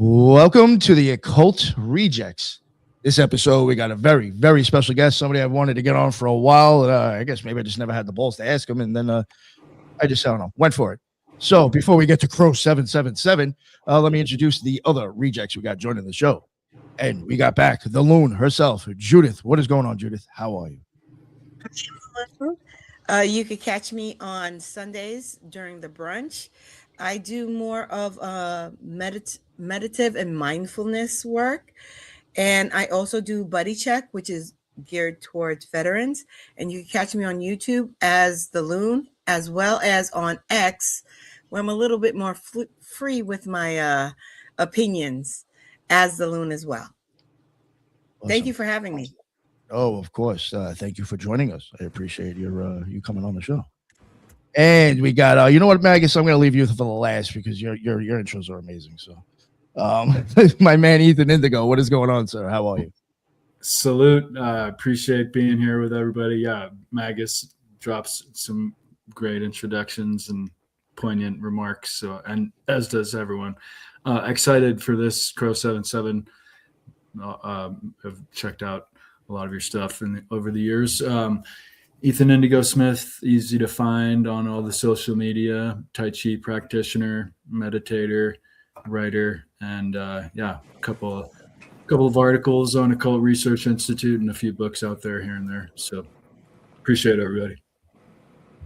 Welcome to the Occult Rejects. This episode, we got a very, very special guest, somebody I've wanted to get on for a while. I guess maybe I just never had the balls to ask him, and then I don't know, went for it. So before we get to Crrow777, let me introduce the other rejects we got joining the show. And we got back the loon herself, Judith. What is going on, Judith? How are you? You could catch me on Sundays during the brunch. I do more of meditative and mindfulness work. And I also do Buddy Check, which is geared towards veterans. And you can catch me on YouTube as The Loon, as well as on X, where I'm a little bit more free with my opinions as The Loon as well. Awesome. Thank you for having me. Oh, of course. Thank you for joining us. I appreciate you coming on the show. And we got, you know what, Magus? I'm going to leave you for the last because your intros are amazing. So, my man Ethan Indigo, what is going on, sir? How are you? Salute. Appreciate being here with everybody. Yeah, Magus drops some great introductions and poignant remarks. So, and as does everyone. Excited for this Crrow777. I've checked out a lot of your stuff over the years. Ethan Indigo Smith, easy to find on all the social media, Tai Chi practitioner, meditator, writer, and a couple of articles on Occult Research Institute and a few books out there here and there. So appreciate everybody.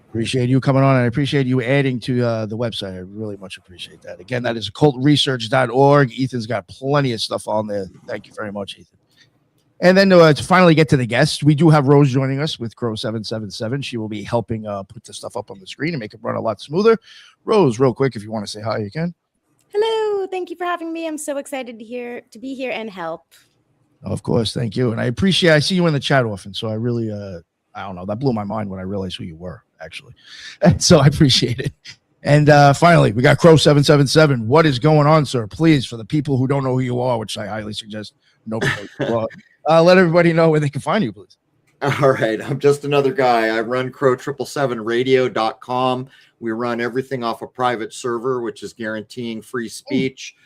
Appreciate you coming on, and I appreciate you adding to the website. I really much appreciate that. Again, that is occultresearch.org. Ethan's got plenty of stuff on there. Thank you very much, Ethan. And then to finally get to the guests, we do have Rose joining us with Crrow777. She will be helping put the stuff up on the screen and make it run a lot smoother. Rose, real quick, if you want to say hi, you can. Hello. Thank you for having me. I'm so excited to be here and help. Of course. Thank you. And I see you in the chat often. So I really, I don't know, that blew my mind when I realized who you were, actually. And so I appreciate it. And finally, we got Crrow777. What is going on, sir? Please, for the people who don't know who you are, which I highly suggest nobody knows who you are, let everybody know where they can find you, please. All right. I'm just another guy. I run Crrow777radio.com. We run everything off a private server, which is guaranteeing free speech.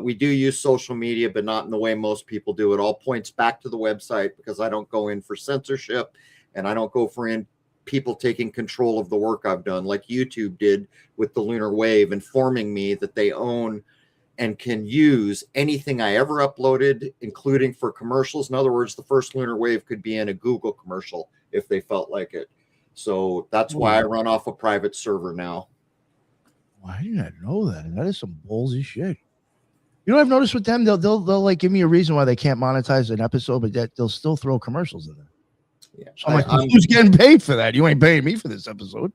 We do use social media, but not in the way most people do. It all points back to the website because I don't go in for censorship and I don't go for people taking control of the work I've done, like YouTube did with the Lunar Wave, informing me that they own and can use anything I ever uploaded, including for commercials. In other words, the first Lunar Wave could be in a Google commercial if they felt like it. So that's why I run off a private server now. Why did I know that? That is some ballsy shit. You know what I've noticed with them? They'll like give me a reason why they can't monetize an episode, but yet they'll still throw commercials in there. Yeah. So I'm like, who's getting paid for that? You ain't paying me for this episode.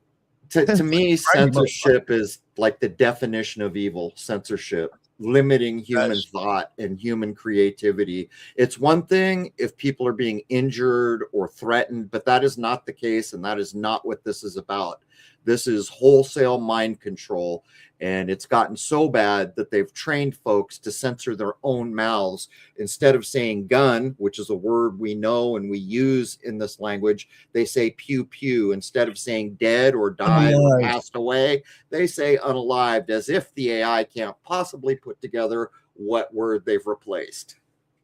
To me, censorship is like the definition of evil. Censorship, limiting human thought and human creativity. It's one thing if people are being injured or threatened, but that is not the case, and that is not what this is about. This is wholesale mind control, and it's gotten so bad that they've trained folks to censor their own mouths. Instead of saying gun, which is a word we know and we use in this language, they say pew pew. Instead of saying dead or died or passed away, they say unalived, as if the AI can't possibly put together what word they've replaced.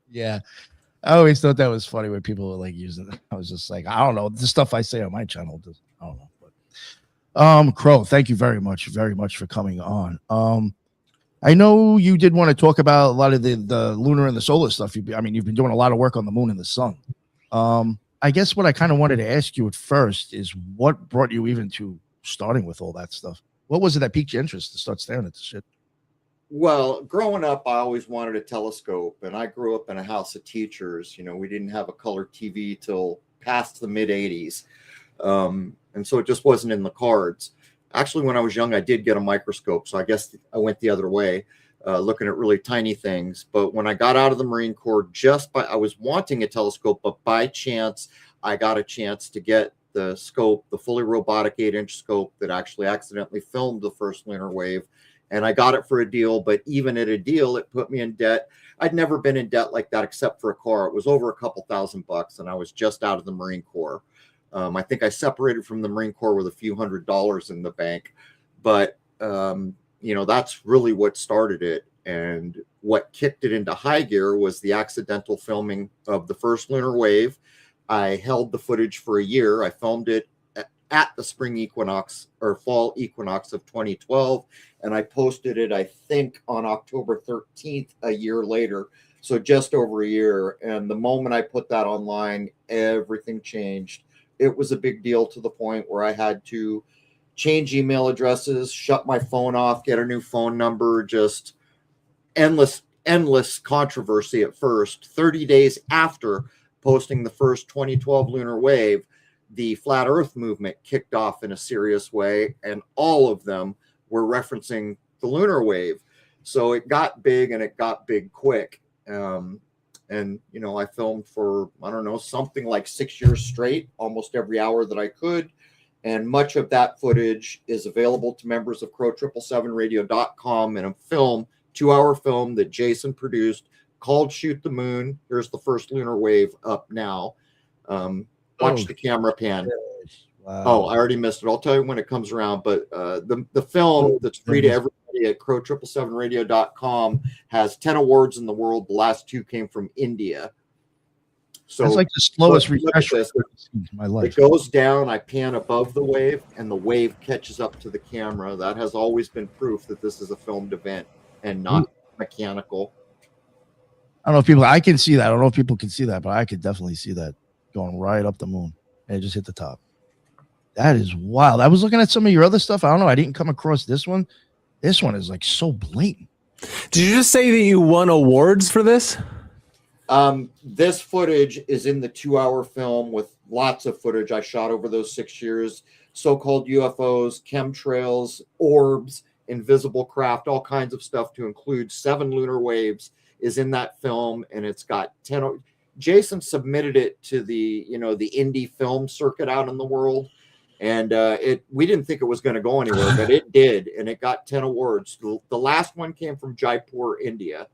Yeah. I always thought that was funny when people were like using it. I was just like, I don't know. The stuff I say on my channel, I don't know. Crow, thank you very much for coming on. I know you did want to talk about a lot of the lunar and the solar stuff. You've been doing a lot of work on the moon and the sun. I guess what I kind of wanted to ask you at first is what brought you even to starting with all that stuff? What was it that piqued your interest to start staring at this shit? Well, growing up, I always wanted a telescope, and I grew up in a house of teachers. You know, we didn't have a color TV till past the mid 80s. And so it just wasn't in the cards. Actually, when I was young, I did get a microscope. So I guess I went the other way, looking at really tiny things. But when I got out of the Marine Corps, I was wanting a telescope, but by chance, I got a chance to get the scope, the fully robotic 8-inch scope that actually accidentally filmed the first lunar wave. And I got it for a deal, but even at a deal, it put me in debt. I'd never been in debt like that except for a car. It was over a couple $1,000, and I was just out of the Marine Corps. I think I separated from the Marine Corps with a few $100s in the bank, but that's really what started it. And what kicked it into high gear was the accidental filming of the first lunar wave. I held the footage for a year. I filmed it at the spring equinox or fall equinox of 2012, and I posted it, I think, on October 13th, a year later. So just over a year. And the moment I put that online, everything changed. It was a big deal to the point where I had to change email addresses, shut my phone off, get a new phone number, just endless controversy at first. 30 days after posting the first 2012 lunar wave, the flat earth movement kicked off in a serious way, and all of them were referencing the lunar wave. So it got big, and it got big quick. And, you know, I filmed for, I don't know, something like 6 years straight, almost every hour that I could. And much of that footage is available to members of Crrow777radio.com in a film, 2-hour film that Jason produced called Shoot the Moon. Here's the first lunar wave up now. Watch the camera pan. Wow. Oh, I already missed it. I'll tell you when it comes around. But the film that's free to everybody at Crrow777radio.com has 10 awards in the world. The last 2 came from India. So it's like the slowest refresh this. in my life. It goes down, I pan above the wave, and the wave catches up to the camera. That has always been proof that this is a filmed event and not mechanical. I don't know if people, I can see that. I don't know if people can see that, but I could definitely see that going right up the moon and it just hit the top. That is wild. I was looking at some of your other stuff. I don't know. I didn't come across this one. This one is like so blatant. Did you just say that you won awards for this? This footage is in the 2-hour film with lots of footage I shot over those 6 years. So-called UFOs, chemtrails, orbs, invisible craft, all kinds of stuff to include 7 lunar waves is in that film. And it's got 10. Jason submitted it to the, you know, the indie film circuit out in the world. And we didn't think it was going to go anywhere, but it did. And it got 10 awards. The last one came from Jaipur, India.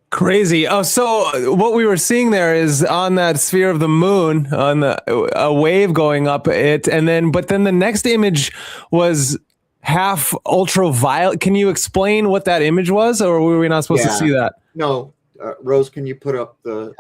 Crazy. Oh, so what we were seeing there is on that sphere of the moon, on a wave going up it, and then the next image was half ultraviolet. Can you explain what that image was, or were we not supposed to see that? No, Rose, can you put up the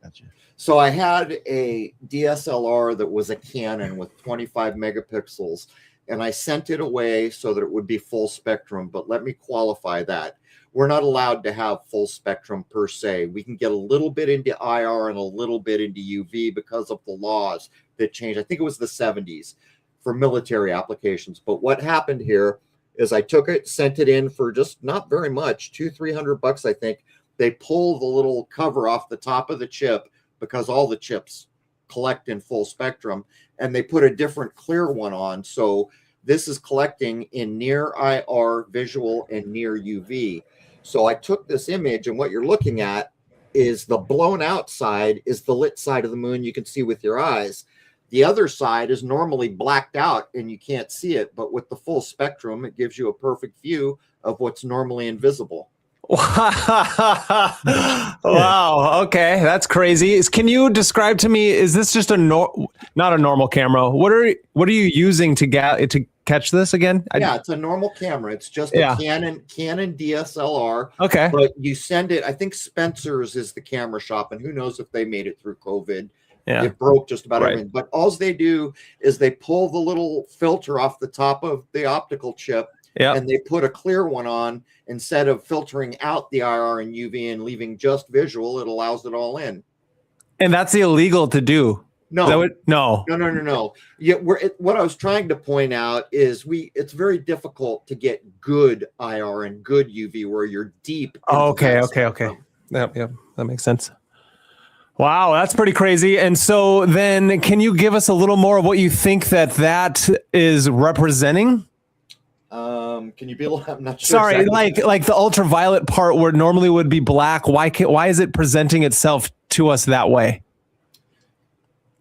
Gotcha. So I had a DSLR that was a Canon with 25 megapixels, and I sent it away so that it would be full spectrum. But let me qualify that. We're not allowed to have full spectrum per se. We can get a little bit into IR and a little bit into UV because of the laws that changed. I think it was the 70s for military applications. But what happened here is I took it, sent it in for just not very much, $200-300, I think. They pull the little cover off the top of the chip because all the chips collect in full spectrum, and they put a different clear one on. So this is collecting in near IR, visual, and near UV. So I took this image, and what you're looking at is the blown out side is the lit side of the moon you can see with your eyes. The other side is normally blacked out and you can't see it, but with the full spectrum, it gives you a perfect view of what's normally invisible. Wow. Okay, that's crazy. Can you describe to me? Is this just not a normal camera? What are you using to catch this again? Yeah, it's a normal camera. It's just a Canon DSLR. Okay, but you send it. I think Spencer's is the camera shop, and who knows if they made it through COVID. Yeah, it broke just about everything. But all they do is they pull the little filter off the top of the optical chip. Yeah. And they put a clear one on instead of filtering out the IR and UV and leaving just visual. It allows it all in. And that's illegal to do. No. No. Yeah, what I was trying to point out is it's very difficult to get good IR and good UV where you're deep. Okay. Yep. That makes sense. Wow, that's pretty crazy. And so then can you give us a little more of what you think that is representing? Can you be a little? I'm not sure. Sorry, exactly. like the ultraviolet part where normally would be black. Why is it presenting itself to us that way?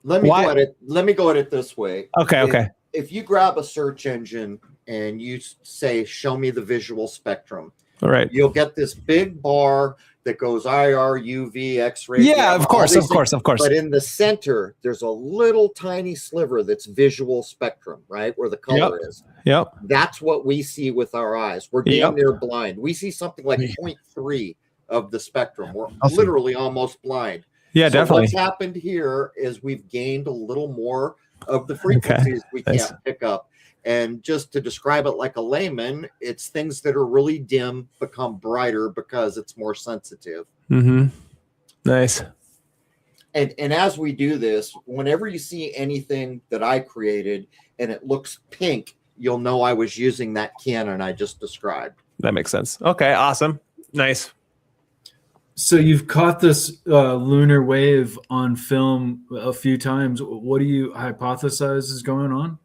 Let me go at it this way. Okay. If you grab a search engine and you say, "Show me the visual spectrum," all right, you'll get this big bar. that goes IR, UV, X-ray. Yeah, of course. But in the center, there's a little tiny sliver that's visual spectrum, right? Where the color is. Yep. That's what we see with our eyes. We're damn near blind. We see something like 0.3 of the spectrum. We're literally almost blind. Yeah, so definitely. What's happened here is we've gained a little more of the frequencies we can't pick up. And just to describe it like a layman, it's things that are really dim become brighter because it's more sensitive. Mm-hmm. Nice. And as we do this, whenever you see anything that I created and it looks pink, you'll know I was using that canon I just described. That makes sense. Okay, awesome. Nice. So you've caught this lunar wave on film a few times. What do you hypothesize is going on?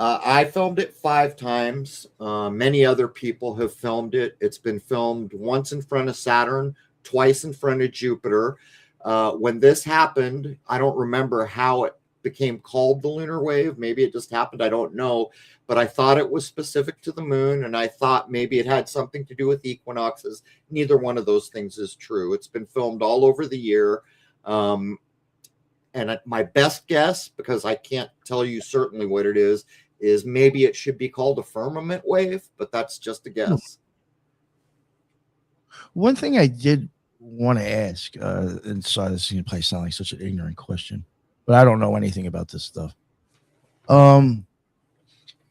I filmed it 5 times. Many other people have filmed it. It's been filmed once in front of Saturn, twice in front of Jupiter. When this happened, I don't remember how it became called the lunar wave. Maybe it just happened. I don't know. But I thought it was specific to the moon, and I thought maybe it had something to do with equinoxes. Neither one of those things is true. It's been filmed all over the year. And my best guess, because I can't tell you certainly what it is maybe it should be called a firmament wave, but that's just a guess. One thing I did want to ask, and sorry, this is going to probably sound like such an ignorant question, but I don't know anything about this stuff. Do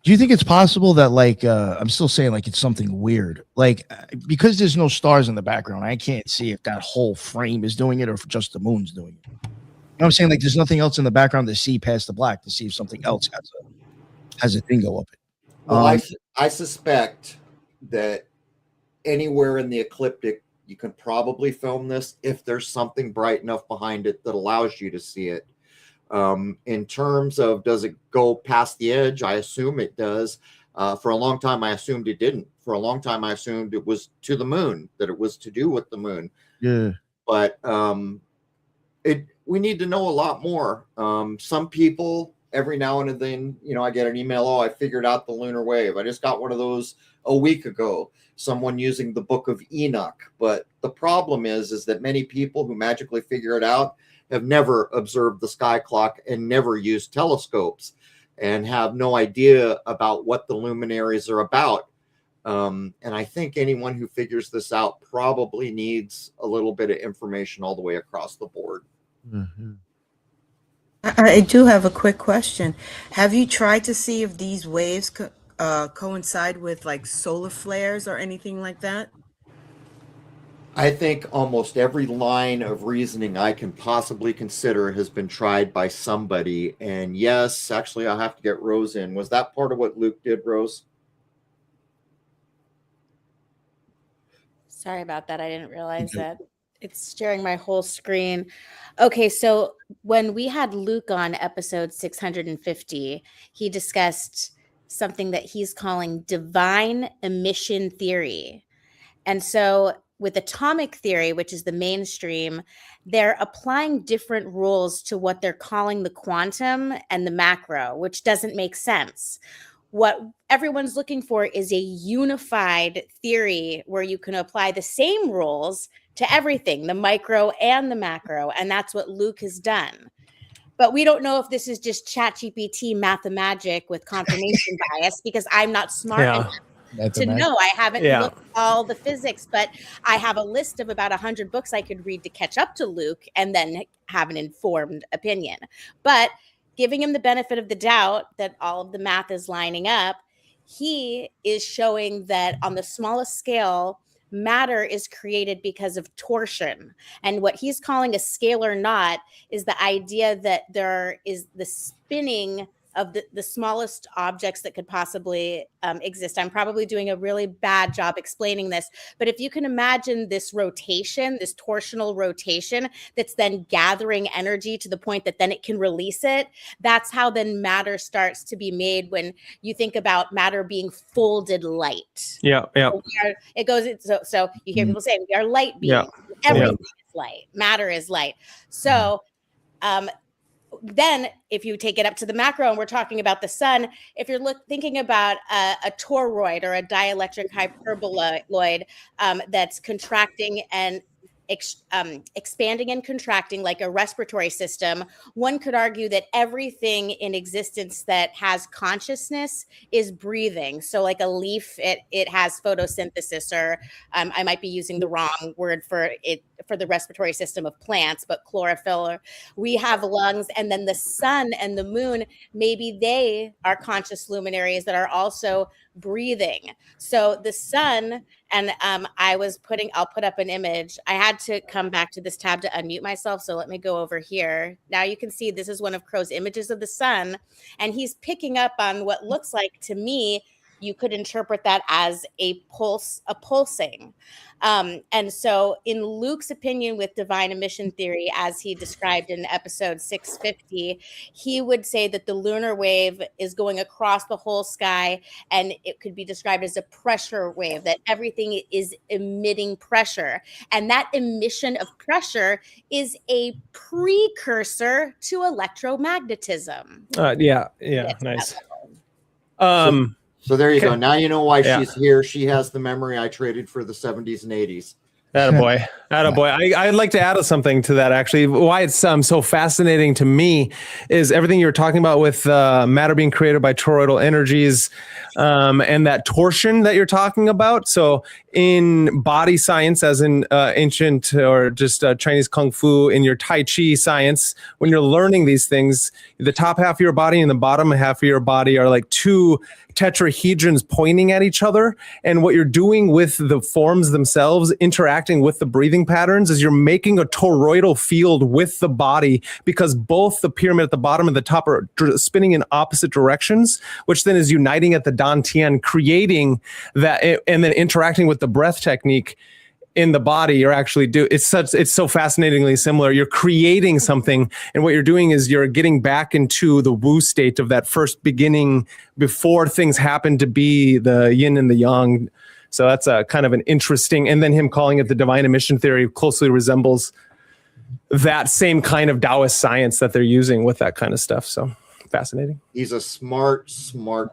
you think it's possible that, like, I'm still saying, like, it's something weird, like, because there's no stars in the background, I can't see if that whole frame is doing it or if just the moon's doing it. You know what I'm saying? Like, there's nothing else in the background to see past the black to see if something else has a thing go up it. Well, I suspect that anywhere in the ecliptic, you can probably film this if there's something bright enough behind it that allows you to see it. In terms of does it go past the edge, I assume it does. For a long time, I assumed it didn't. For a long time, I assumed it was to the moon, that it was to do with the moon. Yeah. But we need to know a lot more. Some people, every now and then, I get an email, I figured out the lunar wave. I just got one of those a week ago, someone using the Book of Enoch. But the problem is that many people who magically figure it out have never observed the sky clock and never used telescopes and have no idea about what the luminaries are about. And I think anyone who figures this out probably needs a little bit of information all the way across the board. Mm-hmm. I do have a quick question. Have you tried to see if these waves coincide with like solar flares or anything like that? I think almost every line of reasoning I can possibly consider has been tried by somebody. And yes, actually, I'll have to get Rose in. Was that part of what Luke did, Rose? Sorry about that. I didn't realize that it's sharing my whole screen. Okay, so when we had Luke on episode 650, he discussed something that he's calling divine emission theory. And so with atomic theory, which is the mainstream, they're applying different rules to what they're calling the quantum and the macro, which doesn't make sense. What everyone's looking for is a unified theory where you can apply the same rules to everything, the micro and the macro. And that's what Luke has done. But we don't know if this is just ChatGPT mathemagic with confirmation bias, because I'm not smart enough to know. I haven't looked at all the physics, but I have a list of about 100 books I could read to catch up to Luke and then have an informed opinion. But giving him the benefit of the doubt that all of the math is lining up, he is showing that on the smallest scale, matter is created because of torsion. And what he's calling a scalar knot is the idea that there is the spinning of the smallest objects that could possibly exist. I'm probably doing a really bad job explaining this, but if you can imagine this rotation, this torsional rotation that's then gathering energy to the point that then it can release it, that's how then matter starts to be made when you think about matter being folded light. Yeah. So it goes, so you hear people say we are light beings. Everything is light. Matter is light. So then if you take it up to the macro and we're talking about the sun, if you're thinking about a toroid or a dielectric hyperboloid that's contracting and expanding and contracting like a respiratory system, one could argue that everything in existence that has consciousness is breathing. So like a leaf, it has photosynthesis, or I might be using the wrong word for it for the respiratory system of plants, but chlorophyll. Or we have lungs, and then the sun and the moon, maybe they are conscious luminaries that are also breathing. So the sun, and I'll put up an image. I had to come back to this tab to unmute myself. So let me go over here. Now you can see this is one of Crrow's images of the sun, and he's picking up on what looks like, to me, you could interpret that as a pulsing. And so in Luke's opinion with divine emission theory, as he described in episode 650, he would say that the lunar wave is going across the whole sky, and it could be described as a pressure wave, that everything is emitting pressure. And that emission of pressure is a precursor to electromagnetism. Nice. So there you go. Now you know why she's here. She has the memory I traded for the 70s and 80s. Attaboy. I'd like to add something to that, actually. Why it's so fascinating to me is everything you're talking about with matter being created by toroidal energies, and that torsion that you're talking about. So in body science, as in ancient or just Chinese Kung Fu, in your Tai Chi science, when you're learning these things, the top half of your body and the bottom half of your body are like two tetrahedrons pointing at each other. And what you're doing with the forms themselves, interacting with the breathing patterns, is you're making a toroidal field with the body, because both the pyramid at the bottom and the top are spinning in opposite directions, which then is uniting at the dantian, creating that, and then interacting with the breath technique in the body. You're actually it's so fascinatingly similar. You're creating something, and what you're doing is you're getting back into the Wu state of that first beginning before things happen to be the yin and the yang. So that's a kind of an interesting, and then him calling it the divine emission theory closely resembles that same kind of Taoist science that they're using with that kind of stuff. So fascinating. He's a smart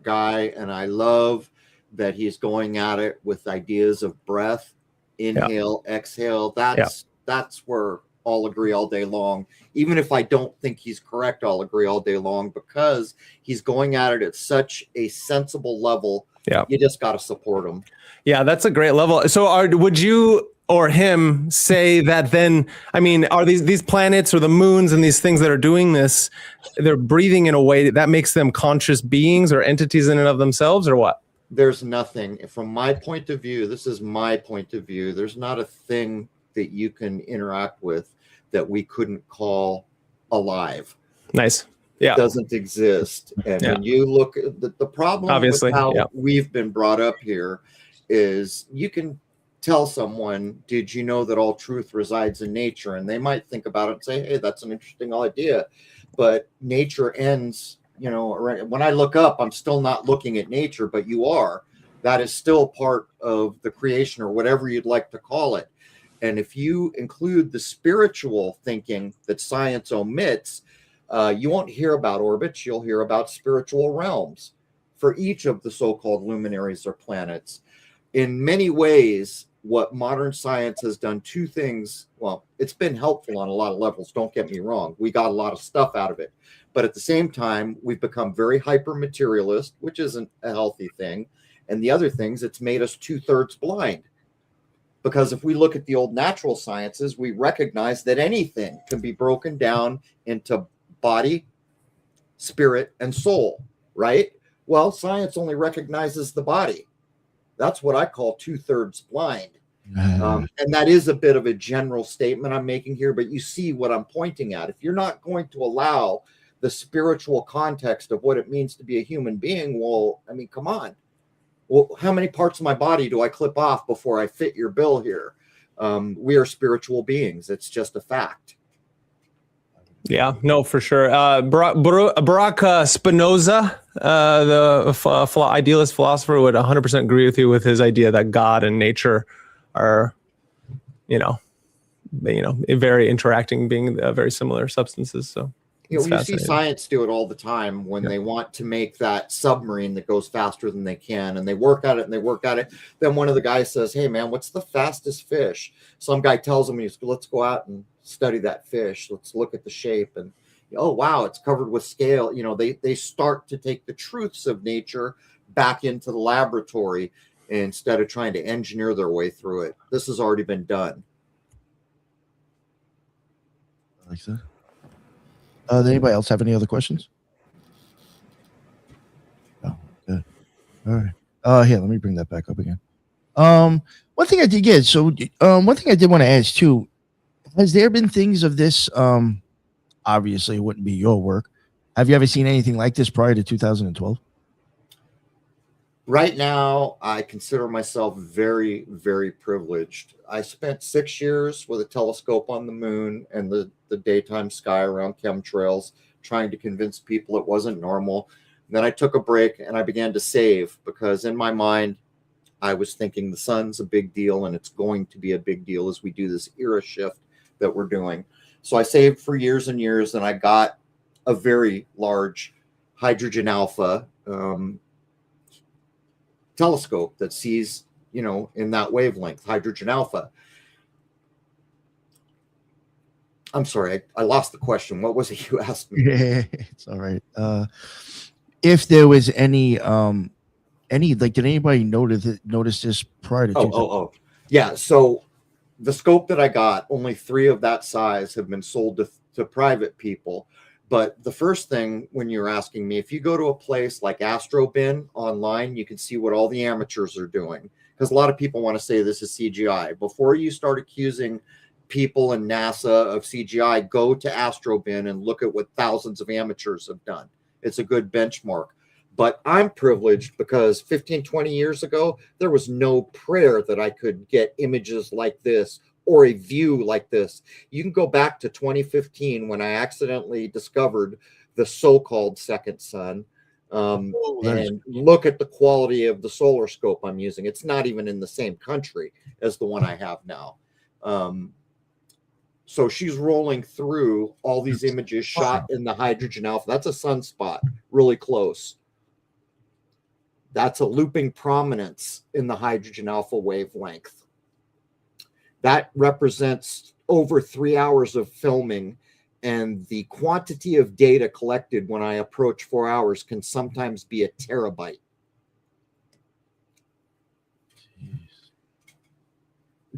guy, and I love that he's going at it with ideas of breath. Inhale, exhale. That's where I'll agree all day long. Even if I don't think he's correct, I'll agree all day long, because he's going at it at such a sensible level. Yeah, you just got to support him. Yeah, that's a great level. So would you or him say that then, I mean, are these planets or the moons and these things that are doing this, they're breathing in a way that makes them conscious beings or entities in and of themselves, or what? There's nothing, from my point of view, this is my point of view, there's not a thing that you can interact with that we couldn't call alive. Nice. Yeah. It doesn't exist. And when you look at the problem, obviously, with how we've been brought up here is, you can tell someone, did you know that all truth resides in nature? And they might think about it and say, hey, that's an interesting idea. But nature ends, when I look up, I'm still not looking at nature, but you are. That is still part of the creation, or whatever you'd like to call it. And if you include the spiritual thinking that science omits, you won't hear about orbits. You'll hear about spiritual realms for each of the so-called luminaries or planets. In many ways, what modern science has done, two things. Well, it's been helpful on a lot of levels. Don't get me wrong. We got a lot of stuff out of it. But at the same time, we've become very hyper materialist, which isn't a healthy thing. And the other things, it's made us 2/3 blind. Because if we look at the old natural sciences, we recognize that anything can be broken down into body, spirit, and soul, right? Well, science only recognizes the body. That's what I call 2/3 blind. And that is a bit of a general statement I'm making here, but you see what I'm pointing at. If you're not going to allow the spiritual context of what it means to be a human being, well, I mean, come on. Well, how many parts of my body do I clip off before I fit your bill here? We are spiritual beings. It's just a fact. Yeah, no, for sure. Baruch Spinoza, the idealist philosopher, would 100% agree with you with his idea that God and nature are, very interacting, being very similar substances. So You It's know, you see fascinating. science do it all the time when Yeah. they want to make that submarine that goes faster than they can, and they work at it and they work at it. Then one of the guys says, "Hey, man, what's the fastest fish?" Some guy tells him, "Let's go out and study that fish. Let's look at the shape." And oh, wow, it's covered with scale. You know, they start to take the truths of nature back into the laboratory instead of trying to engineer their way through it. This has already been done. Like that. Does anybody else have any other questions? Oh, good. All right. Here, let me bring that back up again. One thing I did get. So, one thing I did want to ask too. Has there been things of this? Obviously, it wouldn't be your work. Have you ever seen anything like this prior to 2012? Right now, I consider myself very, very privileged. I spent 6 years with a telescope on the moon and the daytime sky around chemtrails, trying to convince people it wasn't normal. Then I took a break and I began to save, because in my mind, I was thinking the sun's a big deal and it's going to be a big deal as we do this era shift that we're doing. So I saved for years and years, and I got a very large hydrogen alpha telescope that sees, you know, in that wavelength, hydrogen alpha. I'm sorry, I lost the question. What was it you asked me? Yeah, it's all right. If there was any like, did anybody notice this prior to? Yeah. So the scope that I got, only 3 of that size have been sold to private people. But the first thing, when you're asking me, if you go to a place like AstroBin online, you can see what all the amateurs are doing, because a lot of people want to say this is CGI. Before you start accusing people in NASA of CGI, go to AstroBin and look at what thousands of amateurs have done. It's a good benchmark. But I'm privileged because 15, 20 years ago, there was no prayer that I could get images like this or a view like this. You can go back to 2015 when I accidentally discovered the so-called second sun, and look at the quality of the solar scope I'm using. It's not even in the same country as the one I have now. So she's rolling through all these images shot in the hydrogen alpha. That's a sunspot, really close. That's a looping prominence in the hydrogen alpha wavelength. That represents over 3 hours of filming, and the quantity of data collected when I approach 4 hours can sometimes be a terabyte.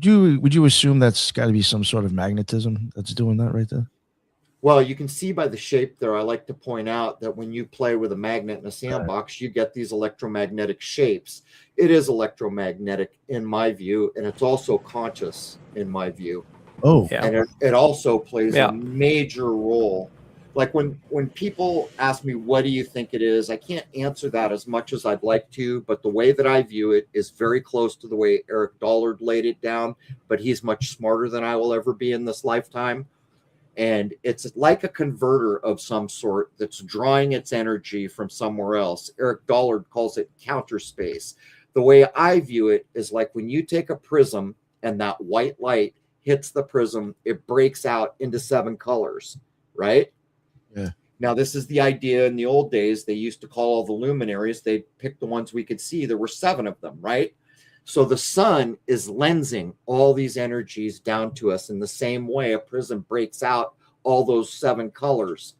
Would you assume that's got to be some sort of magnetism that's doing that right there? Well, you can see by the shape there, I like to point out that when you play with a magnet in a sandbox, you get these electromagnetic shapes. It is electromagnetic in my view, and it's also conscious in my view. Oh, Yeah. And it also plays Yeah. a major role. Like when people ask me, what do you think it is? I can't answer that as much as I'd like to, but the way that I view it is very close to the way Eric Dollard laid it down, but he's much smarter than I will ever be in this lifetime. And it's like a converter of some sort that's drawing its energy from somewhere else. Eric Dollard calls it counter space. The way I view it is like when you take a prism and that white light hits the prism, it breaks out into 7 colors, right? Yeah. Now, this is the idea. In the old days, they used to call all the luminaries. They picked the ones we could see. There were 7 of them, right? So the sun is lensing all these energies down to us in the same way a prism breaks out all those 7 colors,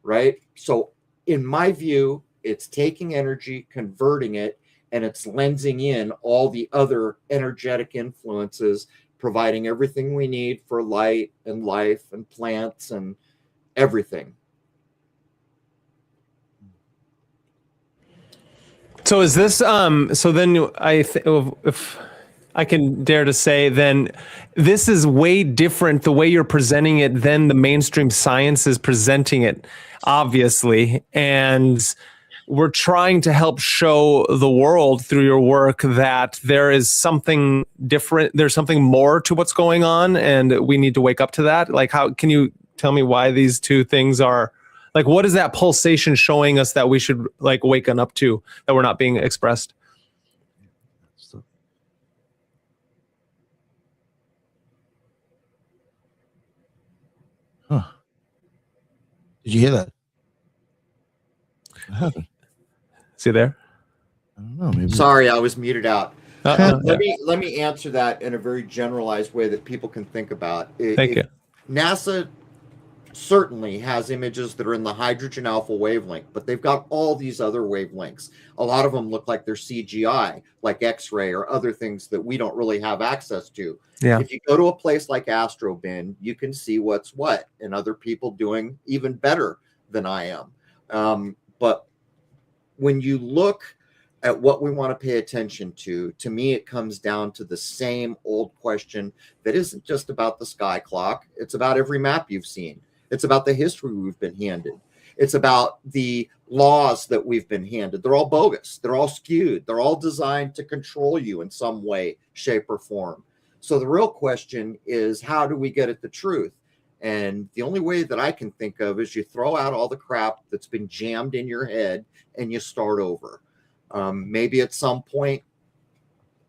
right? So in my view, it's taking energy, converting it, and it's lensing in all the other energetic influences, providing everything we need for light and life and plants and everything. So is this so then if I can dare to say, then this is way different the way you're presenting it than the mainstream science is presenting it, obviously. And we're trying to help show the world through your work that there is something different. There's something more to what's going on, and we need to wake up to that. Like, how can you tell me why these two things are? Like, what is that pulsation showing us that we should like waken up to, that we're not being expressed? Huh. Did you hear that? What happened? See there? I don't know. Maybe. Sorry, I was muted out. Uh-oh. Let me answer that in a very generalized way that people can think about. Thank you. NASA certainly has images that are in the hydrogen alpha wavelength, but they've got all these other wavelengths. A lot of them look like they're CGI, like X-ray or other things that we don't really have access to. Yeah. If you go to a place like Astrobin, you can see what's what and other people doing even better than I am. But when you look at what we want to pay attention to me, it comes down to the same old question that isn't just about the sky clock. It's about every map you've seen. It's about the history we've been handed. It's about the laws that we've been handed. They're all bogus. They're all skewed. They're all designed to control you in some way, shape, or form. So the real question is, how do we get at the truth? And the only way that I can think of is you throw out all the crap that's been jammed in your head and you start over. Maybe at some point,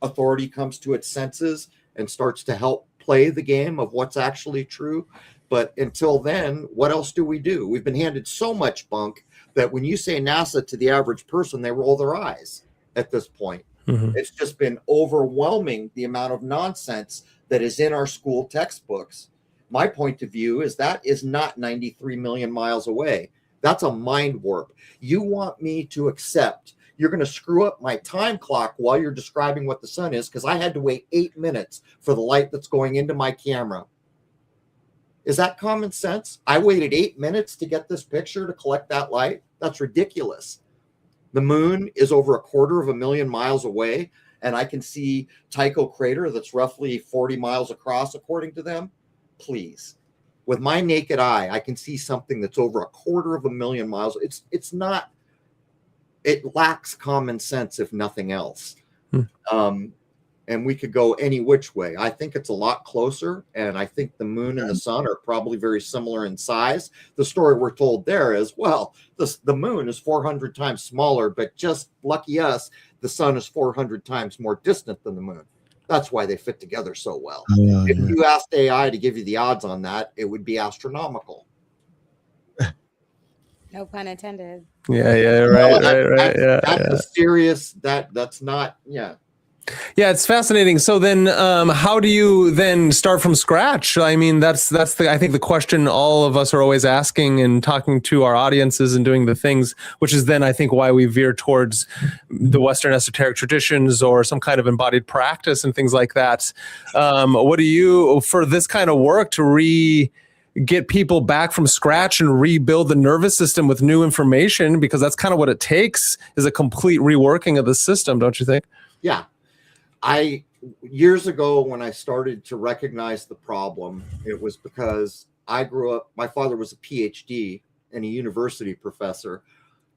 authority comes to its senses and starts to help play the game of what's actually true. But until then, what else do? We've been handed so much bunk that when you say NASA to the average person, they roll their eyes at this point. Mm-hmm. It's just been overwhelming, the amount of nonsense that is in our school textbooks. My point of view is that is not 93 million miles away. That's a mind warp. You want me to accept you're going to screw up my time clock while you're describing what the sun is because I had to wait 8 minutes for the light that's going into my camera. Is that common sense? I waited 8 minutes to get this picture to collect that light. That's ridiculous. The moon is over 250,000 miles away, and I can see Tycho crater that's roughly 40 miles across, according to them. Please. With my naked eye, I can see something that's over 250,000 miles. It's not, it lacks common sense, if nothing else. And we could go any which way. I think it's a lot closer, and I think the moon and the sun are probably very similar in size. The story we're told there is, well, the moon is 400 times smaller, but just lucky us, the sun is 400 times more distant than the moon. That's why they fit together so well. If you asked AI to give you the odds on that, it would be astronomical. No pun intended. Yeah, right. That's a serious, that's not, Yeah, it's fascinating. So then, how do you then start from scratch? I mean, that's I think the question all of us are always asking and talking to our audiences and doing the things, which is then I think why we veer towards the Western esoteric traditions or some kind of embodied practice and things like that. What do you, for this kind of work to get people back from scratch and rebuild the nervous system with new information, because that's kind of what it takes, is a complete reworking of the system, don't you think? Yeah. Years ago, when I started to recognize the problem, it was because I grew up, my father was a PhD and a university professor,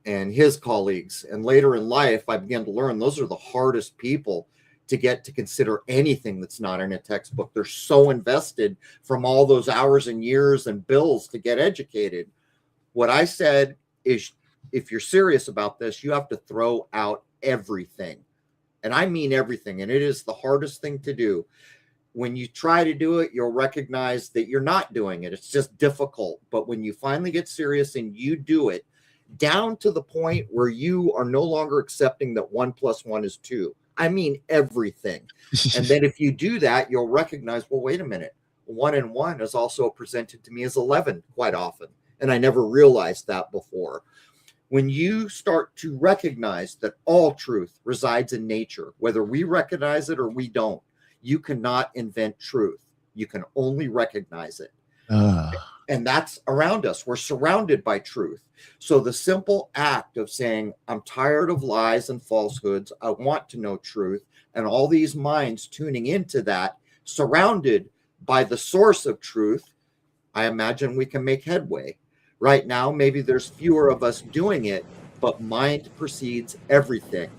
and his colleagues. And later in life, I began to learn those are the hardest people to get to consider anything that's not in a textbook. They're so invested from all those hours and years and bills to get educated. What I said is, if you're serious about this, you have to throw out everything. And I mean everything. And it is the hardest thing to do. When you try to do it, you'll recognize that you're not doing it. It's just difficult. But when you finally get serious and you do it, down to the point where you are no longer accepting that 1 + 1 is 2. I mean everything. And then if you do that, you'll recognize, well, wait a minute. 1 and 1 is also presented to me as 11 quite often. And I never realized that before. When you start to recognize that all truth resides in nature, whether we recognize it or we don't, you cannot invent truth. You can only recognize it. And that's around us. We're surrounded by truth. So the simple act of saying, I'm tired of lies and falsehoods, I want to know truth, and all these minds tuning into that, surrounded by the source of truth, I imagine we can make headway. Right now, maybe there's fewer of us doing it, but mind precedes everything.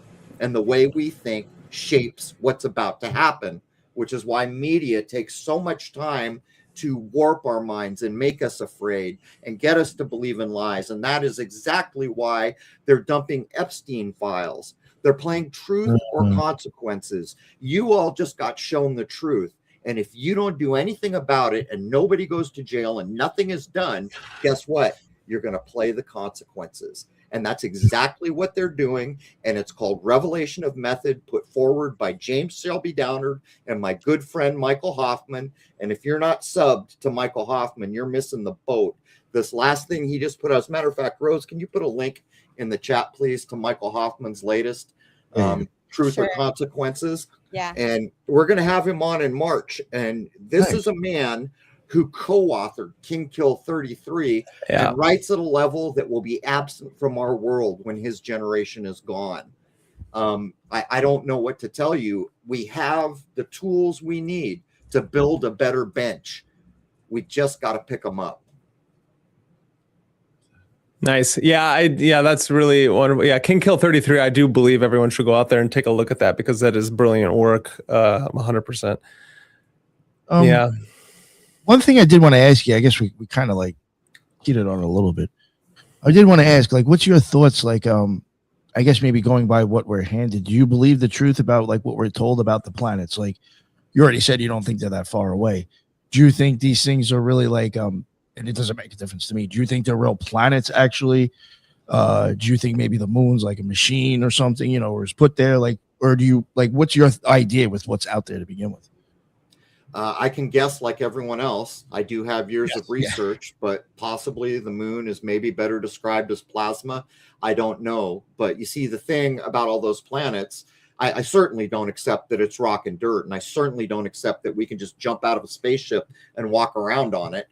And the way we think shapes what's about to happen, which is why media takes so much time to warp our minds and make us afraid and get us to believe in lies. And that is exactly why they're dumping Epstein files. They're playing truth or consequences. You all just got shown the truth. And if you don't do anything about it and nobody goes to jail and nothing is done, guess what? you're going to play the consequences. And that's exactly what they're doing. And it's called Revelation of Method, put forward by James Shelby Downard and my good friend Michael Hoffman. And if you're not subbed to Michael Hoffman, you're missing the boat. This last thing he just put out, as a matter of fact, Rose, can you put a link in the chat, please, to Michael Hoffman's latest Truth or Consequences? Yeah. And we're going to have him on in March. And this is a man who co-authored King Kill 33 and writes at a level that will be absent from our world when his generation is gone. I don't know what to tell you. We have the tools we need to build a better bench. We just got to pick them up. Nice. Yeah, that's really wonderful. Yeah, King Kill 33. I do believe everyone should go out there and take a look at that because that is brilliant work. 100%. Yeah. One thing I did want to ask you, I guess we kind of like hit it on a little bit. I did want to ask, like, what's your thoughts? Like, I guess maybe going by what we're handed, do you believe the truth about like what we're told about the planets? Like, you already said you don't think they're that far away. Do you think these things are really like, and it doesn't make a difference to me. Do you think they're real planets actually? Do you think maybe the moon's like a machine or something, you know, or is put there? Like, or do you like, what's your idea with what's out there to begin with? I can guess like everyone else. I do have years of research, but possibly the moon is maybe better described as plasma. I don't know. But you see, the thing about all those planets, I certainly don't accept that it's rock and dirt. And I certainly don't accept that we can just jump out of a spaceship and walk around on it.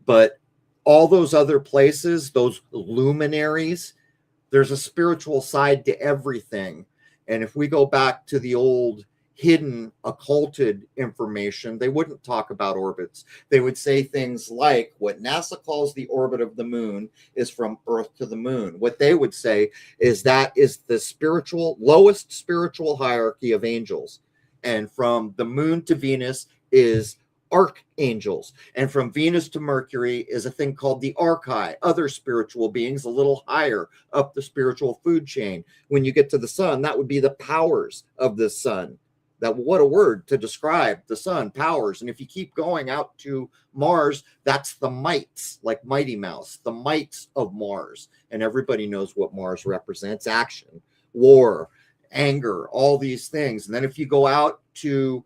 But all those other places, those luminaries, there's a spiritual side to everything. And if we go back to the old hidden occulted information, they wouldn't talk about orbits. They would say things like what NASA calls the orbit of the moon is from Earth to the moon. What they would say is that is the lowest spiritual hierarchy of angels. And from the moon to Venus is archangels. And from Venus to Mercury is a thing called the archi, other spiritual beings a little higher up the spiritual food chain. When you get to the sun, that would be the powers of the sun. That, what a word to describe the sun, powers. And if you keep going out to Mars, that's the mites, like Mighty Mouse, the mites of Mars. And everybody knows what Mars represents: action, war, anger, all these things. And then if you go out to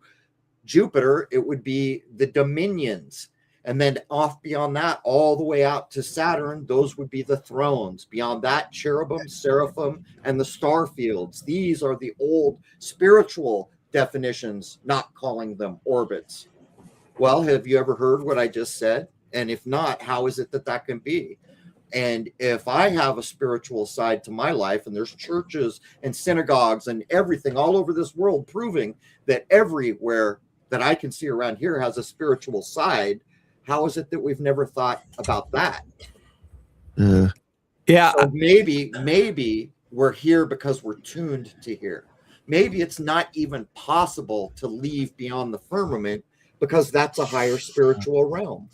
Jupiter, it would be the dominions. And then off beyond that, all the way out to Saturn, those would be the thrones. Beyond that, cherubim, seraphim, and the star fields. These are the old spiritual definitions, not calling them orbits. Well, have you ever heard what I just said? And if not, how is it that that can be? And if I have a spiritual side to my life, and there's churches and synagogues and everything all over this world proving that everywhere that I can see around here has a spiritual side, how is it that we've never thought about that? Yeah. So maybe we're here because we're tuned to hear. Maybe it's not even possible to leave beyond the firmament because that's a higher spiritual realm.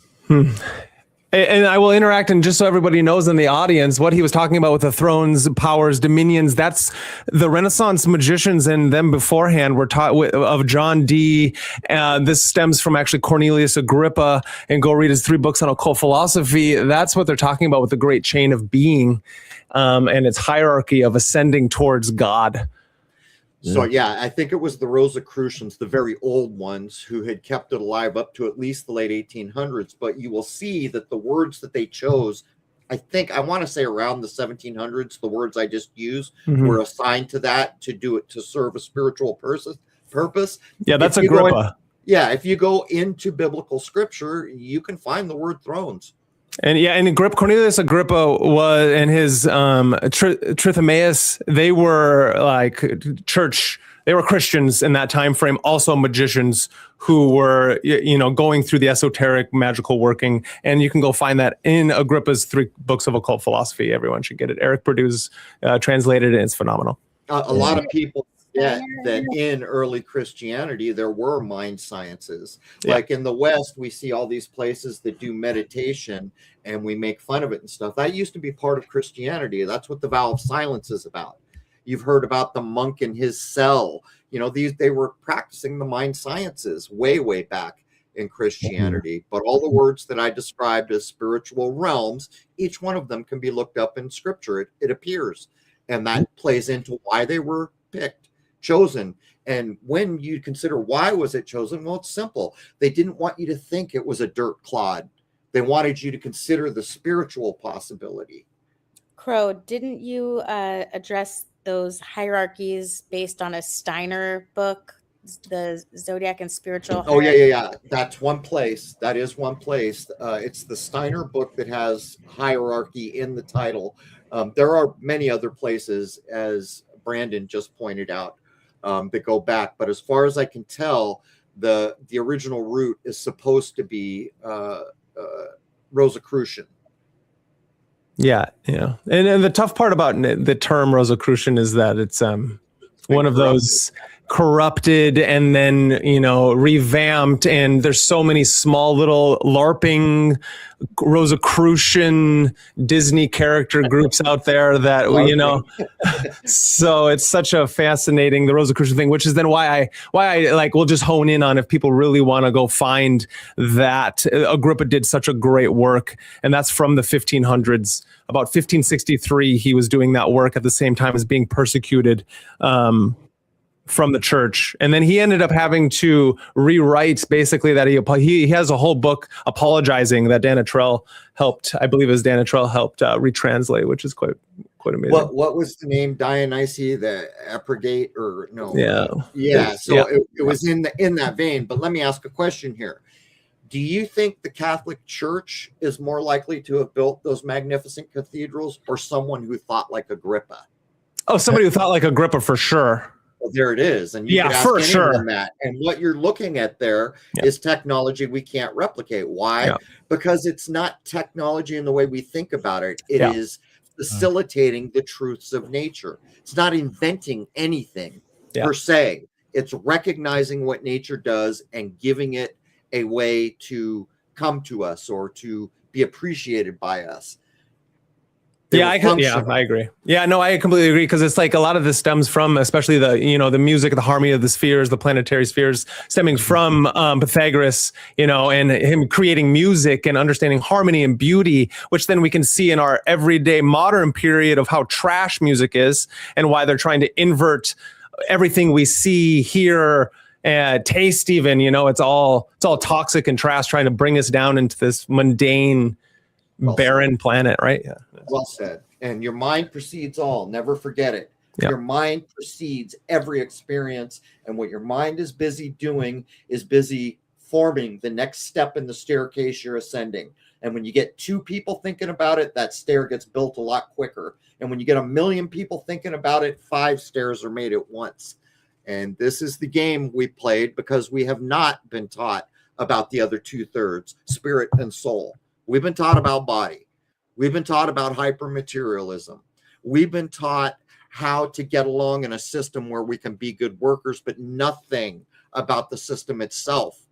And I will interact, and just so everybody knows in the audience, what he was talking about with the thrones, powers, dominions, that's the Renaissance magicians and them beforehand were taught of John Dee. This stems from actually Cornelius Agrippa, and go read his 3 books on occult philosophy. That's what they're talking about with the great chain of being and its hierarchy of ascending towards God. So, yeah, I think it was the Rosicrucians, the very old ones, who had kept it alive up to at least the late 1800s. But you will see that the words that they chose, I want to say around the 1700s, the words I just used were assigned to that to do it to serve a spiritual purpose. Yeah, that's Agrippa. If you go into biblical scripture, you can find the word thrones. And Cornelius Agrippa was, and his Trithomaeus, they were like they were Christians in that time frame, also magicians who were, going through the esoteric magical working. And you can go find that in Agrippa's 3 books of occult philosophy. Everyone should get it. Eric Perdue's translated it, and it's phenomenal. A lot of people forget that in early Christianity, there were mind sciences. Yeah. Like in the West, we see all these places that do meditation and we make fun of it and stuff. That used to be part of Christianity. That's what the vow of silence is about. You've heard about the monk in his cell. They were practicing the mind sciences way, way back. in Christianity. But all the words that I described as spiritual realms, each one of them can be looked up in scripture. It appears. And that plays into why they were picked, chosen. And when you consider why was it chosen, well, it's simple. They didn't want you to think it was a dirt clod. They wanted you to consider the spiritual possibility. Crow, didn't you address those hierarchies based on a Steiner book, the Zodiac and Spiritual Oh, Hierarchy? yeah. That's one place. That is one place. It's the Steiner book that has hierarchy in the title. There are many other places, as Brandon just pointed out, that go back. But as far as I can tell, the original root is supposed to be Rosicrucian. Yeah. And the tough part about the term Rosicrucian is that it's one of those corrupted and then revamped, and there's so many small little LARPing Rosicrucian Disney character groups out there that so it's such a fascinating, the Rosicrucian thing, which is then why I like, we'll just hone in on, if people really want to go find that. Agrippa did such a great work, and that's from the 1500s. About 1563 he was doing that work at the same time as being persecuted from the church, and then he ended up having to rewrite basically that he has a whole book apologizing that Danatrell helped, I believe it was Danatrell helped retranslate, which is quite amazing. What was the name? Dionysi the Aprigate, or no? Yeah. So it was in that vein. But let me ask a question here. Do you think the Catholic Church is more likely to have built those magnificent cathedrals, or someone who thought like Agrippa? Oh, somebody who thought like Agrippa, for sure. Well, there it is. And you could ask for any sure. of them that. And what you're looking at there is technology we can't replicate. Why? Yeah. Because it's not technology in the way we think about it. It is facilitating the truths of nature. It's not inventing anything per se. It's recognizing what nature does and giving it a way to come to us or to be appreciated by us. I agree. Yeah, no, I completely agree, because it's like a lot of this stems from, especially the music, the harmony of the spheres, the planetary spheres, stemming from Pythagoras, and him creating music and understanding harmony and beauty, which then we can see in our everyday modern period of how trash music is and why they're trying to invert everything we see, hear, taste even. It's all toxic and trash, trying to bring us down into this mundane, barren planet, right? Yeah. Well said. And your mind precedes all. Never forget it. Yeah. Your mind precedes every experience. And what your mind is busy doing is busy forming the next step in the staircase you're ascending. And when you get 2 people thinking about it, that stair gets built a lot quicker. And when you get 1 million people thinking about it, 5 stairs are made at once. And this is the game we played, because we have not been taught about the other 2/3, spirit and soul. We've been taught about body. We've been taught about hypermaterialism. We've been taught how to get along in a system where we can be good workers, but nothing about the system itself.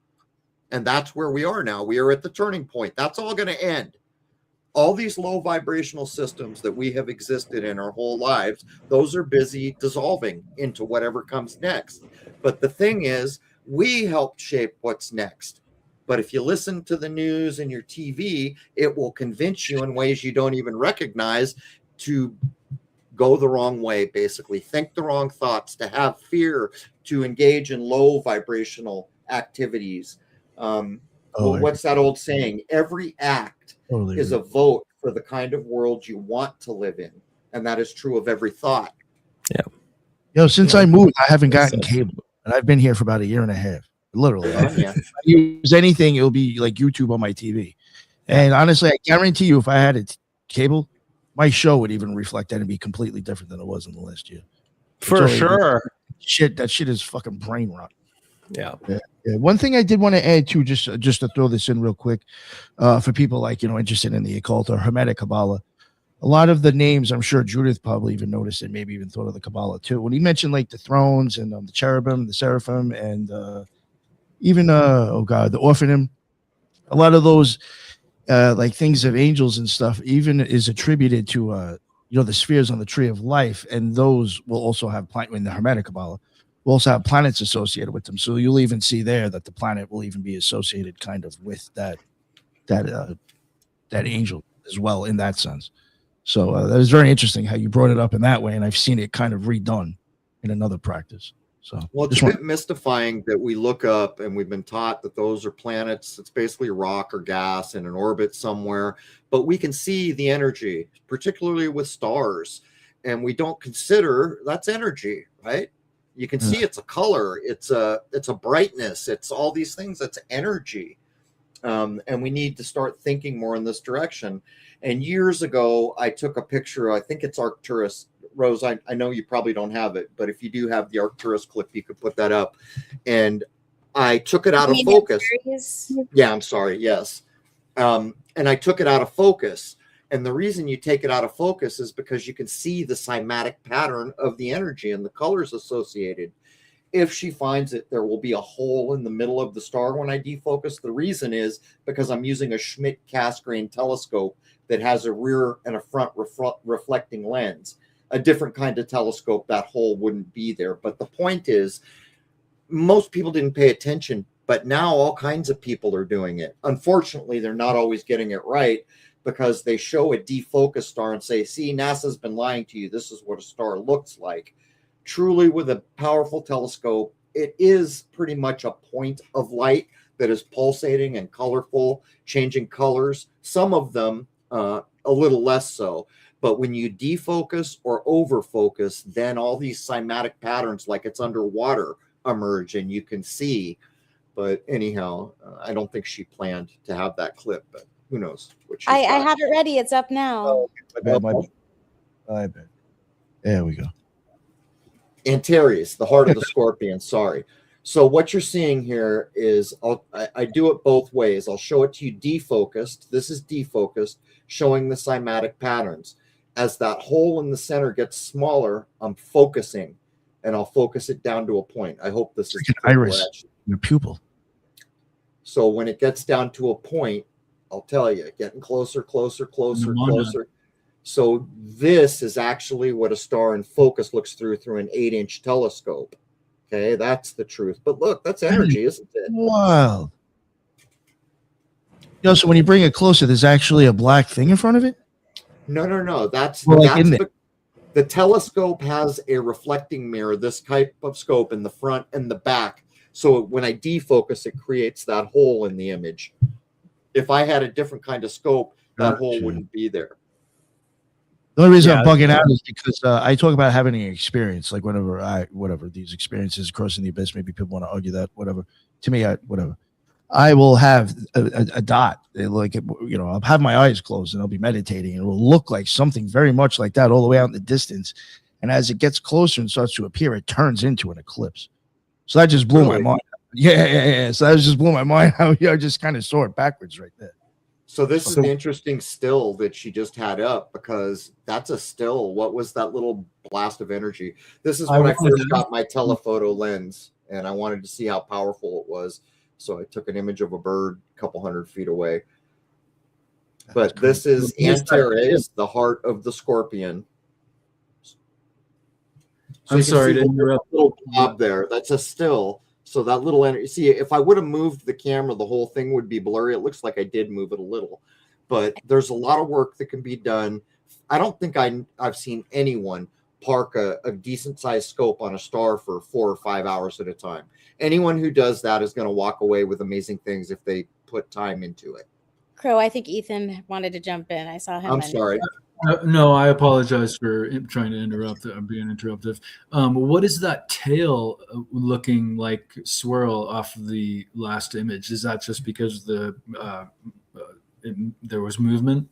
And that's where we are now. We are at the turning point. That's all going to end. All these low vibrational systems that we have existed in our whole lives, those are busy dissolving into whatever comes next. But the thing is, we help shape what's next. But if you listen to the news and your TV, it will convince you in ways you don't even recognize to go the wrong way, basically. Think the wrong thoughts, to have fear, to engage in low vibrational activities. What's that old saying? Every act is a vote for the kind of world you want to live in. And that is true of every thought. Yeah. Since I moved, I haven't gotten cable. And I've been here for about 1.5 years. Literally. If I use anything, it'll be like YouTube on my TV. And honestly, I guarantee you, if I had a cable, my show would even reflect that and be completely different than it was in the last year. For sure. That shit is fucking brain rot. Yeah. One thing I did want to add too, just to throw this in real quick, for people like, interested in the occult or Hermetic Kabbalah, a lot of the names, I'm sure Judith probably even noticed it, maybe even thought of the Kabbalah too. When he mentioned like the thrones and the cherubim, the seraphim, and even the orphanim, a lot of those like things of angels and stuff even is attributed to the spheres on the tree of life, and those will also have in the Hermetic Kabbalah will also have planets associated with them. So you'll even see there that the planet will even be associated kind of with that angel as well in that sense. So that was very interesting how you brought it up in that way, and I've seen it kind of redone in another practice. So well, it's a bit mystifying that we look up and we've been taught that those are planets. It's basically rock or gas in an orbit somewhere, but we can see the energy, particularly with stars, and we don't consider that's energy, right? You can see it's a color, it's a brightness, it's all these things. That's energy, and we need to start thinking more in this direction. And years ago, I took a picture. I think it's Arcturus. Rose, I know you probably don't have it, but if you do have the Arcturus clip, you could put that up. And I took it out of focus. Yeah, I'm sorry. Yes. And I took it out of focus. And the reason you take it out of focus is because you can see the cymatic pattern of the energy and the colors associated. If she finds it, there will be a hole in the middle of the star when I defocus. The reason is because I'm using a Schmidt-Cassegrain telescope that has a rear and a front reflecting lens. A different kind of telescope, that hole wouldn't be there. But the point is, most people didn't pay attention, but now all kinds of people are doing it. Unfortunately, they're not always getting it right because they show a defocused star and say, see, NASA's been lying to you. This is what a star looks like. Truly, with a powerful telescope, it is pretty much a point of light that is pulsating and colorful, changing colors. Some of them a little less so. But when you defocus or overfocus, then all these cymatic patterns, like it's underwater, emerge and you can see. But anyhow, I don't think she planned to have that clip, but who knows what I have it ready. It's up now. I bet. There we go. Antares, the heart of the scorpion. Sorry. So what you're seeing here is I do it both ways. I'll show it to you defocused. This is defocused, showing the cymatic patterns. As that hole in the center gets smaller, I'm focusing, and I'll focus it down to a point. I hope this is an iris, your pupil. So when it gets down to a point, I'll tell you, getting closer, closer, closer, closer. So this is actually what a star in focus looks through an 8-inch telescope. Okay, that's the truth. But look, that's energy, isn't it? Wow. So when you bring it closer, there's actually a black thing in front of it? No. That's the telescope has a reflecting mirror, this type of scope in the front and the back. So when I defocus, it creates that hole in the image. If I had a different kind of scope, that hole wouldn't be there. The only reason I'm bugging out is because I talk about having an experience, like whatever these experiences crossing the abyss. Maybe people want to argue that, whatever. To me, whatever. I will have a dot, like, I'll have my eyes closed and I'll be meditating, and it will look like something very much like that all the way out in the distance. And as it gets closer and starts to appear, it turns into an eclipse. So that just blew my mind. Yeah. So that just blew my mind how I just kind of saw it backwards right there. So this is an interesting still that she just had up, because that's a still. What was that little blast of energy? This is when I first got my telephoto lens, and I wanted to see how powerful it was. So I took an image of a bird a couple 100 feet away. But this is Antares, the heart of the scorpion. So I'm sorry to interrupt. Little blob there. That's a still. So that little energy. See, if I would have moved the camera, the whole thing would be blurry. It looks like I did move it a little, but there's a lot of work that can be done. I don't think I've seen anyone park a decent sized scope on a star for 4 or 5 hours at a time. Anyone who does that is going to walk away with amazing things if they put time into it. Crow, I think Ethan wanted to jump in. I saw him. I'm sorry. No, I apologize for trying to interrupt. I'm being interruptive. What is that tail looking like swirl off of the last image? Is that just because there was movement?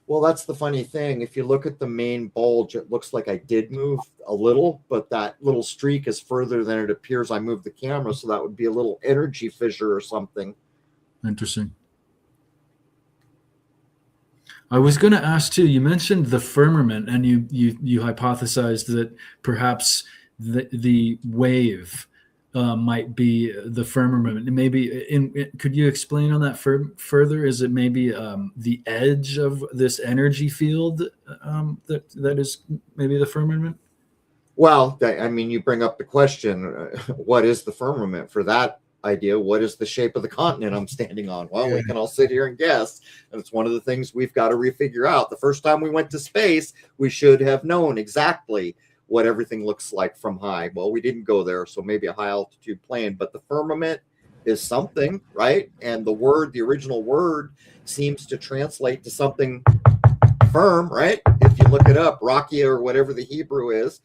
Well, that's the funny thing. If you look at the main bulge, it looks like I did move a little, but that little streak is further than it appears I moved the camera. So that would be a little energy fissure or something. Interesting. I was going to ask too, you mentioned the firmament, and you hypothesized that perhaps the wave might be the firmament. Maybe could you explain on that further? Is it maybe the edge of this energy field that is maybe the firmament? Well, I mean, you bring up the question, what is the firmament? For that idea, what is the shape of the continent I'm standing on? Well, we can all sit here and guess, and it's one of the things we've got to refigure out. The first time we went to space, we should have known exactly what everything looks like from high. Well, we didn't go there, so maybe a high altitude plane, but the firmament is something, right? And the original word seems to translate to something firm, right? If you look it up, rocky or whatever the Hebrew is.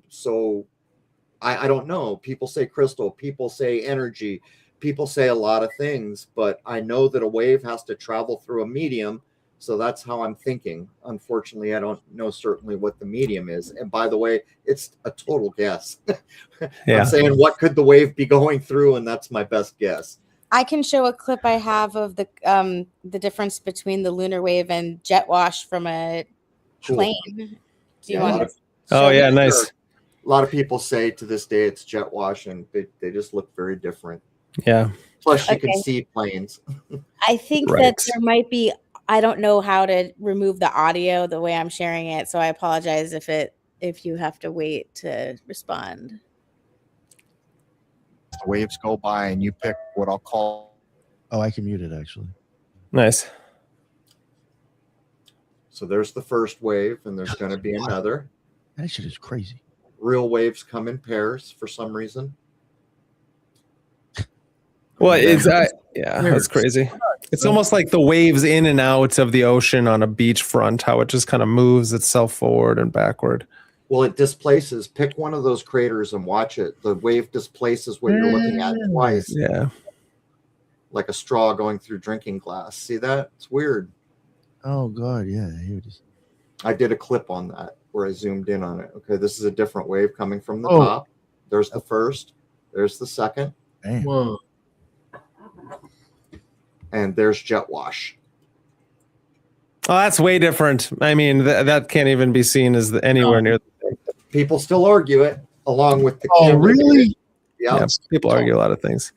So I don't know. People say crystal, people say energy, people say a lot of things, but I know that a wave has to travel through a medium. So that's how I'm thinking. Unfortunately, I don't know certainly what the medium is. And by the way, it's a total guess. I'm saying, what could the wave be going through? And that's my best guess. I can show a clip I have of the difference between the lunar wave and jet wash from a plane. Do you want to? Oh, yeah, nice. A lot of people say to this day it's jet wash, and they just look very different. Yeah. Plus, you can see planes. I think that there might be. I don't know how to remove the audio the way I'm sharing it, so I apologize if you have to wait to respond. The waves go by, and you pick what I'll call. Oh, I can mute it actually. Nice. So there's the first wave, and there's going to be another. That shit is crazy. Real waves come in pairs for some reason. Well, that's crazy. It's almost like the waves in and out of the ocean on a beachfront, how it just kind of moves itself forward and backward. Well, it displaces. Pick one of those craters and watch it. The wave displaces what you're looking at twice. Yeah. Like a straw going through drinking glass. See that? It's weird. Oh, God. Yeah. Here it is. I did a clip on that where I zoomed in on it. Okay, this is a different wave coming from the top. There's the first. There's the second. Damn. Whoa. And there's jet wash. Oh, that's way different. I mean, that can't even be seen as anywhere near. People still argue it along with the. Oh, really? Yeah. People argue a lot of things.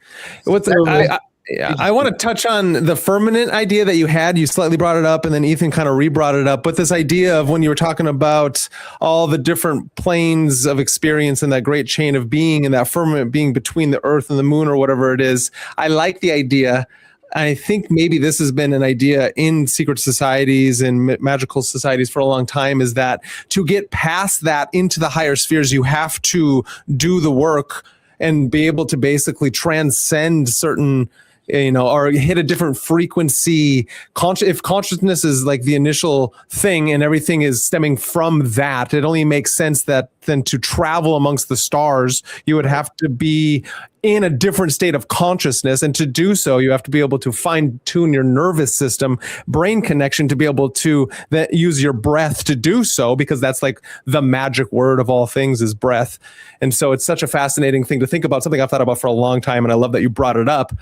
I want to touch on the firmament idea that you had. You slightly brought it up, and then Ethan kind of re-brought it up. But this idea of when you were talking about all the different planes of experience and that great chain of being and that firmament being between the earth and the moon or whatever it is, I like the idea. I think maybe this has been an idea in secret societies and magical societies for a long time, is that to get past that into the higher spheres, you have to do the work and be able to basically transcend certain, or hit a different frequency. If consciousness is like the initial thing and everything is stemming from that, it only makes sense that then to travel amongst the stars, you would have to be in a different state of consciousness. And to do so, you have to be able to fine tune your nervous system, brain connection, to be able to use your breath to do so, because that's like the magic word of all things is breath. And so it's such a fascinating thing to think about, something I've thought about for a long time. And I love that you brought it up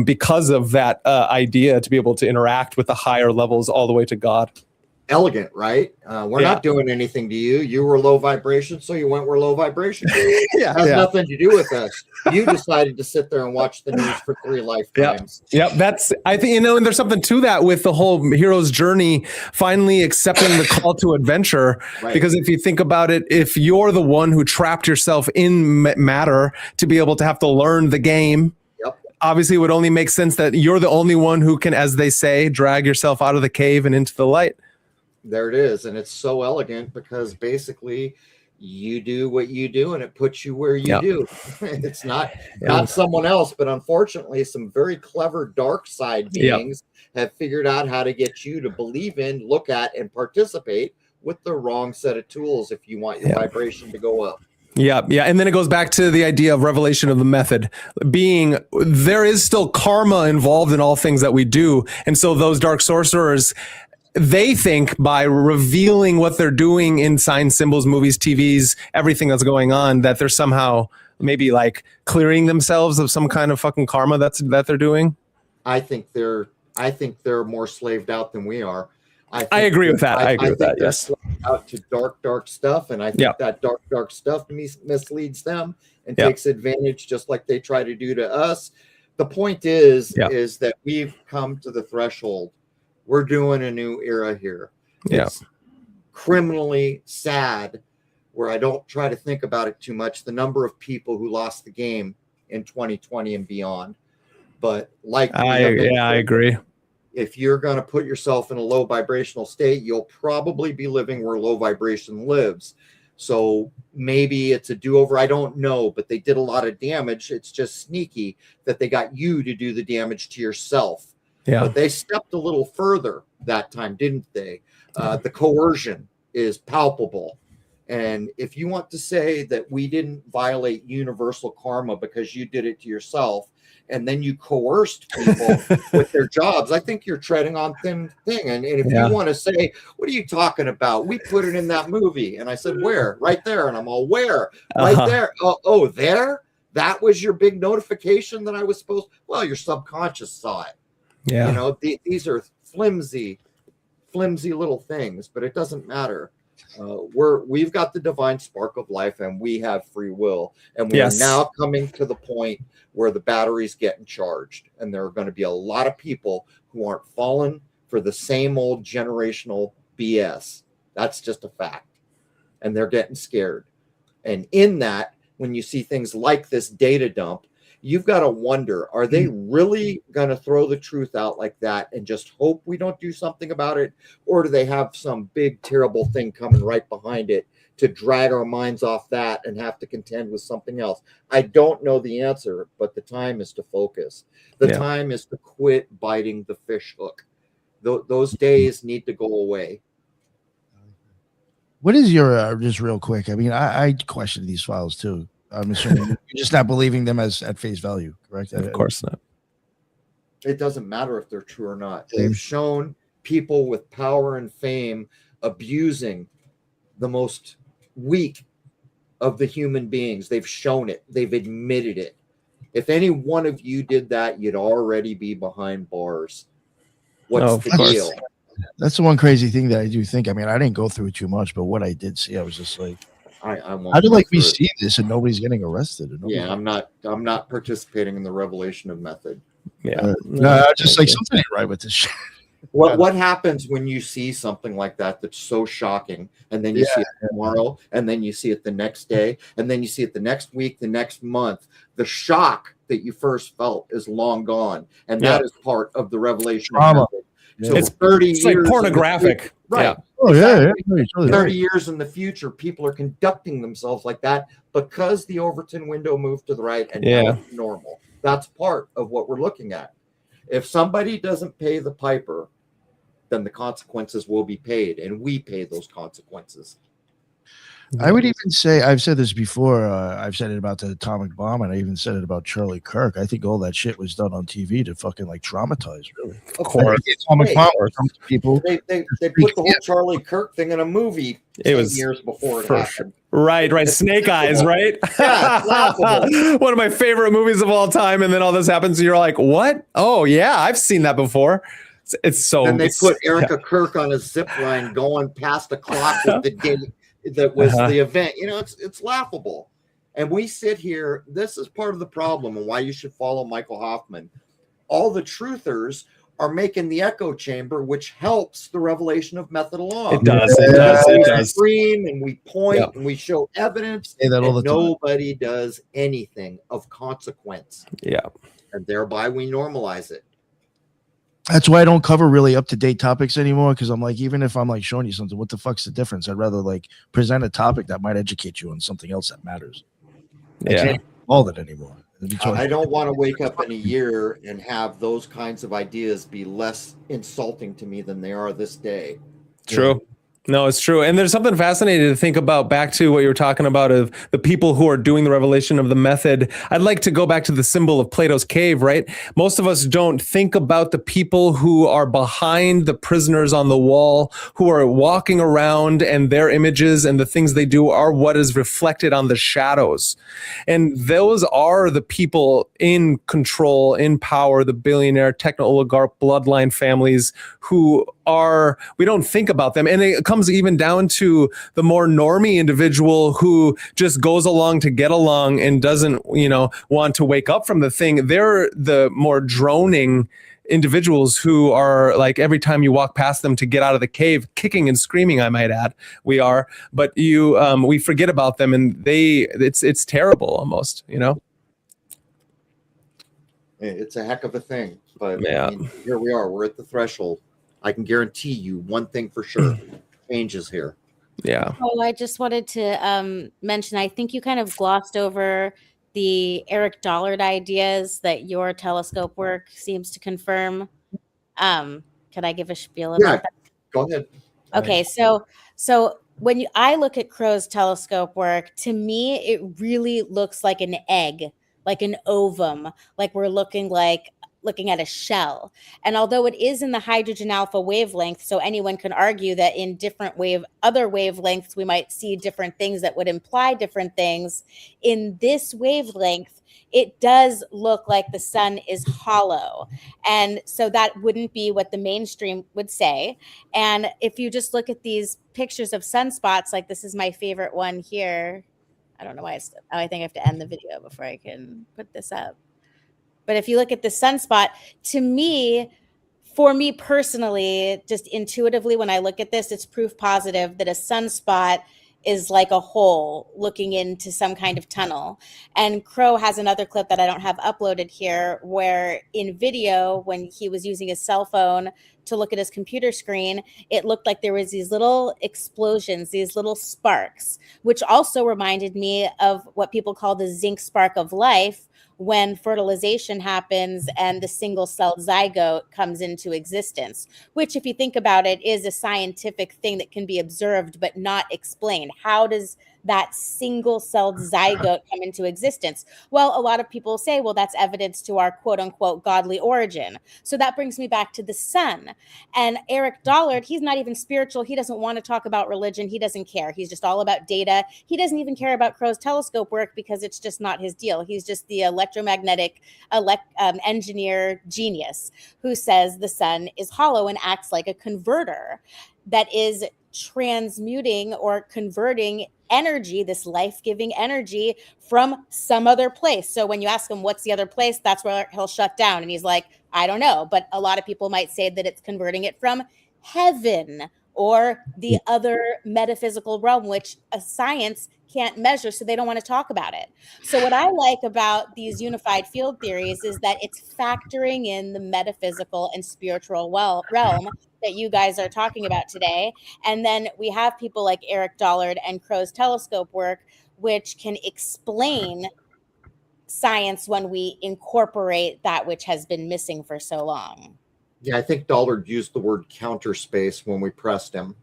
because of that idea to be able to interact with the higher levels all the way to God. Elegant, right? We're not doing anything to you. You were low vibration, so you went where low vibration is. It has nothing to do with us. You decided to sit there and watch the news for 3 lifetimes. Yep. That's, I think, and there's something to that with the whole hero's journey, finally accepting the call to adventure. Right. Because if you think about it, if you're the one who trapped yourself in matter to be able to have to learn the game, obviously it would only make sense that you're the only one who can, as they say, drag yourself out of the cave and into the light. There it is. And it's so elegant because basically you do what you do and it puts you where you do. It's not someone else, but unfortunately some very clever dark side beings have figured out how to get you to believe in, look at, and participate with the wrong set of tools if you want your vibration to go up. Yeah. And then it goes back to the idea of revelation of the method being, there is still karma involved in all things that we do. And so those dark sorcerers, they think by revealing what they're doing in signs, symbols, movies, TVs, everything that's going on, that they're somehow maybe like clearing themselves of some kind of fucking karma that they're doing. I think they're more slaved out than we are. I agree with that. I agree with that. Yes. Out to dark stuff, and I think that dark stuff misleads them and takes advantage, just like they try to do to us. The point is that we've come to the threshold. We're doing a new era here. It's criminally sad where I don't try to think about it too much, the number of people who lost the game in 2020 and beyond. But like, I agree. If you're going to put yourself in a low vibrational state, you'll probably be living where low vibration lives. So maybe it's a do-over. I don't know, but they did a lot of damage. It's just sneaky that they got you to do the damage to yourself. Yeah. But they stepped a little further that time, didn't they? The coercion is palpable. And if you want to say that we didn't violate universal karma because you did it to yourself, and then you coerced people with their jobs, I think you're treading on thin thing. And if you want to say, what are you talking about? We put it in that movie. And I said, where? Right there. And I'm all, where? Right there. Oh, there? That was your big notification that I was supposed. Well, your subconscious saw it. Yeah. You know, these are flimsy little things, but it doesn't matter. We've got the divine spark of life, and we have free will, and we are now coming to the point where the battery's getting charged, and there are going to be a lot of people who aren't falling for the same old generational BS. That's just a fact, and they're getting scared. And in that, when you see things like this data dump, you've got to wonder, are they really going to throw the truth out like that and just hope we don't do something about it? Or do they have some big, terrible thing coming right behind it to drag our minds off that and have to contend with something else? I don't know the answer, but the time is to focus. The time is to quit biting the fish hook. Those days need to go away. What is your, just real quick, I mean, I question these files too. I'm assuming you're just not believing them at face value, correct? Of course not. It doesn't matter if they're true or not. They've shown people with power and fame abusing the most weak of the human beings. They've shown it. They've admitted it. If any one of you did that, you'd already be behind bars. What's the deal? That's the one crazy thing that I do think. I mean, I didn't go through it too much, but what I did see, I was just like, how do we see this and nobody's getting arrested? Yeah, I'm not participating in the revelation of method. Yeah, just like something ain't right with this shit. What happens when you see something like that that's so shocking, and then you see it tomorrow, and then you see it the next day, and then you see it the next week, the next month? The shock that you first felt is long gone, and that is part of the revelation of method. So it's 30 years, like pornographic, right? Yeah. Oh exactly. 30 years in the future, people are conducting themselves like that because the Overton window moved to the right, and now it's normal. That's part of what we're looking at. If somebody doesn't pay the piper, then the consequences will be paid, and we pay those consequences. I would even say, I've said this before, I've said it about the atomic bomb, and I even said it about Charlie Kirk. I think all that shit was done on TV to fucking like traumatize, really. Of course. The atomic bomb or some people. They put the whole Charlie Kirk thing in a movie 10 years before it happened. Right. Snake Eyes, right? Yeah, it's laughable. One of my favorite movies of all time, and then all this happens, and you're like, what? Oh, yeah, I've seen that before. It's so... And they put Erica Kirk on a zip line going past the clock with the date that was the event. You know, it's laughable. And we sit here, this is part of the problem and why you should follow Michael Hoffman. All the truthers are making the echo chamber, which helps the revelation of method along. It does. We scream and we point and we show evidence, and nobody does anything of consequence. Yeah. And thereby we normalize it. That's why I don't cover really up-to-date topics anymore, because I'm like, even if I'm like showing you something, what the fuck's the difference? I'd rather like present a topic that might educate you on something else that matters. I can't all that anymore. I don't want to wake up in a year and have those kinds of ideas be less insulting to me than they are this day. True. No, it's true. And there's something fascinating to think about, back to what you were talking about of the people who are doing the revelation of the method. I'd like to go back to the symbol of Plato's cave, right? Most of us don't think about the people who are behind the prisoners on the wall, who are walking around, and their images and the things they do are what is reflected on the shadows. And those are the people in control, in power, the billionaire, techno-oligarch bloodline families who are, we don't think about them. And it comes even down to the more normie individual who just goes along to get along and doesn't, want to wake up from the thing. They're the more droning individuals who are like, every time you walk past them to get out of the cave, kicking and screaming, I might add, we forget about them, and it's terrible almost, you know? It's a heck of a thing, but Yeah. I mean, here we are. We're at the threshold. I can guarantee you one thing for sure: changes here. Yeah. Oh, I just wanted to mention, I think you kind of glossed over the Eric Dollard ideas that your telescope work seems to confirm. Could I give a spiel about that? Go ahead. Okay, so when I look at Crrow's telescope work, to me it really looks like an egg, like an ovum, like we're looking at a shell. And although it is in the hydrogen alpha wavelength, so anyone can argue that in different other wavelengths we might see different things that would imply different things. In this wavelength, it does look like the sun is hollow. And so that wouldn't be what the mainstream would say. And if you just look at these pictures of sunspots, like this is my favorite one here. I don't know why I think I have to end the video before I can put this up. But if you look at the sunspot, for me personally, just intuitively, when I look at this, it's proof positive that a sunspot is like a hole looking into some kind of tunnel. And Crrow has another clip that I don't have uploaded here, where in video, when he was using his cell phone to look at his computer screen, it looked like there was these little explosions, these little sparks, which also reminded me of what people call the zinc spark of life, when fertilization happens and the single-celled zygote comes into existence, which, if you think about it, is a scientific thing that can be observed but not explained. How does that single-celled zygote come into existence? Well, a lot of people say, well, that's evidence to our quote-unquote godly origin. So that brings me back to the sun. And Eric Dollard, he's not even spiritual. He doesn't want to talk about religion. He doesn't care. He's just all about data. He doesn't even care about Crrow's telescope work because it's just not his deal. He's just the electromagnetic engineer genius who says the sun is hollow and acts like a converter that is transmuting or converting energy, this life-giving energy, from some other place. So when you ask him what's the other place, that's where he'll shut down. And he's like, I don't know. But a lot of people might say that it's converting it from heaven or the other metaphysical realm, which a science can't measure, so they don't want to talk about it. So what I like about these unified field theories is that it's factoring in the metaphysical and spiritual realm that you guys are talking about today. And then we have people like Eric Dollard and Crrow's telescope work, which can explain science when we incorporate that which has been missing for so long. Yeah, I think Dollard used the word counter space when we pressed him.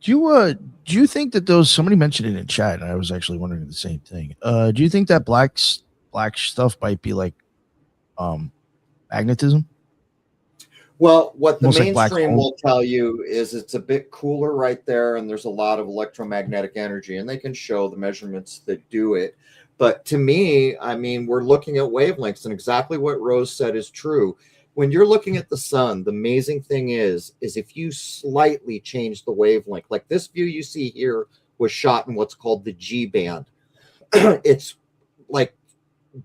Do you think that somebody mentioned it in chat, and I was actually wondering the same thing. Do you think that black stuff might be like magnetism? Well, what the Almost like mainstream will tell you is it's a bit cooler right there, and there's a lot of electromagnetic energy, and they can show the measurements that do it. But to me, I mean, we're looking at wavelengths, and exactly what Rose said is true. When you're looking at the sun, the amazing thing is if you slightly change the wavelength, like this view you see here was shot in what's called the G band. It's like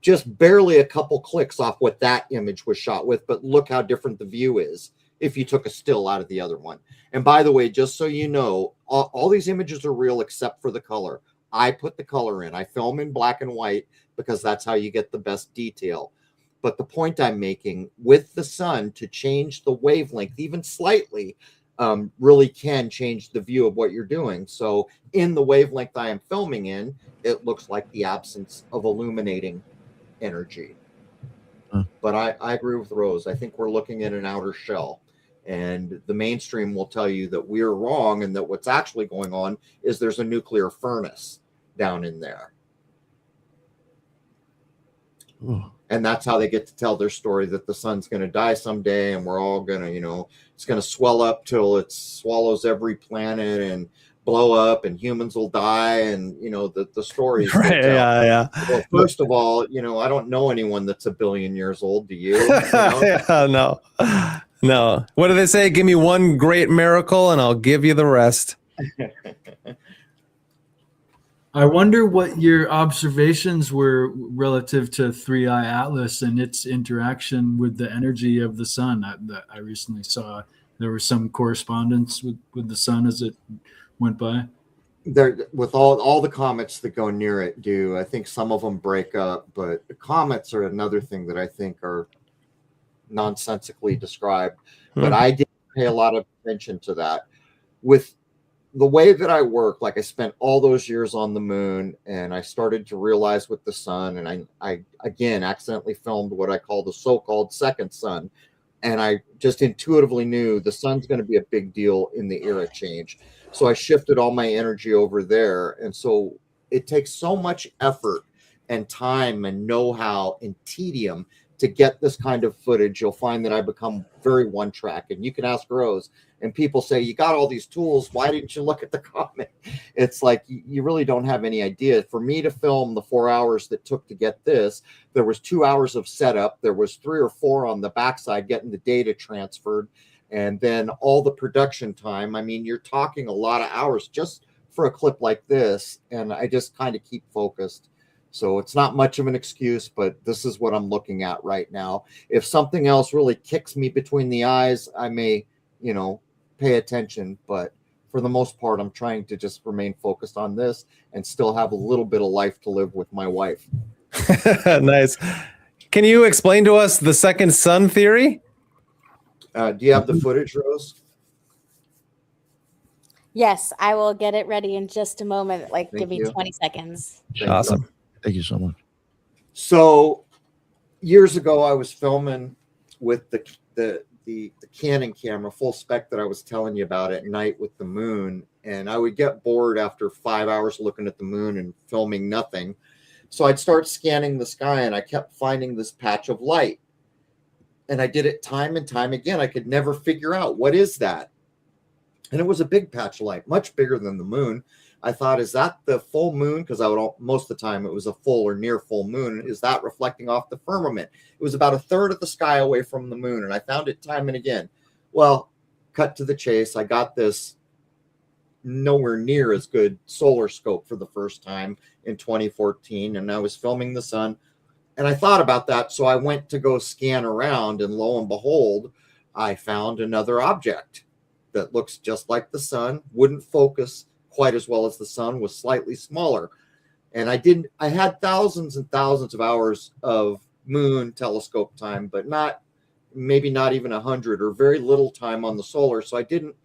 just barely a couple clicks off what that image was shot with, but look how different the view is if you took a still out of the other one. And by the way, just so you know, all these images are real except for the color. I put the color in. I film in black and white because that's how you get the best detail. But the point I'm making with the sun, to change the wavelength even slightly really can change the view of what you're doing. So in the wavelength I am filming in, it looks like the absence of illuminating energy. But I agree with Rose. I think we're looking at an outer shell. And the mainstream will tell you that we're wrong and that what's actually going on is there's a nuclear furnace down in there. Ooh. And that's how they get to tell their story, that the sun's going to die someday and we're all going to, it's going to swell up till it swallows every planet and blow up and humans will die. And, the stories. Right, yeah. Well, first of all, I don't know anyone that's 1 billion years old. Do you? No. What do they say? Give me one great miracle and I'll give you the rest. I wonder what your observations were relative to 3i Atlas and its interaction with the energy of the sun. I recently saw there was some correspondence with the sun as it went by. There, with all the comets that go near it do. I think some of them break up, but the comets are another thing that I think are nonsensically described. But I didn't pay a lot of attention to that. With the way that I work, like I spent all those years on the moon, and I started to realize with the sun, and I again accidentally filmed what I call the so-called second sun, and I just intuitively knew the sun's going to be a big deal in the era change. So I shifted all my energy over there. And so it takes so much effort and time and know-how and tedium to get this kind of footage. You'll find that I become very one track, and you can ask Rose, and people say, you got all these tools, why didn't you look at the comment? It's like, you really don't have any idea. For me to film the 4 hours that took to get this, there was 2 hours of setup. There was 3 or 4 on the backside getting the data transferred. And then all the production time. I mean, you're talking a lot of hours just for a clip like this. And I just kind of keep focused. So it's not much of an excuse, but this is what I'm looking at right now. If something else really kicks me between the eyes, I may, pay attention. But for the most part, I'm trying to just remain focused on this and still have a little bit of life to live with my wife. Nice. Can you explain to us the second sun theory? Do you have the footage, Rose? Yes, I will get it ready in just a moment. Give me 20 seconds. Awesome. Thank you so much. So years ago, I was filming with the Canon camera, full spec that I was telling you about at night with the moon. And I would get bored after 5 hours looking at the moon and filming nothing. So I'd start scanning the sky, and I kept finding this patch of light. And I did it time and time again. I could never figure out, what is that? And it was a big patch of light, much bigger than the moon. I thought, is that the full moon? Because most of the time it was a full or near full moon. Is that reflecting off the firmament? It was about a third of the sky away from the moon. And I found it time and again. Well, cut to the chase. I got this nowhere near as good solar scope for the first time in 2014. And I was filming the sun. And I thought about that, so I went to go scan around, and lo and behold, I found another object that looks just like the sun, wouldn't focus quite as well as the sun, was slightly smaller. And I had thousands and thousands of hours of moon telescope time, but maybe not even 100 or very little time on the solar. So I didn't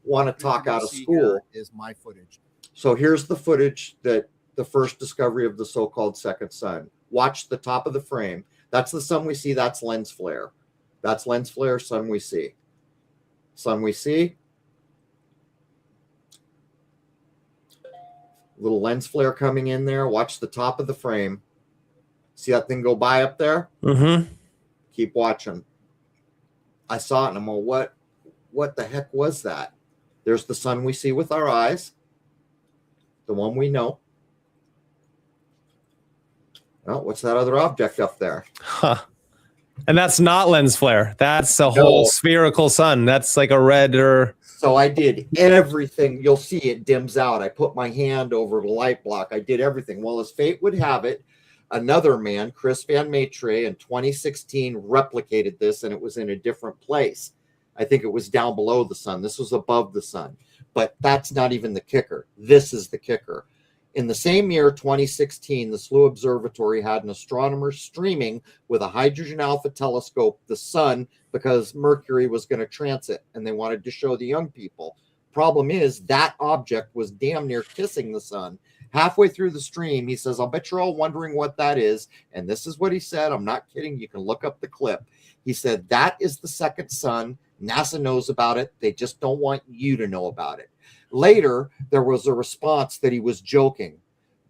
want to talk out of school. Is my footage. So here's the footage that the first discovery of the so-called second sun. Watch the top of the frame. That's the sun we see. That's lens flare. That's lens flare, sun we see. Sun we see. Little lens flare coming in there. Watch the top of the frame. See that thing go by up there? Mm-hmm. Keep watching. I saw it, and I'm like, what the heck was that? There's the sun we see with our eyes. The one we know. Oh, what's that other object up there? Huh. And that's not lens flare. That's a whole spherical sun. That's like a red or... So I did everything. You'll see it dims out. I put my hand over the light block. I did everything. Well, as fate would have it, another man, Chris Van Maitre, in 2016 replicated this, and it was in a different place. I think it was down below the sun. This was above the sun. But that's not even the kicker. This is the kicker. In the same year, 2016, the SLU Observatory had an astronomer streaming with a hydrogen alpha telescope the sun because Mercury was going to transit, and they wanted to show the young people. Problem is, that object was damn near kissing the sun. Halfway through the stream, he says, I'll bet you're all wondering what that is. And this is what he said. I'm not kidding. You can look up the clip. He said, that is the second sun. NASA knows about it. They just don't want you to know about it. Later, there was a response that he was joking.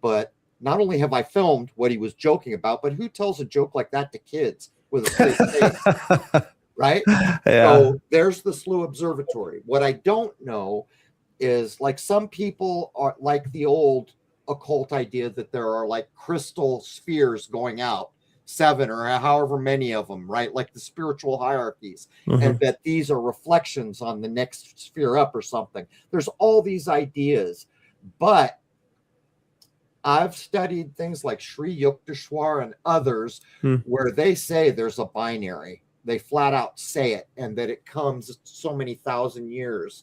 But not only have I filmed what he was joking about, but who tells a joke like that to kids with a straight face? Right? Yeah. So there's the SLU Observatory. What I don't know is, like, some people are like the old occult idea that there are like crystal spheres going out, 7 or however many of them, right? Like the spiritual hierarchies, and that these are reflections on the next sphere up or something. There's all these ideas, but I've studied things like Sri Yukteswar and others Hmm. where they say there's a binary. They flat out say it, and that it comes so many thousand years.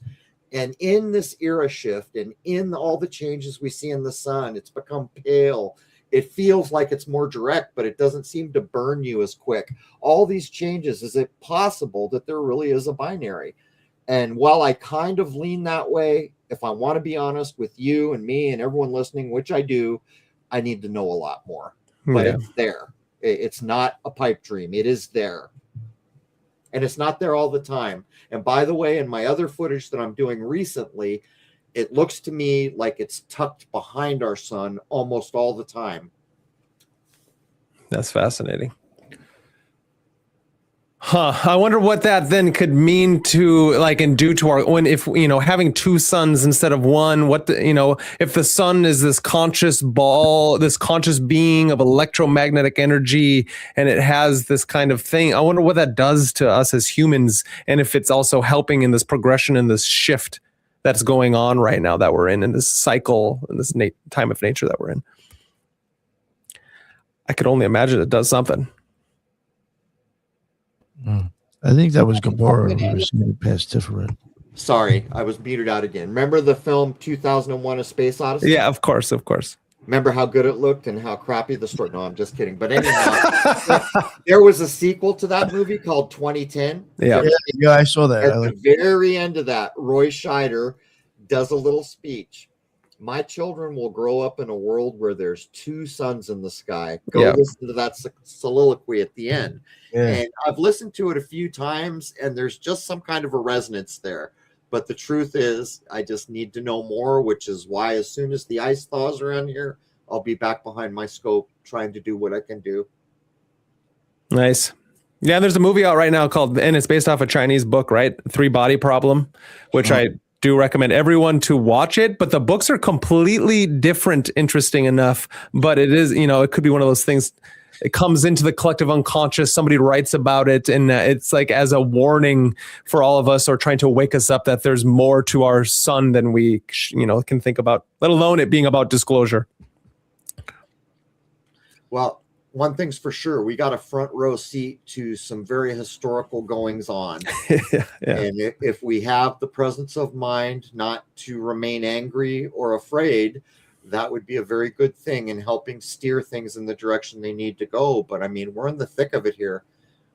And in this era shift and in all the changes we see in the sun, it's become pale. It feels like it's more direct, but it doesn't seem to burn you as quick. All these changes, is it possible that there really is a binary? And while I kind of lean that way, if I want to be honest with you and me and everyone listening, which I do, I need to know a lot more. But Yeah. it's there. It's not a pipe dream. It is there. And it's not there all the time. And by the way, in my other footage that I'm doing recently, it looks to me like it's tucked behind our sun almost all the time. That's fascinating. Huh. I wonder what that then could mean to like and do to our when if having two suns instead of one, if the sun is this conscious ball, this conscious being of electromagnetic energy, and it has this kind of thing. I wonder what that does to us as humans, and if it's also helping in this progression and this shift that's going on right now that we're in this cycle and this time of nature that we're in. I could only imagine it does something. I think that was Gabora who was saying past Tiferet. Sorry, I was muted out again. Remember the film 2001: A Space Odyssey? Yeah, of course. Remember how good it looked and how crappy the story? No, I'm just kidding. But anyhow, there was a sequel to that movie called 2010. Yeah, I saw that. At the very end of that, Roy Scheider does a little speech. My children will grow up in a world where there's two suns in the sky. Go listen to that soliloquy at the end. Yeah. And I've listened to it a few times, and there's just some kind of a resonance there. But the truth is, I just need to know more, which is why as soon as the ice thaws around here, I'll be back behind my scope trying to do what I can do. Nice. Yeah, there's a movie out right now and it's based off a Chinese book, right? Three Body Problem, which I do recommend everyone to watch it, but the books are completely different, interesting enough, but it is, it could be one of those things. It comes into the collective unconscious. Somebody writes about it, and it's like as a warning for all of us, or trying to wake us up that there's more to our sun than we, can think about, let alone it being about disclosure. Well, one thing's for sure, we got a front row seat to some very historical goings on. Yeah. And if we have the presence of mind not to remain angry or afraid, that would be a very good thing in helping steer things in the direction they need to go. But I mean, we're in the thick of it here.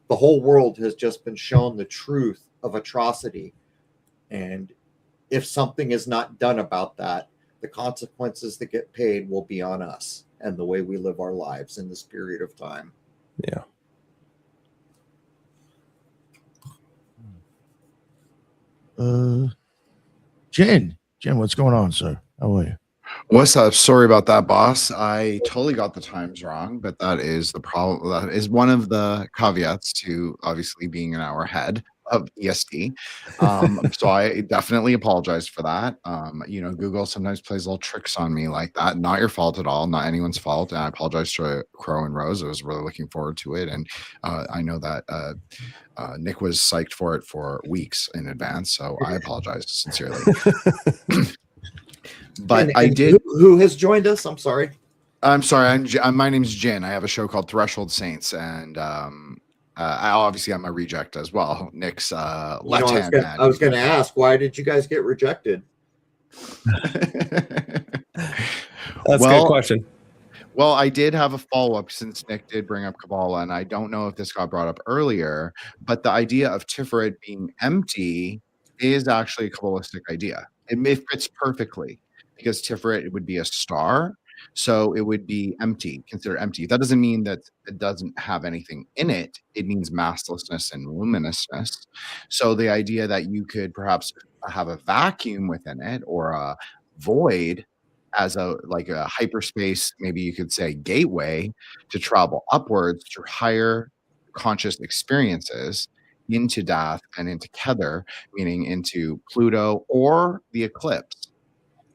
The whole world has just been shown the truth of atrocity. And if something is not done about that, the consequences that get paid will be on us and the way we live our lives in this period of time. Yeah. Jen, what's going on, sir? How are you? What's up? Sorry about that, boss. I totally got the times wrong, but that is the problem. That is one of the caveats to obviously being an hour ahead of EST. So I definitely apologize for that. Google sometimes plays little tricks on me like that. Not your fault at all. Not anyone's fault. And I apologize to Crow and Rose. I was really looking forward to it. And I know that Nick was psyched for it for weeks in advance. So I apologize sincerely. But I did. Who has joined us? I'm sorry. My name's Jin. I have a show called Threshold Saints, and I'm a reject as well. Nick's left hand man. I was going to ask, why did you guys get rejected? That's a good question. Well, I did have a follow-up since Nick did bring up Kabbalah, and I don't know if this got brought up earlier, but the idea of Tiferet being empty is actually a Kabbalistic idea. It fits perfectly because Tiferet, it would be a star, so it would be empty, considered empty. That doesn't mean that it doesn't have anything in it. It means masslessness and luminousness. So the idea that you could perhaps have a vacuum within it or a void as a hyperspace, maybe you could say gateway to travel upwards through higher conscious experiences into Dath and into Kether, meaning into Pluto or the eclipse,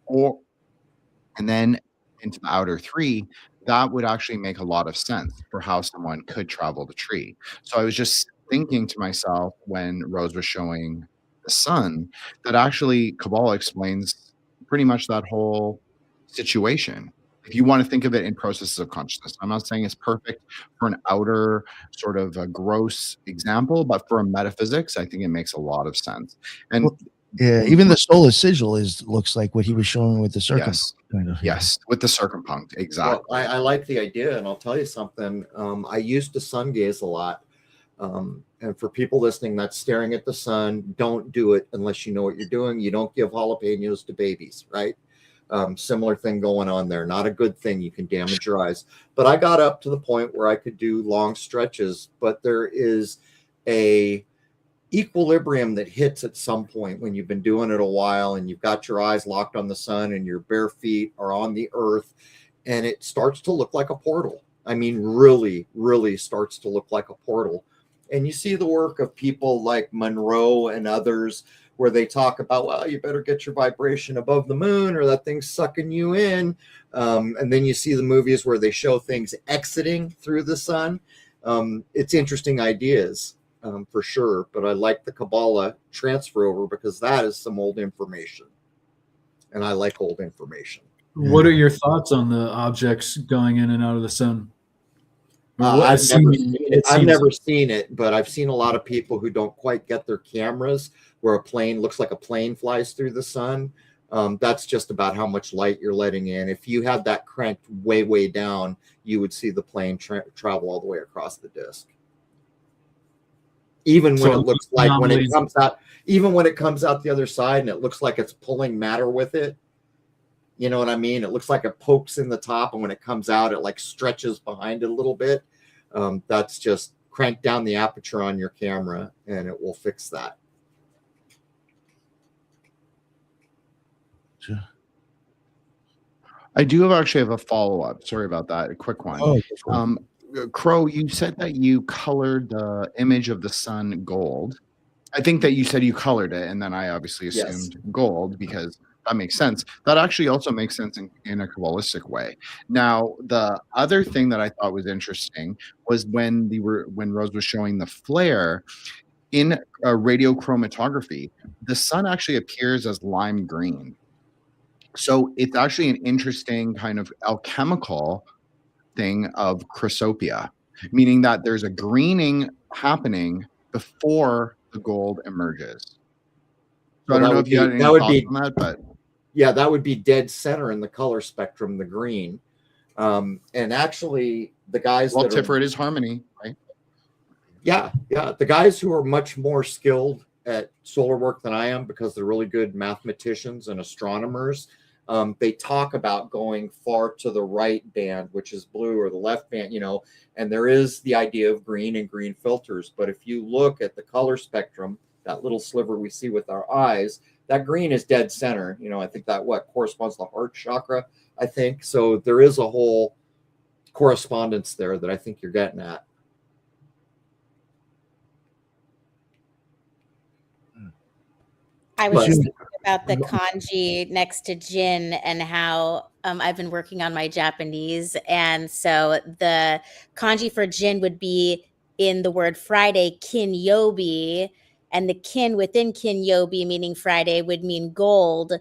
and then into the outer three. That would actually make a lot of sense for how someone could travel the tree. So I was just thinking to myself when Rose was showing the sun that actually Kabbalah explains pretty much that whole situation. If you want to think of it in processes of consciousness, I'm not saying it's perfect for an outer sort of a gross example, but for a metaphysics, I think it makes a lot of sense. And Well, yeah, even the solar sigil looks like what he was showing with the circum. yes, Kind of. yes, with the circumpunct, exactly. Well, I like the idea, and I'll tell you something. I used to sun gaze a lot. And for people listening that's staring at the sun, don't do it unless you know what you're doing. You don't give jalapenos to babies, right? Similar thing going on there. Not a good thing. You can damage your eyes. But I got up to the point where I could do long stretches, but there is a equilibrium that hits at some point when you've been doing it a while and you've got your eyes locked on the sun and your bare feet are on the earth, and it starts to look like a portal. I mean, really, really starts to look like a portal. And you see the work of people like Monroe and others where they talk about, well, you better get your vibration above the moon or that thing's sucking you in. And then you see the movies where they show things exiting through the sun. It's interesting ideas for sure, but I like the Kabbalah transfer over because that is some old information. And I like old information. What are your thoughts on the objects going in and out of the sun? I've never seen it, but I've seen a lot of people who don't quite get their cameras where a plane looks like a plane flies through the sun. That's just about how much light you're letting in. If you had that cranked way, way down, you would see the plane travel all the way across the disk. Even when it looks like when it comes out, even when it comes out the other side and it looks like it's pulling matter with it. You know what I mean? It looks like it pokes in the top, and when it comes out, it like stretches behind it a little bit. That's just crank down the aperture on your camera, and it will fix that. Sure. I do actually have a follow-up. Sorry about that. A quick one. Oh, Crow, you said that you colored the image of the sun gold. I think that you said you colored it, and then I obviously assumed gold because that makes sense. That actually also makes sense in a Kabbalistic way. Now, the other thing that I thought was interesting was when Rose was showing the flare in radiochromatography, the sun actually appears as lime green. So it's actually an interesting kind of alchemical thing of chrysopia, meaning that there's a greening happening before the gold emerges. So I don't know if you had any thoughts on that, but yeah, that would be dead center in the color spectrum, the green. And actually, the guys Tiferet is harmony, right? Yeah, the guys who are much more skilled at solar work than I am, because they're really good mathematicians and astronomers, they talk about going far to the right band, which is blue, or the left band, and there is the idea of green and green filters. But if you look at the color spectrum, that little sliver we see with our eyes, that green is dead center. I think that corresponds to the heart chakra, I think. So there is a whole correspondence there that I think you're getting at. I was just thinking about the kanji next to Jin and how I've been working on my Japanese. And so the kanji for Jin would be in the word Friday, kinyobi, and the kin within kinyobi, meaning Friday, would mean gold.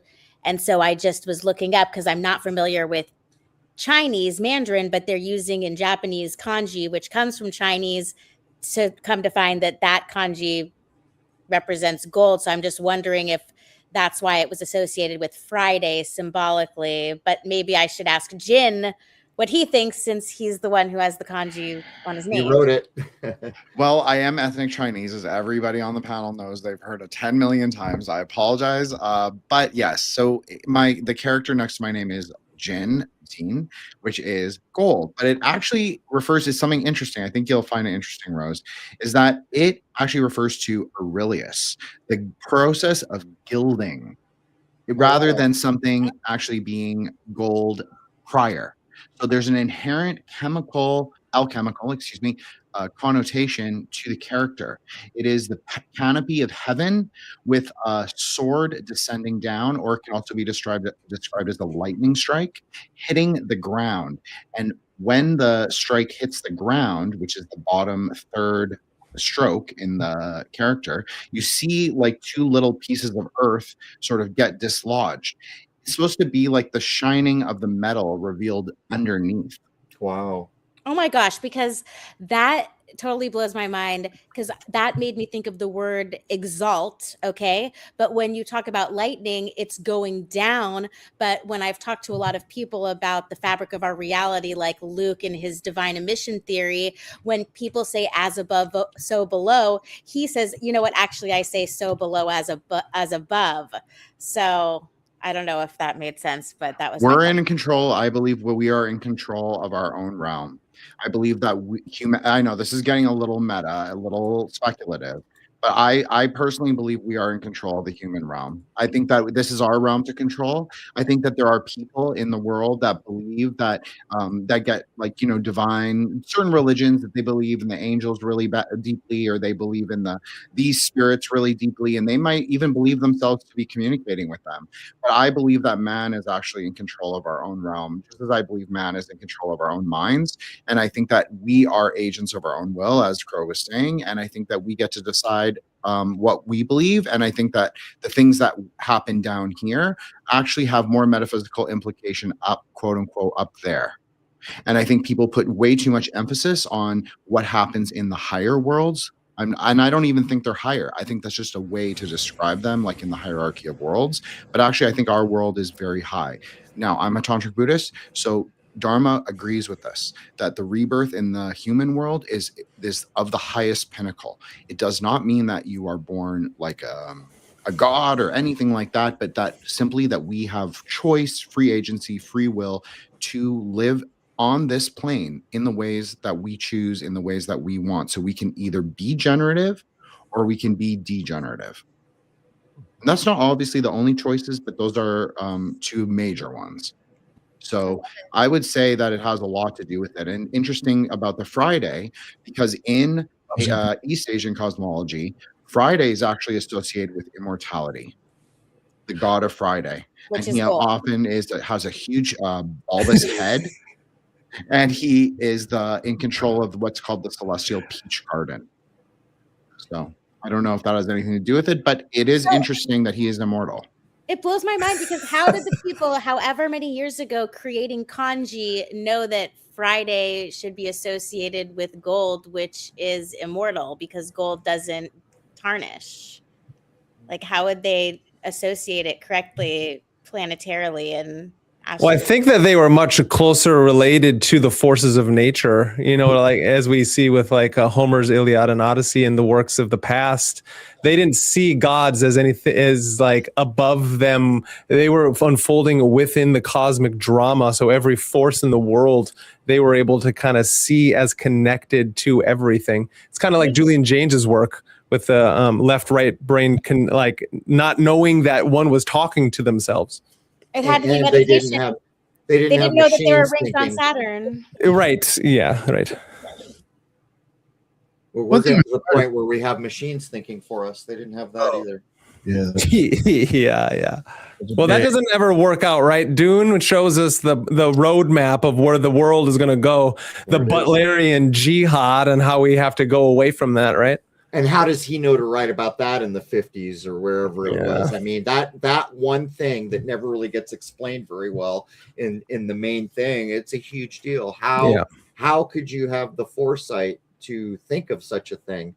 And so I just was looking up because I'm not familiar with Chinese Mandarin, but they're using in Japanese kanji, which comes from Chinese, to come to find that kanji represents gold. So I'm just wondering if that's why it was associated with Friday symbolically. But maybe I should ask Jin what he thinks, since he's the one who has the kanji on his name. He wrote it. Well, I am ethnic Chinese, as everybody on the panel knows. They've heard it 10 million times. I apologize. But yes, so the character next to my name is Jin, which is gold, but it actually refers to something interesting. I think you'll find it interesting, Rose, is that it actually refers to Aurelius, the process of gilding, rather than something actually being gold prior. So there's an inherent alchemical connotation to the character. It is the canopy of heaven with a sword descending down, or it can also be described as the lightning strike hitting the ground. And when the strike hits the ground, which is the bottom third stroke in the character, you see like two little pieces of earth sort of get dislodged. It's supposed to be like the shining of the metal revealed underneath. Wow. Oh my gosh, because that totally blows my mind, because that made me think of the word exalt. Okay. But when you talk about lightning, it's going down. But when I've talked to a lot of people about the fabric of our reality, like Luke and his divine emission theory, when people say as above, so below, he says, you know what? Actually, I say so below as above. So I don't know if that made sense, but that was We're in control. I believe we are in control of our own realm. I believe that I know this is getting a little meta, a little speculative, but I personally believe we are in control of the human realm. I think that this is our realm to control. I think that there are people in the world that believe that that get like, you know, divine, certain religions that they believe in the angels really deeply, or they believe in these spirits really deeply, and they might even believe themselves to be communicating with them. But I believe that man is actually in control of our own realm, just as I believe man is in control of our own minds. And I think that we are agents of our own will, as Crow was saying. And I think that we get to decide what we believe. And I think that the things that happen down here actually have more metaphysical implication up, quote unquote, up there. And I think people put way too much emphasis on what happens in the higher worlds. And I don't even think they're higher. I think that's just a way to describe them, like in the hierarchy of worlds. But actually, I think our world is very high. Now, I'm a Tantric Buddhist, so Dharma agrees with this, that the rebirth in the human world is of the highest pinnacle. It does not mean that you are born like a god or anything like that, but that simply that we have choice, free agency, free will to live on this plane in the ways that we choose, in the ways that we want. So we can either be generative or we can be degenerative. And that's not obviously the only choices, but those are two major ones. So I would say that it has a lot to do with it. And interesting about the Friday, because in East Asian cosmology, Friday is actually associated with immortality, the god of Friday. Which and he cool. often has a huge bulbous head. And he is in control of what's called the Celestial Peach Garden. So I don't know if that has anything to do with it, but it is interesting that he is immortal. It blows my mind, because how did the people, however many years ago, creating kanji know that Friday should be associated with gold, which is immortal, because gold doesn't tarnish? Like, how would they associate it correctly planetarily? And well, I think that they were much closer related to the forces of nature, you know, like as we see with like Homer's Iliad and Odyssey and the works of the past. They didn't see gods as anything as like above them. They were unfolding within the cosmic drama. So every force in the world, they were able to kind of see as connected to everything. It's kind of like Julian James's work with the left-right brain, like not knowing that one was talking to themselves. It had to be And meditation. they didn't know that there were machines rings on thinking. Saturn. Right. Yeah. Right. Well, we're getting to the point where we have machines thinking for us. They didn't have that either. Yeah. Yeah. Well, that doesn't ever work out, right? Dune shows us the roadmap of where the world is going to go, the Butlerian jihad, and how we have to go away from that, right? And how does he know to write about that in the 50s or wherever it was? I mean, that one thing that never really gets explained very well in the main thing, it's a huge deal. How could you have the foresight to think of such a thing?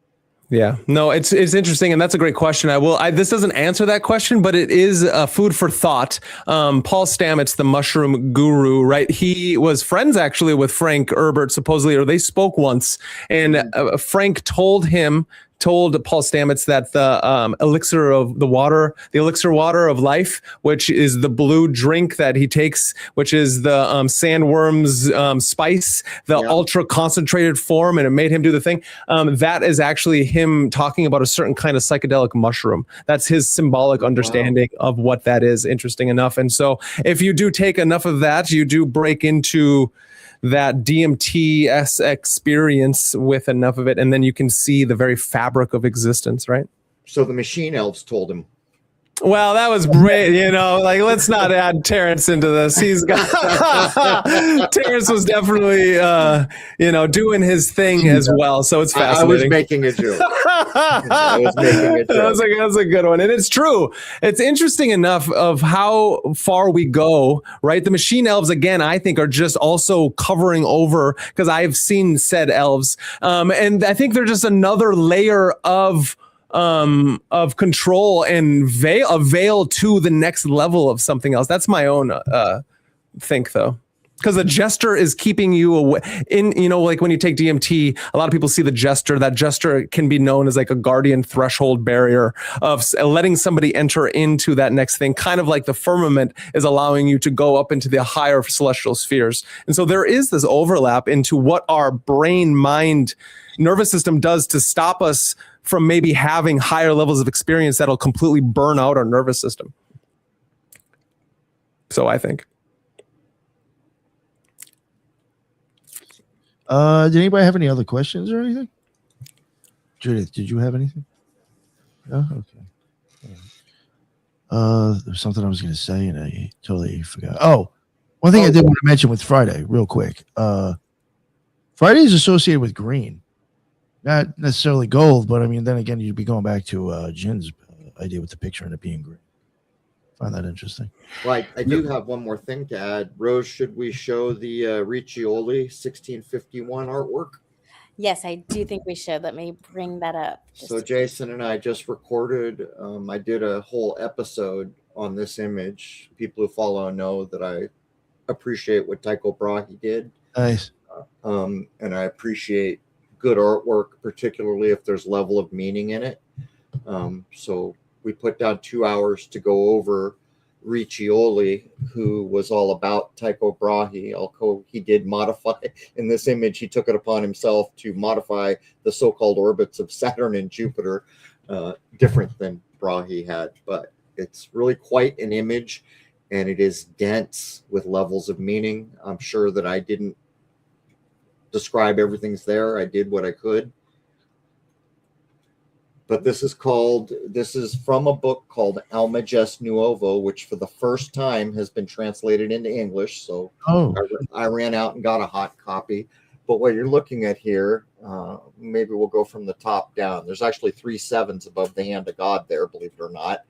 Yeah, no, it's interesting, and that's a great question. This doesn't answer that question, but it is food for thought. Paul Stamets, the mushroom guru, right? He was friends actually with Frank Herbert, supposedly, or they spoke once, and Frank told Paul Stamets that the elixir water of life, which is the blue drink that he takes, which is the sandworm's spice, the ultra concentrated form, and it made him do the thing. That is actually him talking about a certain kind of psychedelic mushroom. That's his symbolic understanding of what that is. Interesting enough. And so if you do take enough of that, you do break into that DMT-esque experience with enough of it, and then you can see the very fabric of existence, right? So the machine elves told him. Well, that was great. Like, let's not add Terrence into this. He's got Terrence was definitely, doing his thing as well. So it's fascinating. I was making a joke. I was making a joke. That's a good one. And it's true. It's interesting enough of how far we go, right? The machine elves, again, I think are just also covering over, because I've seen said elves. And I think they're just another layer of control and veil to the next level of something else. That's my own think, though, because the jester is keeping you away. Like when you take DMT, a lot of people see the jester. That jester can be known as like a guardian threshold barrier of letting somebody enter into that next thing, kind of like the firmament is allowing you to go up into the higher celestial spheres. And so there is this overlap into what our brain, mind, nervous system does to stop us from maybe having higher levels of experience that'll completely burn out our nervous system. So I think. Did anybody have any other questions or anything? Judith, did you have anything? No? Okay. There's something I was going to say and I totally forgot. Oh, one thing I did want to mention with Friday real quick. Friday is associated with green. Not necessarily gold, but I mean, then again, you'd be going back to Jin's idea with the picture and it being green. Find that interesting. Right. I do have one more thing to add. Rose, should we show the Riccioli 1651 artwork? Yes, I do think we should. Let me bring that up. So Jason and I just recorded. I did a whole episode on this image. People who follow know that I appreciate what Tycho Brahe did. Nice. And I appreciate good artwork, particularly if there's level of meaning in it. So we put down 2 hours to go over Riccioli, who was all about Tycho Brahe. Although he did modify in this image, he took it upon himself to modify the so-called orbits of Saturn and Jupiter, different than Brahe had. But it's really quite an image, and it is dense with levels of meaning. I'm sure that I didn't describe everything's there. I did what I could. But this is from a book called Almages Nuovo, which for the first time has been translated into English. So I ran out and got a hot copy. But what you're looking at here, maybe we'll go from the top down. There's actually 3 sevens above the hand of God there, believe it or not.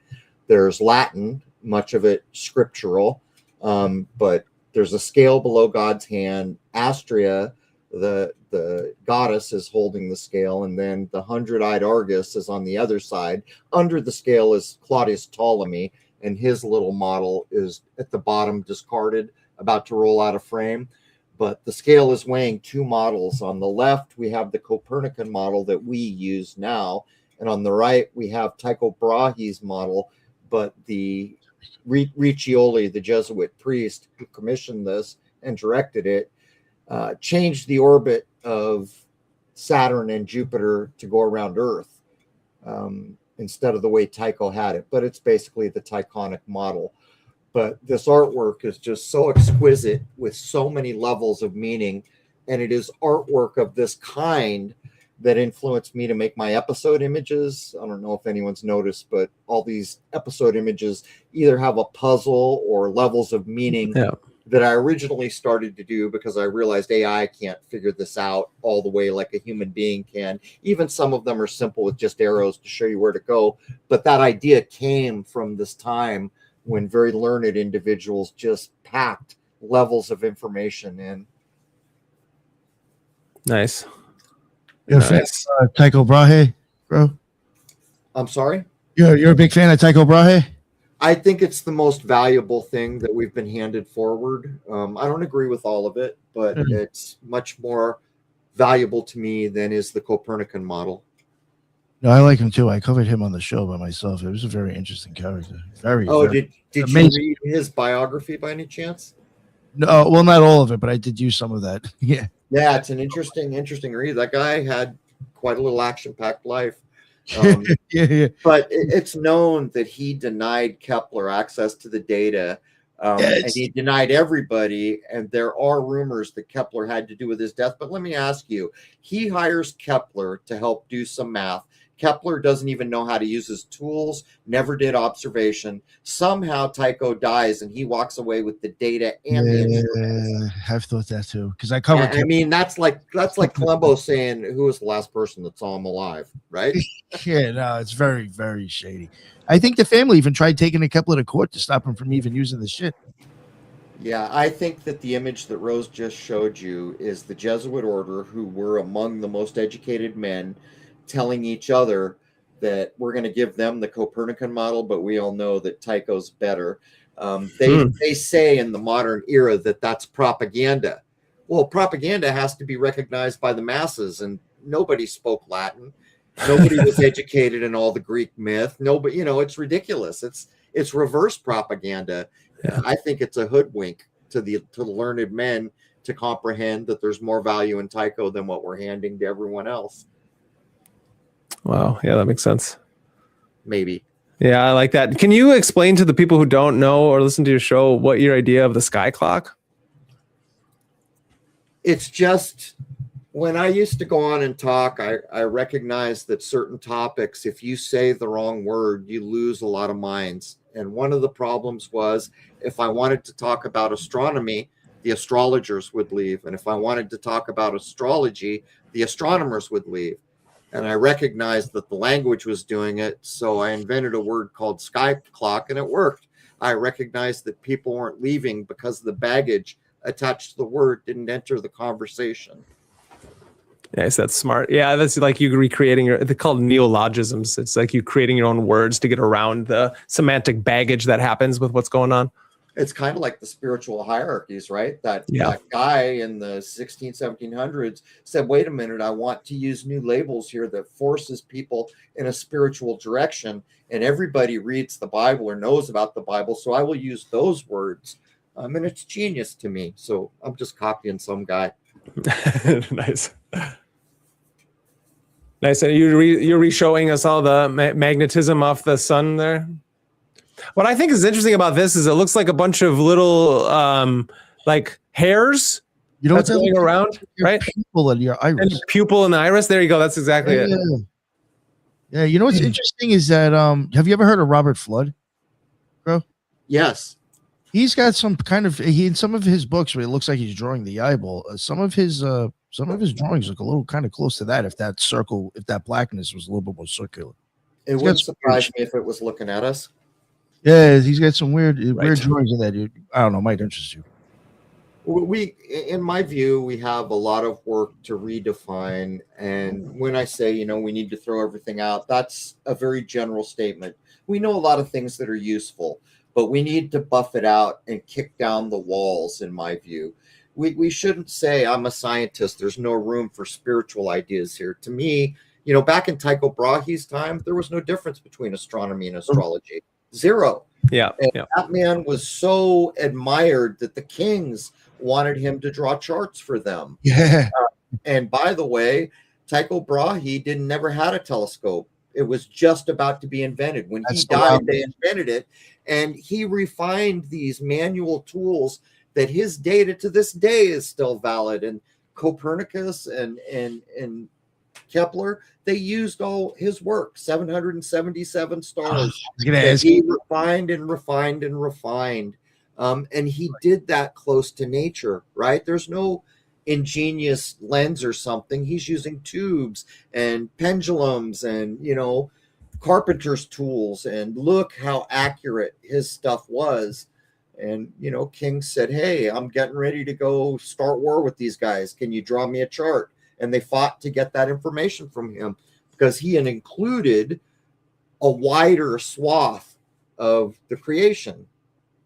There's Latin, much of it scriptural, but there's a scale below God's hand. Astrea, the goddess, is holding the scale, and then the 100-eyed Argus is on the other side. Under the scale is Claudius Ptolemy, and his little model is at the bottom, discarded, about to roll out of frame. But the scale is weighing 2 models. On the left, we have the Copernican model that we use now, and on the right, we have Tycho Brahe's model, but the Riccioli, the Jesuit priest who commissioned this and directed it, changed the orbit of Saturn and Jupiter to go around Earth instead of the way Tycho had it. But it's basically the Tychonic model. But this artwork is just so exquisite with so many levels of meaning. And it is artwork of this kind that influenced me to make my episode images. I don't know if anyone's noticed, but all these episode images either have a puzzle or levels of meaning. Yeah. That I originally started to do because I realized AI can't figure this out all the way like a human being can. Even some of them are simple with just arrows to show you where to go. But that idea came from this time when very learned individuals just packed levels of information in. Nice. You're a fan of Tycho Brahe, bro? I'm sorry? You're a big fan of Tycho Brahe? I think it's the most valuable thing that we've been handed forward. I don't agree with all of it, but it's much more valuable to me than is the Copernican model. No, I like him too. I covered him on the show by myself. It was a very interesting character. Very. Did you read his biography by any chance? No, well, not all of it, but I did use some of that. Yeah. Yeah, it's an interesting read. That guy had quite a little action-packed life. Yeah. But it's known that he denied Kepler access to the data, and he denied everybody. And there are rumors that Kepler had to do with his death. But let me ask you, he hires Kepler to help do some math. Kepler doesn't even know how to use his tools, never did observation. Somehow Tycho dies and he walks away with the data and the instruments. I've thought that too, because I covered. I mean, that's like Columbo saying, who was the last person that saw him alive, right? Yeah, no, it's very, very shady. I think the family even tried taking a Kepler to court to stop him from even using the shit. Yeah, I think that the image that Rose just showed you is the Jesuit order, who were among the most educated men, telling each other that we're going to give them the Copernican model, but we all know that Tycho's better. They say in the modern era that that's propaganda. Well, propaganda has to be recognized by the masses, and nobody spoke Latin. Nobody was educated in all the Greek myth. Nobody, it's ridiculous. It's reverse propaganda. Yeah. I think it's a hoodwink to the learned men to comprehend that there's more value in Tycho than what we're handing to everyone else. Wow. Yeah, that makes sense. Maybe. Yeah, I like that. Can you explain to the people who don't know or listen to your show what your idea of the sky clock? It's just, when I used to go on and talk, I recognized that certain topics, if you say the wrong word, you lose a lot of minds. And one of the problems was, if I wanted to talk about astronomy, the astrologers would leave. And if I wanted to talk about astrology, the astronomers would leave. And I recognized that the language was doing it. So I invented a word called sky clock, and it worked. I recognized that people weren't leaving because the baggage attached to the word didn't enter the conversation. Yes, that's smart. Yeah, that's like you recreating they're called neologisms. It's like you creating your own words to get around the semantic baggage that happens with what's going on. It's kind of like the spiritual hierarchies, right? That guy in the 1700s said, wait a minute, I want to use new labels here that forces people in a spiritual direction. And everybody reads the Bible or knows about the Bible. So I will use those words. And it's genius to me. So I'm just copying some guy. Nice. Nice. And you're re-showing us all the magnetism off the sun there. What I think is interesting about this is it looks like a bunch of little like hairs. You know what's going around, right? Pupil in your iris. And pupil in the iris. There you go. That's exactly it. Yeah. You know what's interesting is that have you ever heard of Robert Flood, bro? Yes. He's got some kind of in some of his books where it looks like he's drawing the eyeball. Some of his drawings look a little kind of close to that. If that blackness was a little bit more circular, it wouldn't surprise me if it was looking at us. Yeah, he's got some weird drawings of that, dude. I don't know, might interest you. In my view, we have a lot of work to redefine. And when I say, we need to throw everything out, that's a very general statement. We know a lot of things that are useful, but we need to buff it out and kick down the walls, in my view. We shouldn't say, I'm a scientist, there's no room for spiritual ideas here. To me, back in Tycho Brahe's time, there was no difference between astronomy and astrology. Zero. Yeah. That man was so admired that the kings wanted him to draw charts for them. Yeah. And by the way, Tycho Brahe never had a telescope. It was just about to be invented. When he died, they invented it. And he refined these manual tools that his data to this day is still valid. And Copernicus and Kepler, they used all his work, 777 stars. He refined and refined and refined. And he did that close to nature, right? There's no ingenious lens or something. He's using tubes and pendulums and, carpenter's tools. And look how accurate his stuff was. And, King said, hey, I'm getting ready to go start war with these guys. Can you draw me a chart? And they fought to get that information from him because he had included a wider swath of the creation,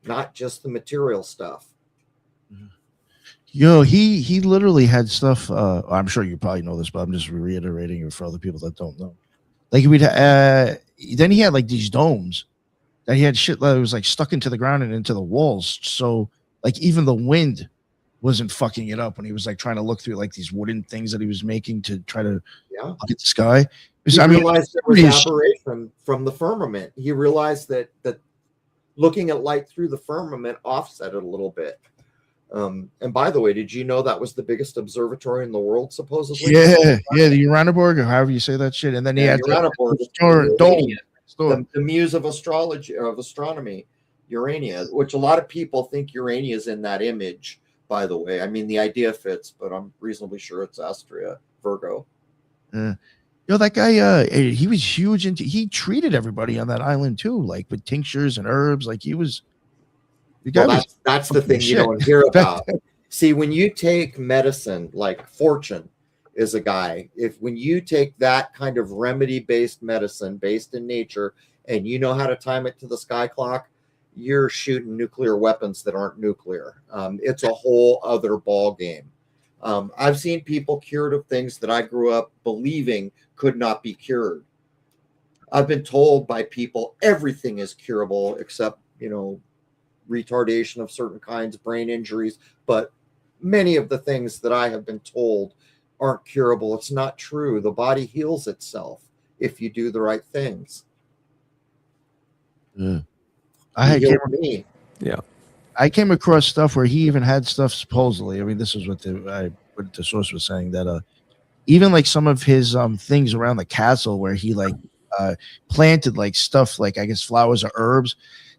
not just the material stuff. Yo, he literally had stuff. I'm sure you probably know this, but I'm just reiterating it for other people that don't know. Like then he had like these domes that he had shit that was like stuck into the ground and into the walls. So like even the wind wasn't fucking it up when he was like trying to look through like these wooden things that he was making to try to look at the sky. He realized there was aberration from the firmament. He realized that looking at light through the firmament offset it a little bit. And by the way, did you know that was the biggest observatory in the world, supposedly? Yeah, the Uranoborg, or however you say that shit. And then he had Uranoborg, the muse of astrology, of astronomy, Urania, which a lot of people think Urania is in that image, by the way. I mean, the idea fits, but I'm reasonably sure it's Astrea, Virgo. That guy, he was huge, and he treated everybody on that island too, like with tinctures and herbs. Like he was. That's the thing you don't hear about. See, when you take medicine, like Fortune is a guy, when you take that kind of remedy-based medicine based in nature, and you know how to time it to the sky clock, you're shooting nuclear weapons that aren't nuclear. It's a whole other ball game. I've seen people cured of things that I grew up believing could not be cured. I've been told by people everything is curable except, retardation of certain kinds, brain injuries, but many of the things that I have been told aren't curable. It's not true. The body heals itself if you do the right things. I came across stuff where he even had stuff supposedly. I mean, this is what the source was saying, that even like some of his things around the castle where he planted like stuff, like I guess flowers or herbs,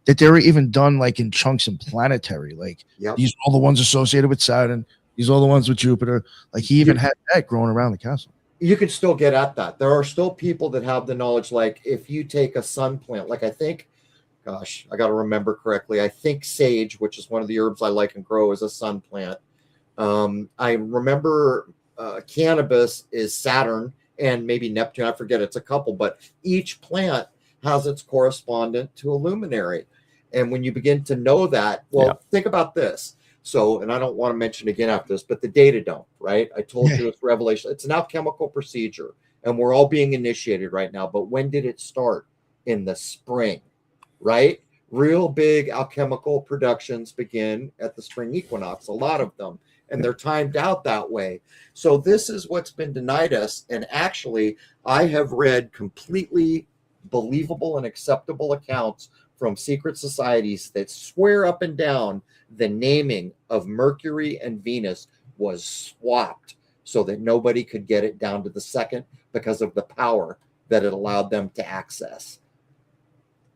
that they were even done like in chunks and planetary. Like these are all the ones associated with Saturn. These are all the ones with Jupiter. Like he even had that growing around the castle. You can still get at that. There are still people that have the knowledge. Like if you take a sun plant, like I think, gosh, I got to remember correctly. I think sage, which is one of the herbs I like and grow, is a sun plant. I remember cannabis is Saturn and maybe Neptune. I forget. It's a couple, but each plant has its correspondent to a luminary. And when you begin to know that, think about this. So, and I don't want to mention again after this, but the data dump, right? I told you it's revelation. It's an alchemical procedure, and we're all being initiated right now. But when did it start? In the spring, right? Real big alchemical productions begin at the spring equinox, a lot of them, and they're timed out that way. So this is what's been denied us. And actually, I have read completely believable and acceptable accounts from secret societies that swear up and down the naming of Mercury and Venus was swapped so that nobody could get it down to the second because of the power that it allowed them to access.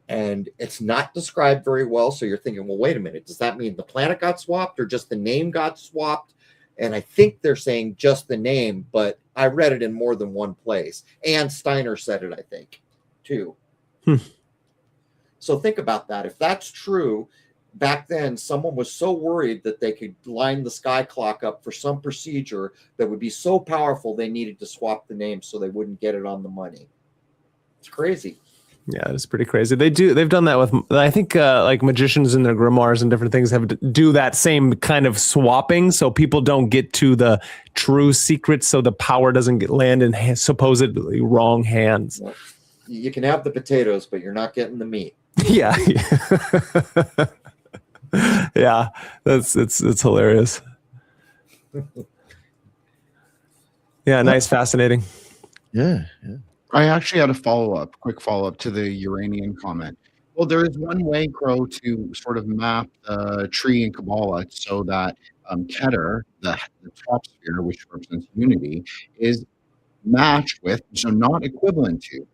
And it's not described very well. So you're thinking, well, wait a minute. Does that mean the planet got swapped or just the name got swapped? And I think they're saying just the name, but I read it in more than one place. And Steiner said it, I think, too. So think about that. If that's true, back then, someone was so worried that they could line the sky clock up for some procedure that would be so powerful they needed to swap the name so they wouldn't get it on the money. It's crazy. Yeah, it's pretty crazy. They've done that with, I think, like magicians and their grimoires and different things do that same kind of swapping, so people don't get to the true secrets, so the power doesn't land in supposedly wrong hands. You can have the potatoes, but you're not getting the meat. Yeah. Yeah, it's hilarious. Yeah, nice, fascinating. Yeah. I actually had a quick follow-up to the Uranian comment. Well, there is one way, Crow, to sort of map the tree in Kabbalah so that Keter, the top sphere, which represents unity, is matched with, so not equivalent to,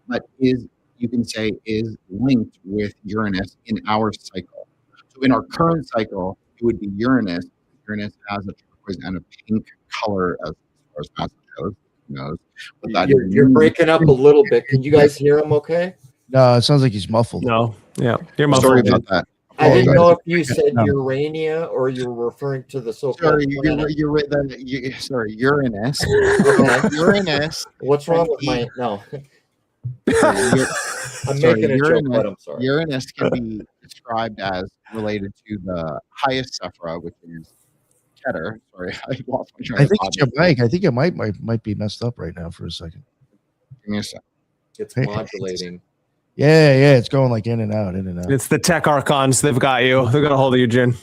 but is, you can say, is linked with Uranus in our cycle. So in our current cycle, it would be Uranus. Uranus has a turquoise and a pink color as far as passage goes. Knows, but that you're breaking up a little bit. Can you guys hear him okay? No, it sounds like he's muffled. No, yeah, you're muffled. Sorry about that. I didn't know if you said Urania or you were referring to the so-called Uranus. Okay. Uranus. What's wrong with my no? I'm making a joke, but I'm sorry. Uranus can be described as related to the highest Sephira, which is Keter. Sorry, I lost my train of thought. It's your mic. I think it might be messed up right now for a second. Give me a second. It's modulating. Yeah, it's going like in and out. It's the tech archons. They've got you. They're gonna hold you, Jin.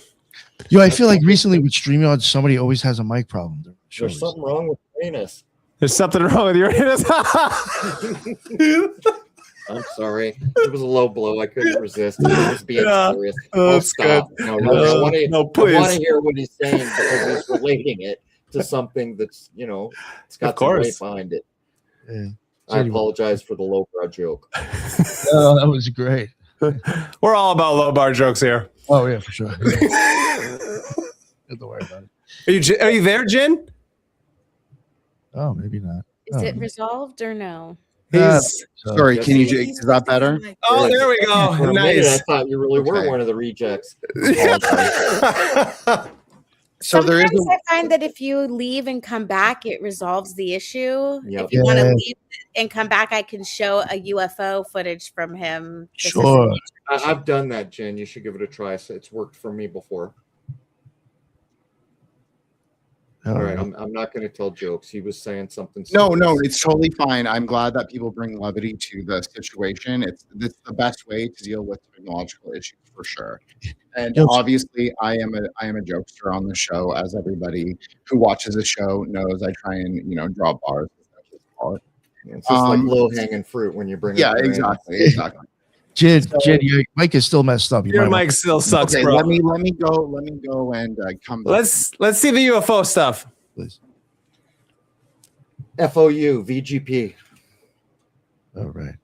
Yo, I feel like recently with StreamYard, somebody always has a mic problem. There's something wrong with Uranus. There's something wrong with Uranus. I'm sorry. It was a low blow. I couldn't resist. I was being serious. Oh, I'll that's stop. good. No, really. I want to. No, I want please. to hear what he's saying because he's relating it to something that's it's got some weight behind it. Yeah. I apologize for the low brow joke. Oh, that was great. We're all about low bar jokes here. Oh yeah, for sure. Don't worry about it. Are you there, Jen? Oh, maybe not. Is it resolved or no? He's Sorry, Yes, can you? He's Is that better? like oh, this. there we For go. a minute, I Nice. thought you really were Okay. one of the rejects. So there is. Sometimes I find that if you leave and come back, it resolves the issue. Yep. If you want to Yeah. leave and come back, I can show a UFO footage from him. This is- Sure. I've done that, Jen. You should give it a try. So it's worked for me before. All right, I'm not going to tell jokes. He was saying something. No, serious. it's totally fine. I'm glad that people bring levity to the situation. It's the best way to deal with technological issues for sure. And Yes. obviously, I am a jokester on the show, as everybody who watches the show knows. I try and drop bars. It's just like Um, low hanging fruit when you bring. Yeah, up your exactly. Jid, your mic is still messed up. You Your might mic still sucks, Okay, bro. let me go and come. Let's see the UFO stuff. please. FOU VGP. All right.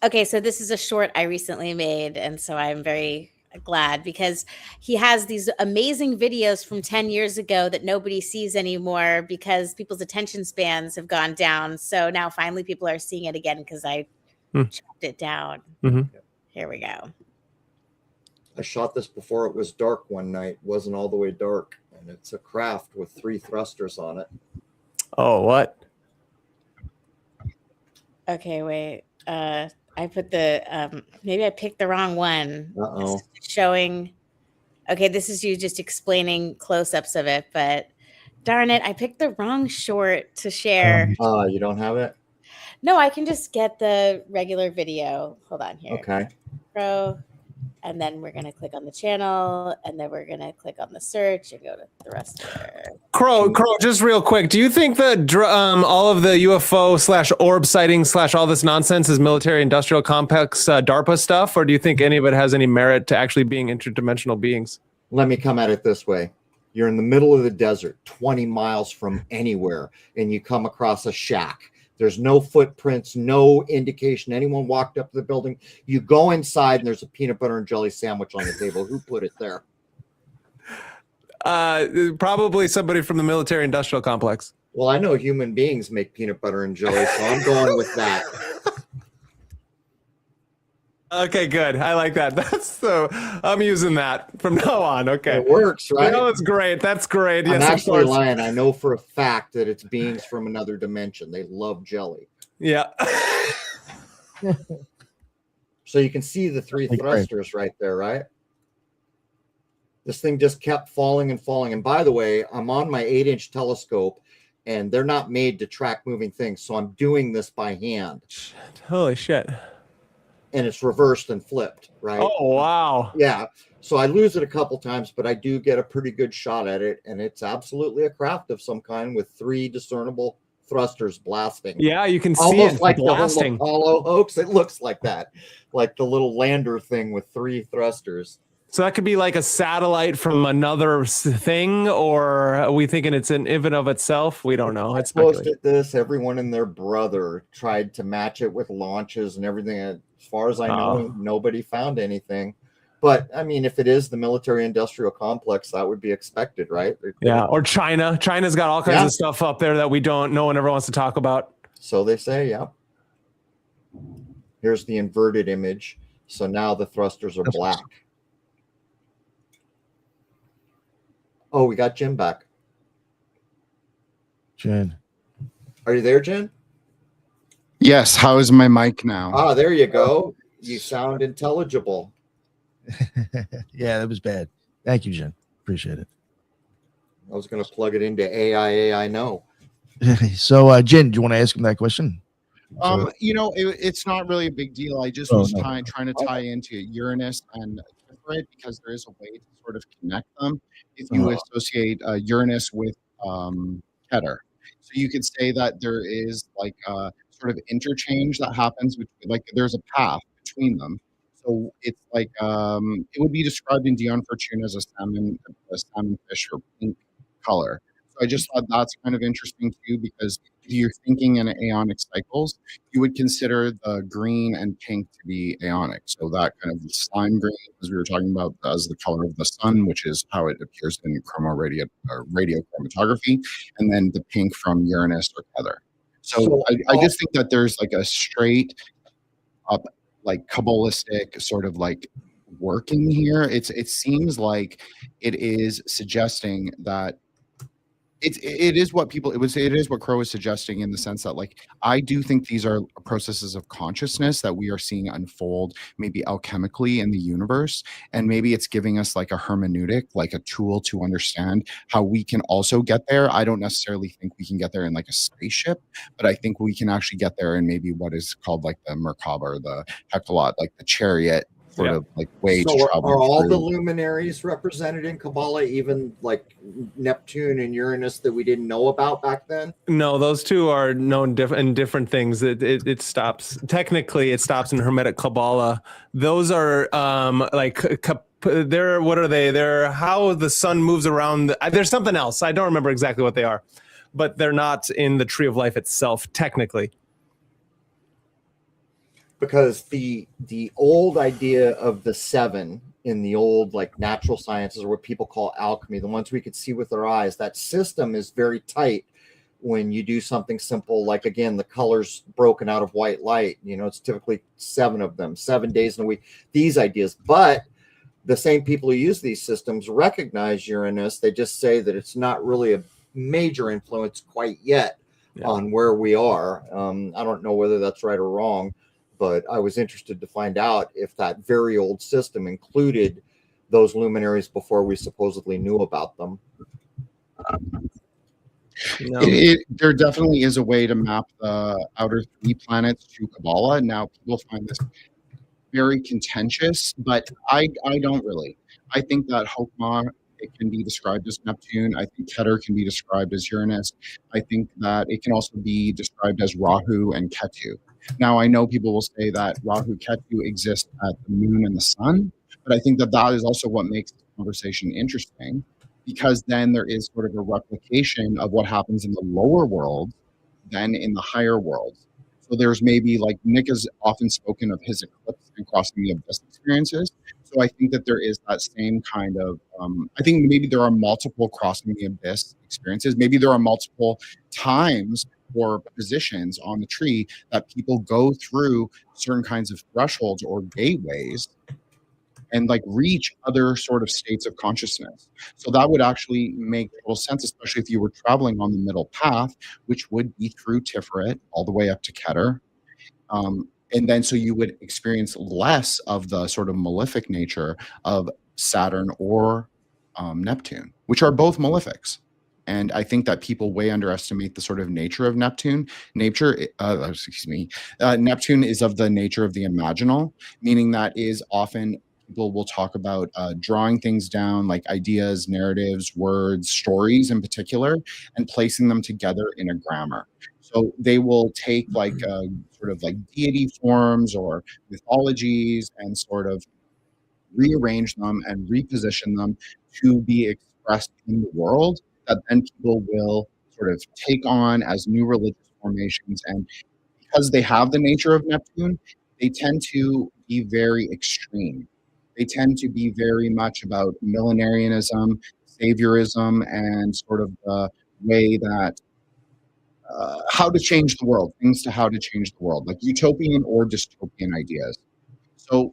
Okay, so this is a short I recently made, and so I'm very glad because he has these amazing videos from 10 years ago that nobody sees anymore because people's attention spans have gone down. So now finally people are seeing it again because I chopped it down. Mhm. Here we go. I shot this before it was dark one night. It wasn't all the way dark, and it's a craft with 3 thrusters on it. Oh, what? Okay, wait. I put the maybe I picked the wrong one. Uh-oh. It's showing. Okay, this is you just explaining close-ups of it, but darn it, I picked the wrong short to share. You don't have it? No, I can just get the regular video. Hold on here. Okay. Pro, and then we're gonna click on the channel, and then we're gonna click on the search and go to the rest of it. Crow, just real quick. Do you think that all of the UFO / orb sighting / all this nonsense is military industrial complex DARPA stuff, or do you think any of it has any merit to actually being interdimensional beings? Let me come at it this way. You're in the middle of the desert, 20 miles from anywhere, and you come across a shack. There's no footprints, no indication anyone walked up to the building. You go inside, and there's a peanut butter and jelly sandwich on the table. Who put it there? Probably somebody from the military industrial complex. Well, I know human beings make peanut butter and jelly, so I'm going with that. Okay, good. I like that. I'm using that from now on. Okay. It works, right? No, that's great. That's great. I'm Yes, of actually course. lying. I know for a fact that it's beings from another dimension. They love jelly. Yeah. So you can see the 3 thrusters right there, right? This thing just kept falling and falling. And by the way, I'm on my 8-inch telescope, and they're not made to track moving things. So I'm doing this by hand. Holy shit. And it's reversed and flipped, right? Oh, wow. Yeah. So I lose it a couple times, but I do get a pretty good shot at it. And it's absolutely a craft of some kind with 3 discernible thrusters blasting. Yeah, you can see Almost it like blasting. the whole Apollo hoax. It looks like that. Like the little lander thing with 3 thrusters. So that could be like a satellite from another thing, or are we thinking it's an even of itself? We don't know. It's Posted this. Everyone and their brother tried to match it with launches and everything. As far as I know, nobody found anything. But I mean, if it is the military-industrial complex, that would be expected, right? Yeah, or China. China's got all kinds of stuff up there that no one ever wants to talk about. So they say, yeah. Here's the inverted image. So now the thrusters are black. Oh, we got Jim back. Jen. Are you there, Jen? Yes. How is my mic now? Ah, there you go. You sound intelligible. Yeah, that was bad. Thank you, Jen. Appreciate it. I was going to plug it into AI know. So, Jen, do you want to ask him that question? It's not really a big deal. I just was trying to tie into Uranus and Tiferet because there is a way to sort of connect them if you associate Uranus with Keter. So you could say that there is like sort of interchange that happens, like there's a path between them. So it's like it would be described in Dion Fortune as a salmon fish or pink color. So I just thought that's kind of interesting too, because if you're thinking in aeonic cycles, you would consider the green and pink to be aeonic. So that kind of slime green, as we were talking about, as the color of the sun, which is how it appears in radiochromatography, and then the pink from Uranus or Heather. So I just think that there's like a straight up, like Kabbalistic sort of like working here. It seems like it is suggesting that it is what Crrow is suggesting, in the sense that, like, I do think these are processes of consciousness that we are seeing unfold maybe alchemically in the universe, and maybe it's giving us like a hermeneutic, like a tool to understand how we can also get there. I don't necessarily think we can get there in like a spaceship, but I think we can actually get there in maybe what is called like the Merkaba or the Hectolot, like the chariot sort of like way to travel. Are all the luminaries represented in Kabbalah, even like Neptune and Uranus that we didn't know about back then? No, those two are known in different things. It stops. Technically, it stops in Hermetic Kabbalah. Those are they're, what are they? They're how the sun moves around. There's something else. I don't remember exactly what they are, but they're not in the Tree of Life itself, technically. Because the old idea of the seven in the old like natural sciences, or what people call alchemy, the ones we could see with our eyes, that system is very tight when you do something simple like, again, the colors broken out of white light. You know, it's typically 7 of them, 7 days in a week, these ideas. But the same people who use these systems recognize Uranus. They just say that it's not really a major influence quite yet on where we are. I don't know whether that's right or wrong, but I was interested to find out if that very old system included those luminaries before we supposedly knew about them. No. There definitely is a way to map the outer 3 planets to Kabbalah. Now, people find this very contentious, but I don't really. I think that Hokmah, it can be described as Neptune. I think Keter can be described as Uranus. I think that it can also be described as Rahu and Ketu. Now, I know people will say that Rahu Ketu exist at the moon and the sun, but I think that that is also what makes this conversation interesting, because then there is sort of a replication of what happens in the lower world than in the higher worlds. So there's maybe, like, Nick has often spoken of his eclipse and crossing the abyss experiences. So I think that there is that same kind of, I think maybe there are multiple crossing the abyss experiences. Maybe there are multiple times or positions on the tree that people go through certain kinds of thresholds or gateways and like reach other sort of states of consciousness. So that would actually make total sense, especially if you were traveling on the middle path, which would be through Tiferet all the way up to Keter. And then so you would experience less of the sort of malefic nature of Saturn or Neptune, which are both malefics. And I think that people way underestimate the sort of nature of Neptune. Neptune is of the nature of the imaginal, meaning that is often people will talk about drawing things down, like ideas, narratives, words, stories in particular, and placing them together in a grammar. So they will take like sort of like deity forms or mythologies and sort of rearrange them and reposition them to be expressed in the world, that then people will sort of take on as new religious formations. And because they have the nature of Neptune, they tend to be very extreme. They tend to be very much about millenarianism, saviorism, and sort of the way that how to change the world, things to how to change the world, like utopian or dystopian ideas. So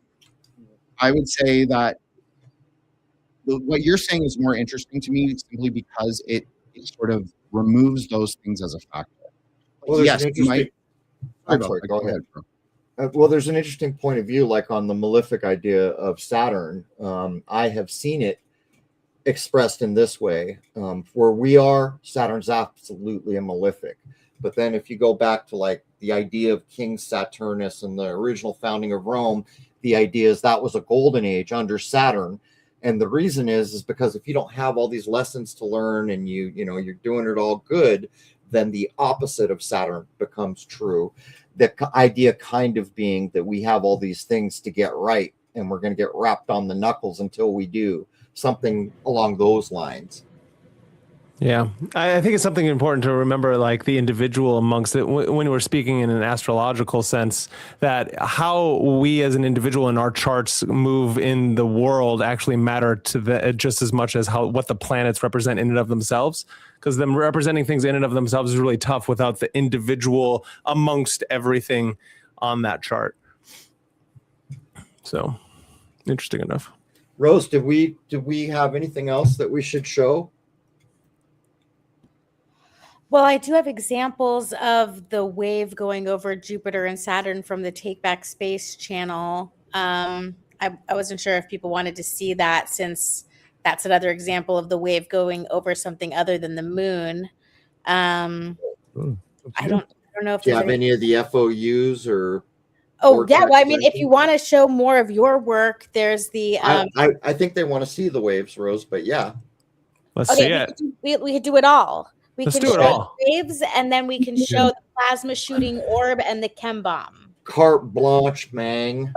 I would say that what you're saying is more interesting to me simply because it sort of removes those things as a factor. Well, yes, I'm sorry, go ahead. Well, there's an interesting point of view, like on the malefic idea of Saturn. I have seen it expressed in this way. Where we are, Saturn's absolutely a malefic. But then if you go back to like the idea of King Saturnus and the original founding of Rome, the idea is that was a golden age under Saturn. And the reason is because if you don't have all these lessons to learn and you're doing it all good, then the opposite of Saturn becomes true. The idea kind of being that we have all these things to get right, and we're going to get wrapped on the knuckles until we do, something along those lines. Yeah, I think it's something important to remember, like the individual amongst it, when we're speaking in an astrological sense, that how we as an individual in our charts move in the world actually matter to the just as much as what the planets represent in and of themselves. Because them representing things in and of themselves is really tough without the individual amongst everything on that chart. So, interesting enough. Rose, did we have anything else that we should show? Well, I do have examples of the wave going over Jupiter and Saturn from the Take Back Space channel. I wasn't sure if people wanted to see that, since that's another example of the wave going over something other than the moon. I don't know if Do you have any of the FOUs or? Oh, yeah. Well, I mean, if you want to show more of your work, there's the. I think they want to see the waves, Rose, but yeah. Let's see it. We could do it all. Let's can do it show all. The waves, and then we can show the plasma shooting orb and the chem bomb. Carte blanche, mang.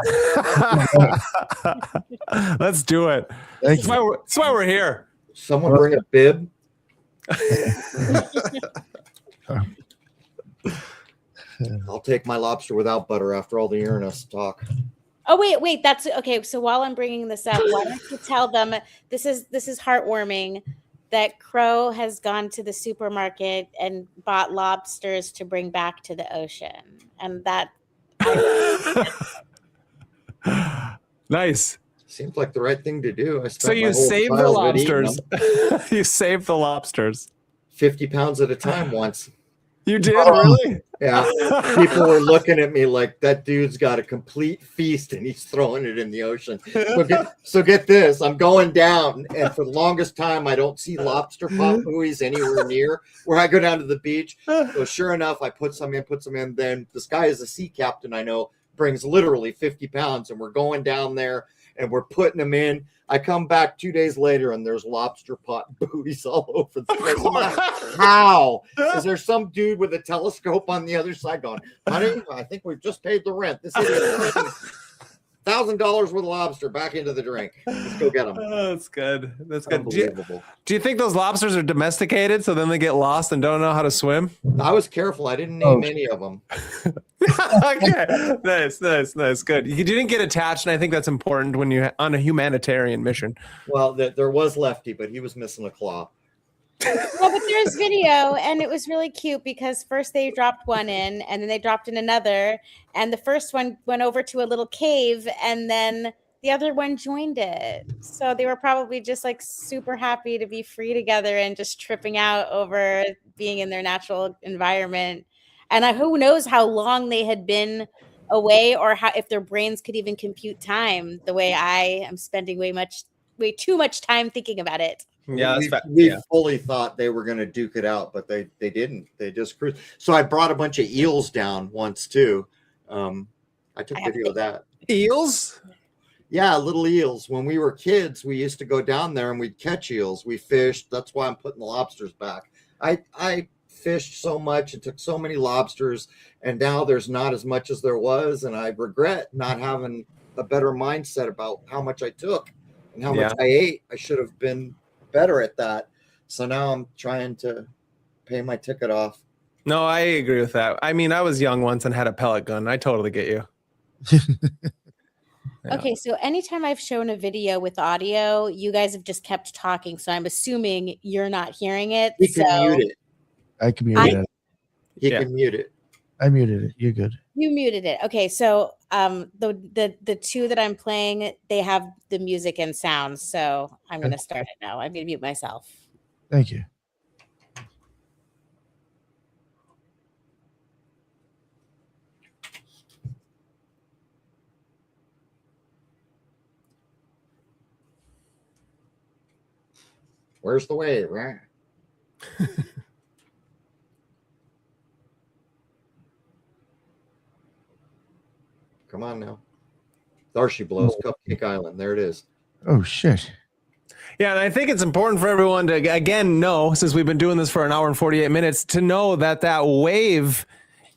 Let's do it. That's why we're here. Someone bring a bib. I'll take my lobster without butter after all the Uranus talk. Oh, wait. That's okay. So while I'm bringing this up, why don't you tell them this is heartwarming that Crow has gone to the supermarket and bought lobsters to bring back to the ocean, and that. Nice. Seems like the right thing to do. So you saved the lobsters. You saved the lobsters. 50 pounds at a time once. You did, really? Yeah. People were looking at me like, that dude's got a complete feast and he's throwing it in the ocean. So get this. I'm going down, and for the longest time, I don't see lobster pot buoys anywhere near where I go down to the beach. So sure enough, I put some in. Then this guy is a sea captain I know, brings literally 50 pounds, and we're going down there and we're putting them in. I come back 2 days later and there's lobster pot buoys all over the place. I'm like, how? Is there some dude with a telescope on the other side going, honey, I think we've just paid the rent. This is $1,000 worth of lobster back into the drink. Let's go get them. Oh, that's good. That's good. Unbelievable. Do you think those lobsters are domesticated so then they get lost and don't know how to swim? I was careful. I didn't name any of them. Okay. Nice. Good. You didn't get attached, and I think that's important when you're on a humanitarian mission. Well, there was Lefty, but he was missing a claw. Well, but there's video, and it was really cute because first they dropped one in, and then they dropped in another, and the first one went over to a little cave, and then the other one joined it. So they were probably just like super happy to be free together and just tripping out over being in their natural environment. And who knows how long they had been away, or how if their brains could even compute time the way I am spending way too much time thinking about it. Yeah, we fully thought they were going to duke it out, but they didn't. They just cruised. So I brought a bunch of eels down once too. I took video of that. Eels? Yeah, little eels. When we were kids, we used to go down there and we'd catch eels. We fished. That's why I'm putting the lobsters back. I fished so much and took so many lobsters, and now there's not as much as there was, and I regret not having a better mindset about how much I took and how much I ate. I should have been better at that. So now I'm trying to pay my ticket off. No, I agree with that. I mean, I was young once and had a pellet gun. I totally get you. Yeah. Okay, so anytime I've shown a video with audio, you guys have just kept talking. So I'm assuming you're not hearing it. You can mute it. I can mute it. You can mute it. I muted it. You're good. You muted it. Okay, so the two that I'm playing, they have the music and sounds. So I'm going to start it now. I'm going to mute myself. Thank you. Where's the wave, right? Come on now. There she blows. Cupcake Island. There it is. Oh, shit. Yeah, and I think it's important for everyone to, again, know, since we've been doing this for an hour and 48 minutes, to know that that wave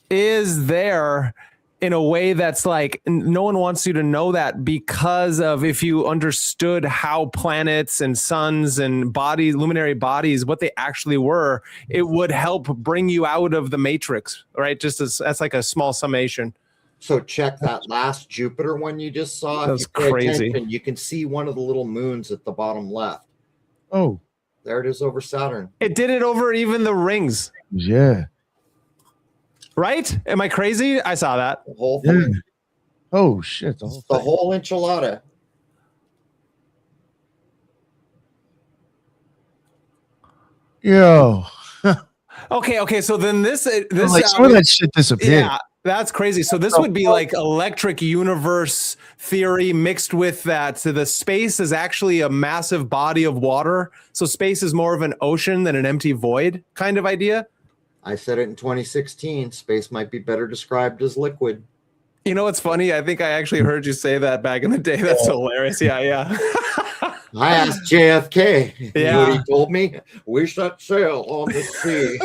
is there in a way that's like, no one wants you to know that, because of, if you understood how planets and suns and bodies, luminary bodies, what they actually were, it would help bring you out of the matrix, right? Just as, that's like a small summation. So check that last Jupiter one you just saw. That's if you pay crazy. attention, you can see one of the little moons at the bottom left. Oh, There it is over Saturn. It did it over even the rings, yeah. right? Am I crazy? I saw that. The whole Yeah. thing. Oh shit. The The whole whole enchilada. Yo. Okay. So then this Like some of that shit disappeared. yeah, that's crazy. So this would be like electric universe theory mixed with that. So the space is actually a massive body of water. So space is more of an ocean than an empty void kind of idea. I said it in 2016. Space might be better described as liquid. You know what's funny? I think I actually heard you say that back in the day. That's hilarious. Yeah. I asked JFK. You know what Yeah. he told me? We set sail on the sea.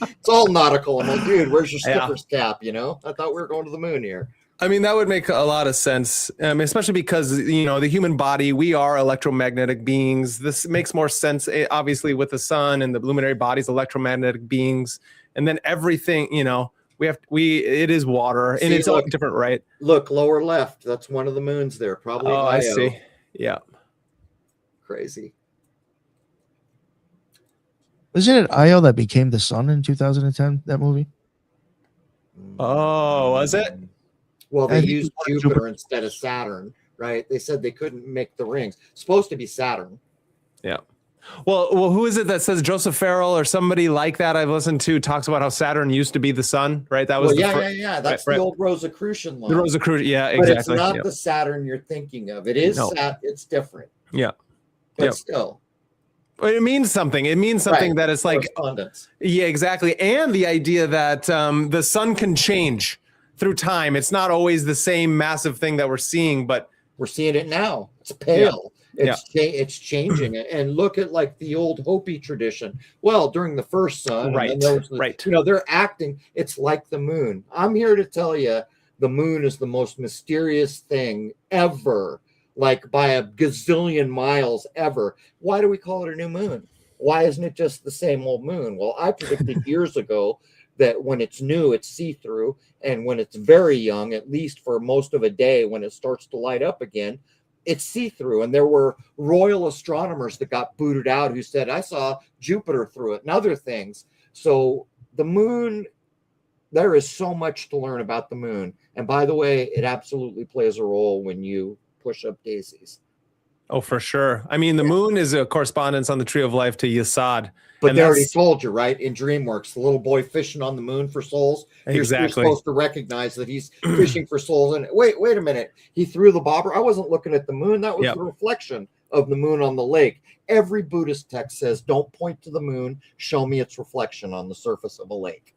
It's all nautical. I'm like, dude, where's your Yeah. skipper's cap? You know, I thought we were going to the moon here. I mean, that would make a lot of sense, especially because, you know, the human body, we are electromagnetic beings. This makes more sense, obviously, with the sun and the luminary bodies, electromagnetic beings. And then everything, you know, it is water, and See, it's all look. different, right? Look, lower left. That's one of the moons there. Probably. Oh, I Io. see. Yeah. Crazy. Wasn't it Io that became the sun in 2010? That movie. Oh, was it? Well, I they think used it was Jupiter Jupiter. instead of Saturn, right? They said they couldn't make the rings. Supposed to be Saturn. Yeah. Well, who is it that says Joseph Farrell or somebody like that I've listened to talks about how Saturn used to be the sun, right? That was Well, yeah. That's right. the old Rosicrucian line. The Rosicrucian. Yeah, but exactly. it's not Yep. the Saturn you're thinking of. It is No. it's different. Yeah. But Yep. still. But it means something. It means something Right. that it's like, Correspondence. yeah, exactly. And the idea that the sun can change through time. It's not always the same massive thing that we're seeing, but We're seeing it now. It's pale. Yeah. It's changing. And look at like the old Hopi tradition. Well, during the first sun, and Right, then there was right. you know, they're acting. It's like the moon. I'm here to tell you, the moon is the most mysterious thing ever, like by a gazillion miles ever. Why do we call it a new moon? Why isn't it just the same old moon? Well, I predicted years ago that when it's new, it's see-through, and when it's very young, at least for most of a day, when it starts to light up again, it's see-through. And there were royal astronomers that got booted out who said, I saw Jupiter through it and other things. So the moon, there is so much to learn about the moon. And by the way, it absolutely plays a role when you push up daisies. oh, for sure. I mean, the moon is a correspondence on the Tree of Life to Yesod. But And they already that's- told you, right? In DreamWorks, the little boy fishing on the moon for souls. You're Exactly. supposed to recognize that he's fishing for souls. And wait a minute. He threw the bobber. I wasn't looking at the moon. That was Yep. the reflection of the moon on the lake. Every Buddhist text says, don't point to the moon. Show me its reflection on the surface of a lake.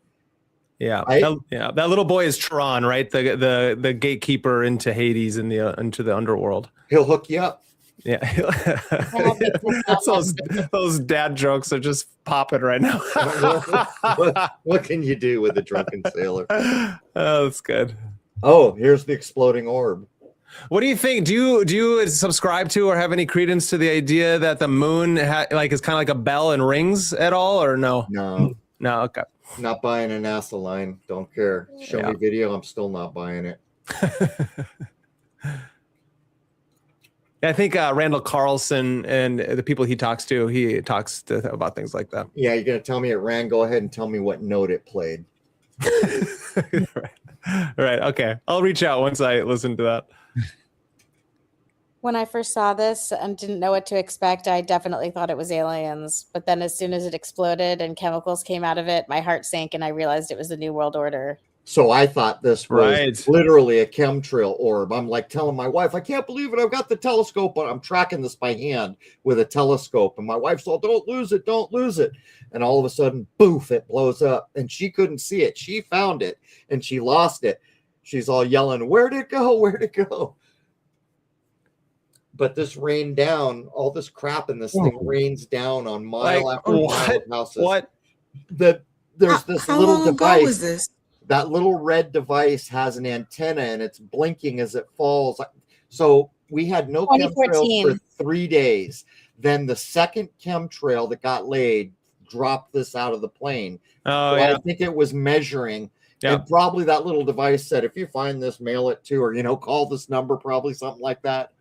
Yeah, Right? that little boy is Tron, right? The gatekeeper into Hades and into the underworld. He'll hook you up. Yeah, those dad jokes are just popping right now. What can you do with a drunken sailor? Oh, that's good. Oh, here's the exploding orb. What do you think? Do you subscribe to or have any credence to the idea that the moon is kind of like a bell and rings at all, or no? No, No, okay. not buying a NASA line. Don't care. Show Yeah. me video. I'm still not buying it. I think Randall Carlson and the people he talks about things like that. Yeah, you're gonna tell me it ran. Go ahead and tell me what note it played. Right. Okay. I'll reach out once I listen to that. When I first saw this and didn't know what to expect, I definitely thought it was aliens. But then as soon as it exploded and chemicals came out of it, my heart sank and I realized it was the New World Order. So I thought this was Right. literally a chemtrail orb. I'm like telling my wife, I can't believe it. I've got the telescope, but I'm tracking this by hand with a telescope. And my wife's all, don't lose it, don't lose it. And all of a sudden, boof, it blows up. And she couldn't see it. She found it and she lost it. She's all yelling, where'd it go? Where'd it go? but this rained down, all this crap in this thing rains down on mile Like, after mile what? of houses. What? There's this How little long device. ago was this? That little red device has an antenna and it's blinking as it falls. So we had no chemtrails 2014. for 3 days. Then the second chemtrail that got laid dropped this out of the plane. Oh, So yeah. I think it was measuring. Yeah. And probably that little device said, if you find this, mail it to, or, you know, call this number, probably something like that.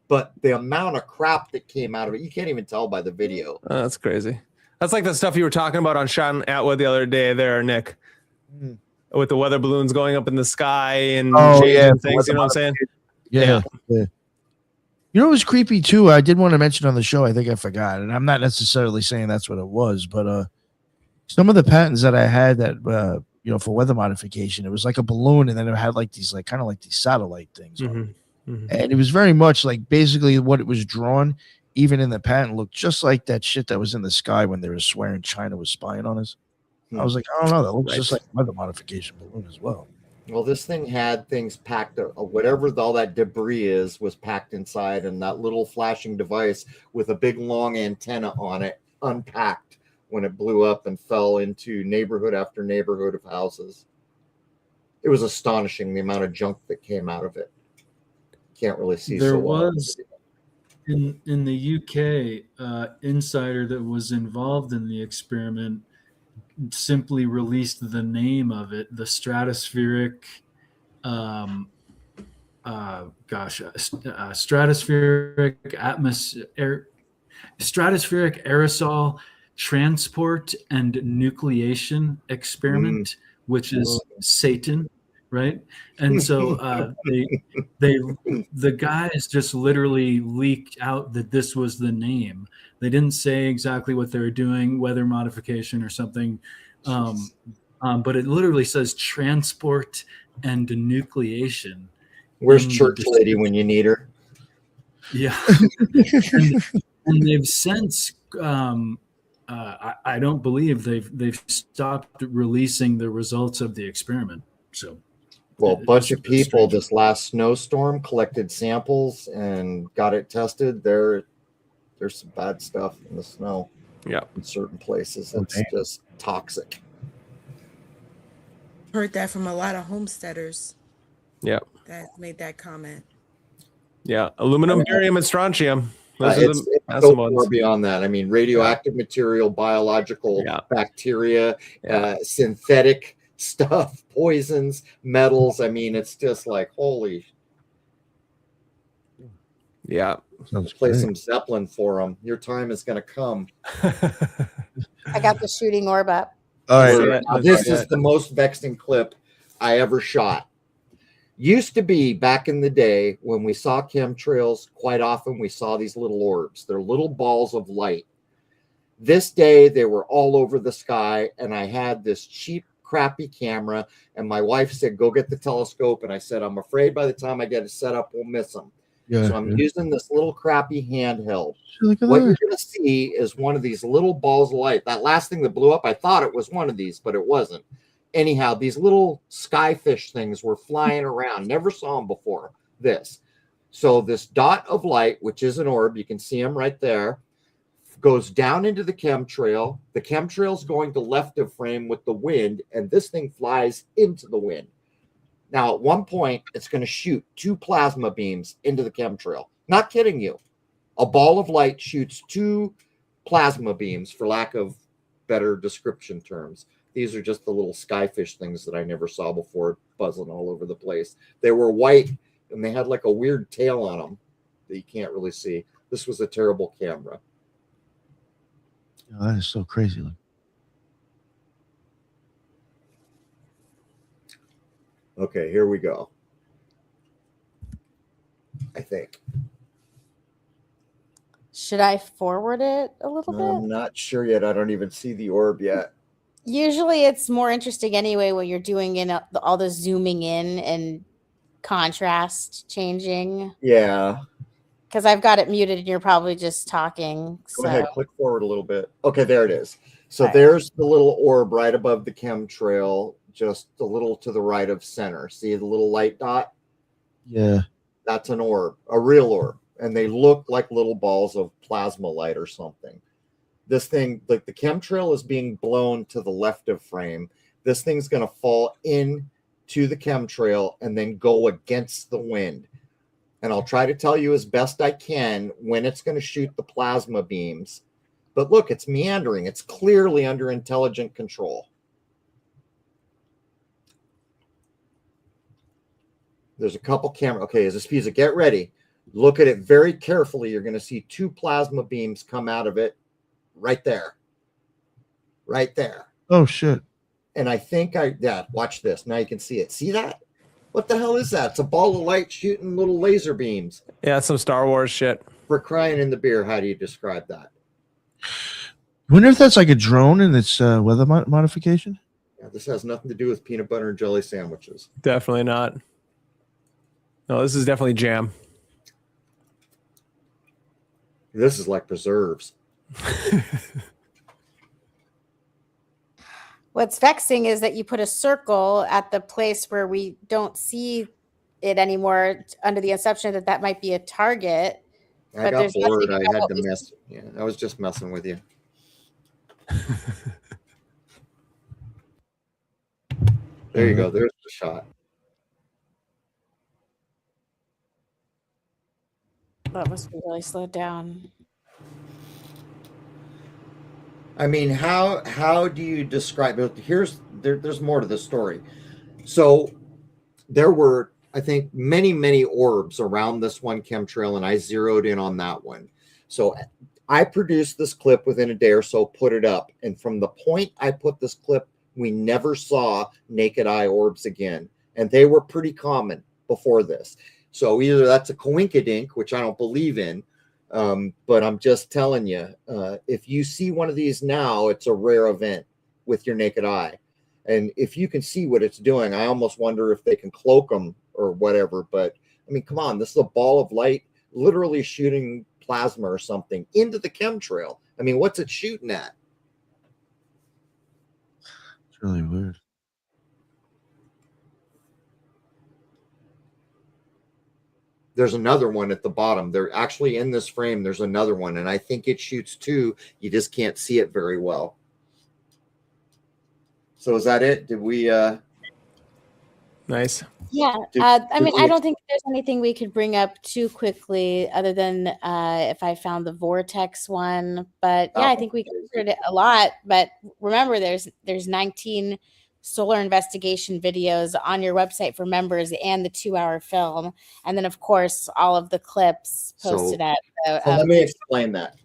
But the amount of crap that came out of it, you can't even tell by the video. Oh, that's crazy. That's like the stuff you were talking about on Sean Atwood the other day there, Nick, with the weather balloons going up in the sky and changing things. You know what I'm saying? Yeah. You know, it was creepy too. I did want to mention on the show. I think I forgot, and I'm not necessarily saying that's what it was, but some of the patents that I had that you know, for weather modification, it was like a balloon, and then it had like these kind of like these satellite things on it. And it was very much like basically what it was drawn, even in the patent, looked just like that shit that was in the sky when they were swearing China was spying on us. I was like, I don't know, that looks just like a weather modification balloon as well. Well, this thing had things packed, whatever all that debris is was packed inside, and that little flashing device with a big long antenna on it unpacked when it blew up and fell into neighborhood after neighborhood of houses. It was astonishing the amount of junk that came out of it. Can't really see. There so well. was in the UK insider that was involved in the experiment simply released the name of it, the stratospheric stratospheric aerosol transport and nucleation experiment, which is Satan, right? And so the guys just literally leaked out that this was the name. They didn't say exactly what they were doing, weather modification or something, but it literally says transport and nucleation. Where's church lady when you need her? Yeah. and they've since I don't believe they've stopped releasing the results of the experiment. So well, a bunch of people this last snowstorm collected samples and got it tested. There's some bad stuff in the snow. Yeah, in certain places, it's just toxic. Heard that from a lot of homesteaders. Yeah, that made that comment. Yeah, aluminum, barium, and strontium. It's so far beyond that. I mean, radioactive material, biological bacteria, synthetic stuff, poisons, metals. I mean, it's just like, holy. Yeah. Let's play some Zeppelin for them. Your time is going to come. I got the shooting orb up. All right. This is the most vexing clip I ever shot. Used to be back in the day when we saw chemtrails, quite often we saw these little orbs. They're little balls of light. This day, they were all over the sky, and I had this cheap, crappy camera, and my wife said, go get the telescope, and I said, I'm afraid by the time I get it set up, we'll miss them. Yeah, so I'm using this little crappy handheld. What you're going to see is one of these little balls of light. That last thing that blew up, I thought it was one of these, but it wasn't. Anyhow, these little skyfish things were flying around. Never saw them before this. So this dot of light, which is an orb, you can see them right there, goes down into the chemtrail. The chemtrail's going to left of frame with the wind, and this thing flies into the wind. Now, at one point, it's going to shoot 2 plasma beams into the chemtrail. Not kidding you. A ball of light shoots 2 plasma beams, for lack of better description terms. These are just the little skyfish things that I never saw before, buzzing all over the place. They were white, and they had like a weird tail on them that you can't really see. This was a terrible camera. Oh, that is so crazy. Okay, here we go. I think. Should I forward it a little bit? I'm not sure yet. I don't even see the orb yet. Usually it's more interesting anyway when you're doing all the zooming in and contrast changing. Yeah. Because I've got it muted and you're probably just talking. Go ahead, click forward a little bit. Okay, there it is. So there's the little orb right above the chemtrail, just a little to the right of center. See the little light dot? Yeah. That's an orb, a real orb. and they look like little balls of plasma light or something. This thing, like the chemtrail is being blown to the left of frame. This thing's going to fall in to the chemtrail and then go against the wind. And I'll try to tell you as best I can when it's going to shoot the plasma beams. But look, it's meandering. It's clearly under intelligent control. There's a couple camera. Okay, as this piece of, get ready. Look at it very carefully. You're going to see 2 plasma beams come out of it right there. Right there. Oh, shit. And I think watch this. Now you can see it. See that? What the hell is that? It's a ball of light shooting little laser beams. Yeah, some Star Wars shit. For crying in the beer, how do you describe that? I wonder if that's like a drone and it's weather modification. Yeah, this has nothing to do with peanut butter and jelly sandwiches. Definitely not. No, this is definitely jam. This is like preserves. What's vexing is that you put a circle at the place where we don't see it anymore under the assumption that that might be a target. I got bored. I had to mess. Yeah, I was just messing with you. There you go. There's the shot. That must be really slowed down. I mean, how do you describe it? There's more to the story. So there were, I think, many orbs around this one chemtrail, and I zeroed in on that one. So I produced this clip within a day or so, put it up, and from the point I put this clip, we never saw naked eye orbs again, and they were pretty common before this. So either that's a coinkydink, which I don't believe in, but I'm just telling you, if you see one of these now, it's a rare event with your naked eye. And if you can see what it's doing, I almost wonder if they can cloak them or whatever. But I mean, come on, this is a ball of light literally shooting plasma or something into the chemtrail. I mean, what's it shooting at? It's really weird. There's another one at the bottom. They're actually in this frame. There's another one, and I think it shoots 2. You just can't see it very well. So is that it? Did we Nice. Yeah. I mean, I don't think there's anything we could bring up too quickly other than if I found the Vortex one. But yeah, I think we covered it a lot. But remember, there's 19 solar investigation videos on your website for members and the 2-hour film. And then, of course, all of the clips posted at. So let me explain that.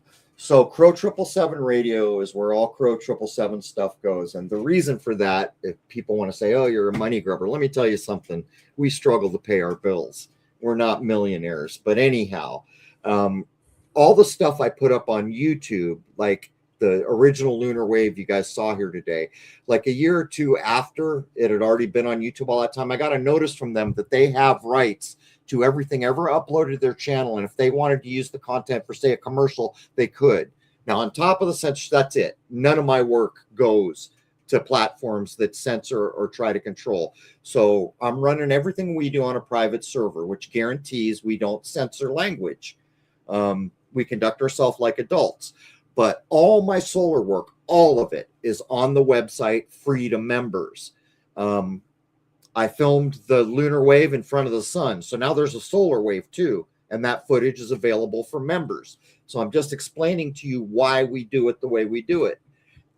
So Crrow777 radio is where all Crrow777 stuff goes. And the reason for that, if people want to say, oh, you're a money grubber, let me tell you something. We struggle to pay our bills. We're not millionaires. But anyhow, all the stuff I put up on YouTube, like the original lunar wave you guys saw here today, like a year or 2 after it had already been on YouTube all that time, I got a notice from them that they have rights to everything ever uploaded to their channel. And if they wanted to use the content for, say, a commercial, they could. Now, on top of the censorship, that's it. None of my work goes to platforms that censor or try to control. So I'm running everything we do on a private server, which guarantees we don't censor language. We conduct ourselves like adults. But all my solar work, all of it, is on the website, free to members. I filmed the lunar wave in front of the sun. So now there's a solar wave too. And that footage is available for members. So I'm just explaining to you why we do it the way we do it.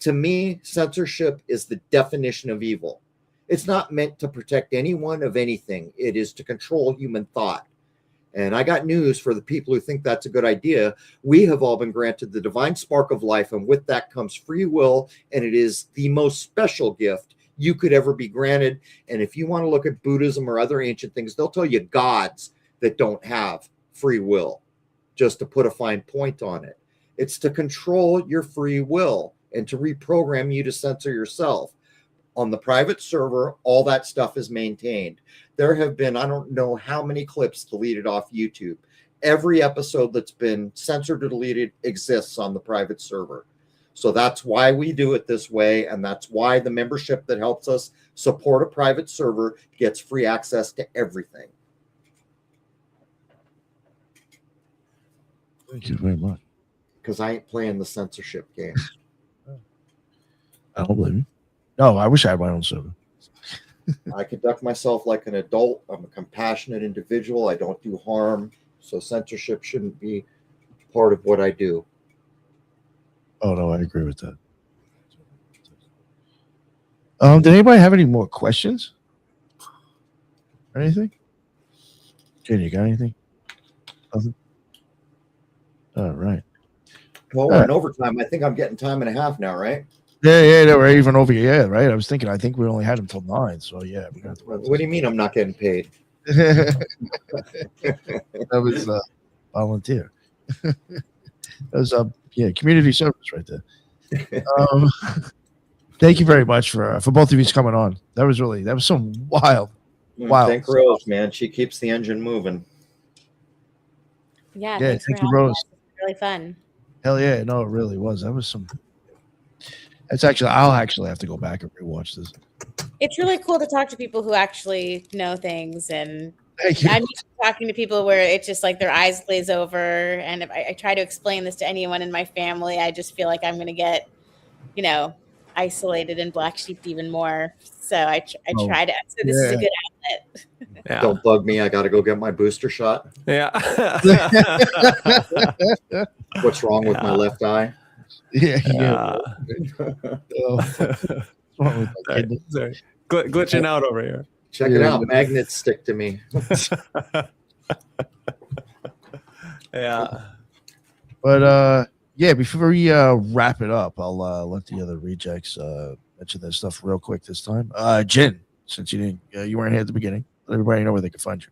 To me, censorship is the definition of evil. It's not meant to protect anyone of anything. It is to control human thought. And I got news for the people who think that's a good idea. We have all been granted the divine spark of life, and with that comes free will, and it is the most special gift you could ever be granted. And if you want to look at Buddhism or other ancient things, they'll tell you gods that don't have free will, just to put a fine point on it. It's to control your free will and to reprogram you to censor yourself. On the private server, all that stuff is maintained. There have been, I don't know how many clips deleted off YouTube. Every episode that's been censored or deleted exists on the private server. So that's why we do it this way. And that's why the membership that helps us support a private server gets free access to everything. Thank you very much. Because I ain't playing the censorship game. I don't blame you. No, I wish I had my own server. I conduct myself like an adult. I'm a compassionate individual. I don't do harm. So censorship shouldn't be part of what I do. Oh no, I agree with that. Did anybody have any more questions? Anything? Jen, you got anything? Nothing? All right. Well, we're in overtime. I think I'm getting time and a half now, right? Yeah, we're even over here. Yeah, right. I think we only had him till 9. So yeah, we're gonna have to What do you mean I'm not getting paid? That was volunteer. That was community service right there. Thank you very much for both of you coming on. That was some wild. Thank Rose, man. She keeps the engine moving. Yeah, Yeah, thanks for thank you, having Rose. us. It's really fun. Hell yeah, no, it really was. That was some. I'll actually have to go back and rewatch this. It's really cool to talk to people who actually know things, and Thank you. I'm talking to people where it's just like their eyes glaze over, and if I try to explain this to anyone in my family, I just feel like I'm going to get, isolated and black sheeped even more. So I try to. So this is a good outlet. Yeah. Don't bug me. I got to go get my booster shot. Yeah. What's wrong with my left eye? Yeah. What's wrong with my kidney? Sorry. Glitching out over here. Check it out. Magnets stick to me. Yeah. But before we wrap it up, I'll let the other rejects mention their stuff real quick this time. Jen, since you weren't here at the beginning, let everybody know where they can find you.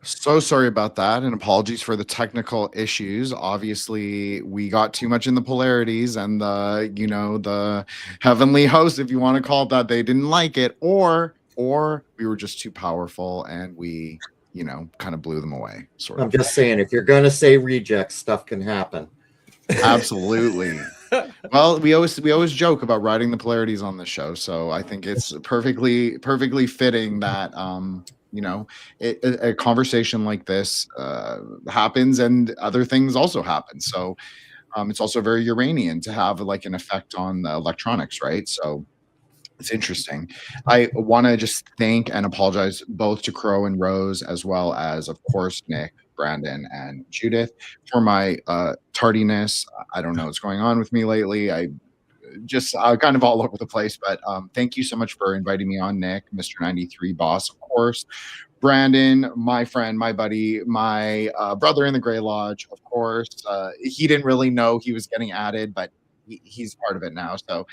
So sorry about that, and apologies for the technical issues. Obviously, we got too much in the polarities, and the heavenly host, if you want to call it that, they didn't like it, or we were just too powerful, and we, kind of blew them away. Sort of. I'm just saying, if you're gonna say rejects, stuff can happen. Absolutely. Well, we always joke about riding the polarities on this show, so I think it's perfectly fitting that a conversation like this happens, and other things also happen. So it's also very Uranian to have like an effect on the electronics, right? So it's interesting. I want to just thank and apologize both to Crow and Rose, as well as, of course, Nick, Brandon, and Judith for my tardiness. I don't know what's going on with me lately. I just kind of all over the place, but thank you so much for inviting me on, Nick, Mr. 93 boss, of course. Brandon, my friend, my buddy, my brother in the Gray Lodge, of course. He didn't really know he was getting added, but he's part of it now. So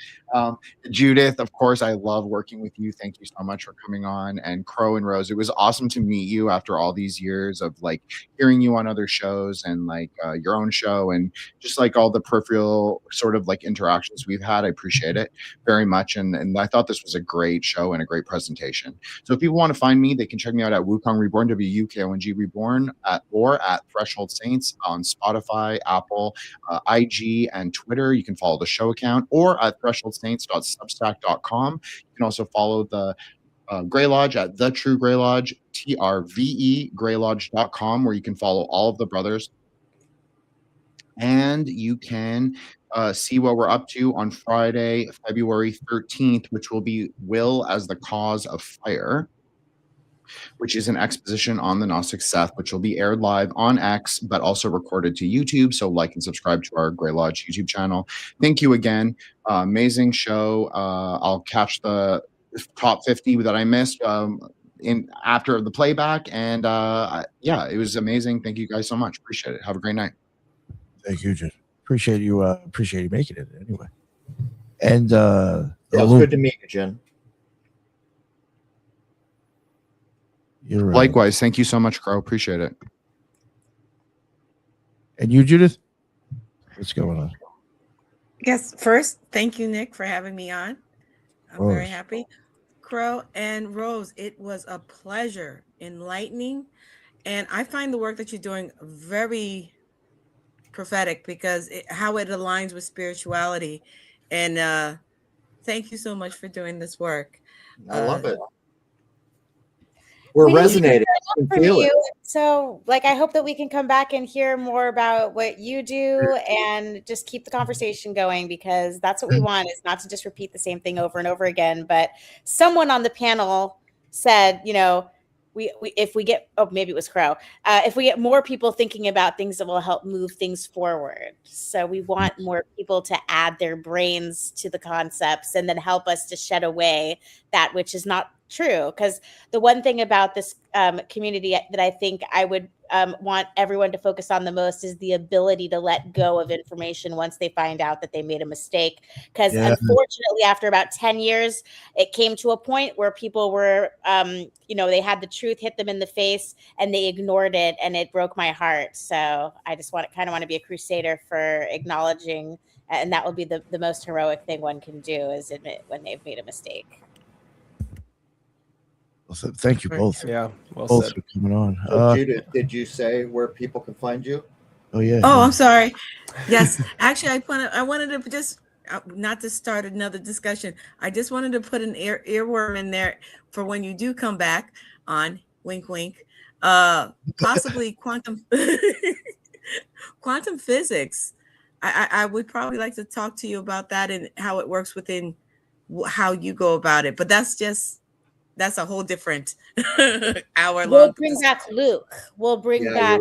Judith, of course, I love working with you. Thank you so much for coming on. And Crow and Rose, it was awesome to meet you after all these years of like hearing you on other shows and like your own show, and just like all the peripheral sort of like interactions we've had. I appreciate it very much. And I thought this was a great show and a great presentation. So if people want to find me, they can check me out at Wukong Reborn, WUKONG Reborn, or at Threshold Saints on Spotify, Apple, IG, and Twitter. You can follow the show account, or at thresholdsaints.substack.com. You can also follow the Gray Lodge at The True Gray Lodge, TRVE Graylodge.com, where you can follow all of the brothers. And you can see what we're up to on Friday, February 13th, which will be Will as the Cause of Fire, which is an exposition on the Gnostic Seth, which will be aired live on X, but also recorded to YouTube. So like and subscribe to our Gray Lodge YouTube channel. Thank you again. Amazing show. I'll catch the top 50 that I missed in after the playback. And it was amazing. Thank you guys so much. Appreciate it. Have a great night. Thank you, Jen. Appreciate you making it anyway. And it was good to meet you, Jen. Likewise. Thank you so much, Crow. Appreciate it. And you, Judith? What's going on? Yes, first, thank you, Nick, for having me on. I'm very happy. Crow and Rose, it was a pleasure, enlightening. And I find the work that you're doing very prophetic, because how it aligns with spirituality. And thank you so much for doing this work. I love it. We're resonating. love from feel it. you. So, like, I hope that we can come back and hear more about what you do and just keep the conversation going, because that's what we want, is not to just repeat the same thing over and over again. But someone on the panel said, you know, we if we get, oh, maybe it was Crow, if we get more people thinking about things that will help move things forward. So we want more people to add their brains to the concepts and then help us to shed away that which is not true. Because the one thing about this community that I think I would want everyone to focus on the most is the ability to let go of information once they find out that they made a mistake. Because unfortunately, after about 10 years, it came to a point where people were, they had the truth hit them in the face and they ignored it, and it broke my heart. So I just want to be a crusader for acknowledging, and that will be the most heroic thing one can do, is admit when they've made a mistake. Well, thank you both. Yeah, well Both said. for coming on. So, Judith, did you say where people can find you? Oh yeah. Oh, I'm sorry. Yes, actually, I wanted to just not to start another discussion. I just wanted to put an earworm in there for when you do come back on. Wink, wink. Possibly quantum physics. I would probably like to talk to you about that and how it works within how you go about it. But that's a whole different hour long. We'll bring back Luke. We'll bring back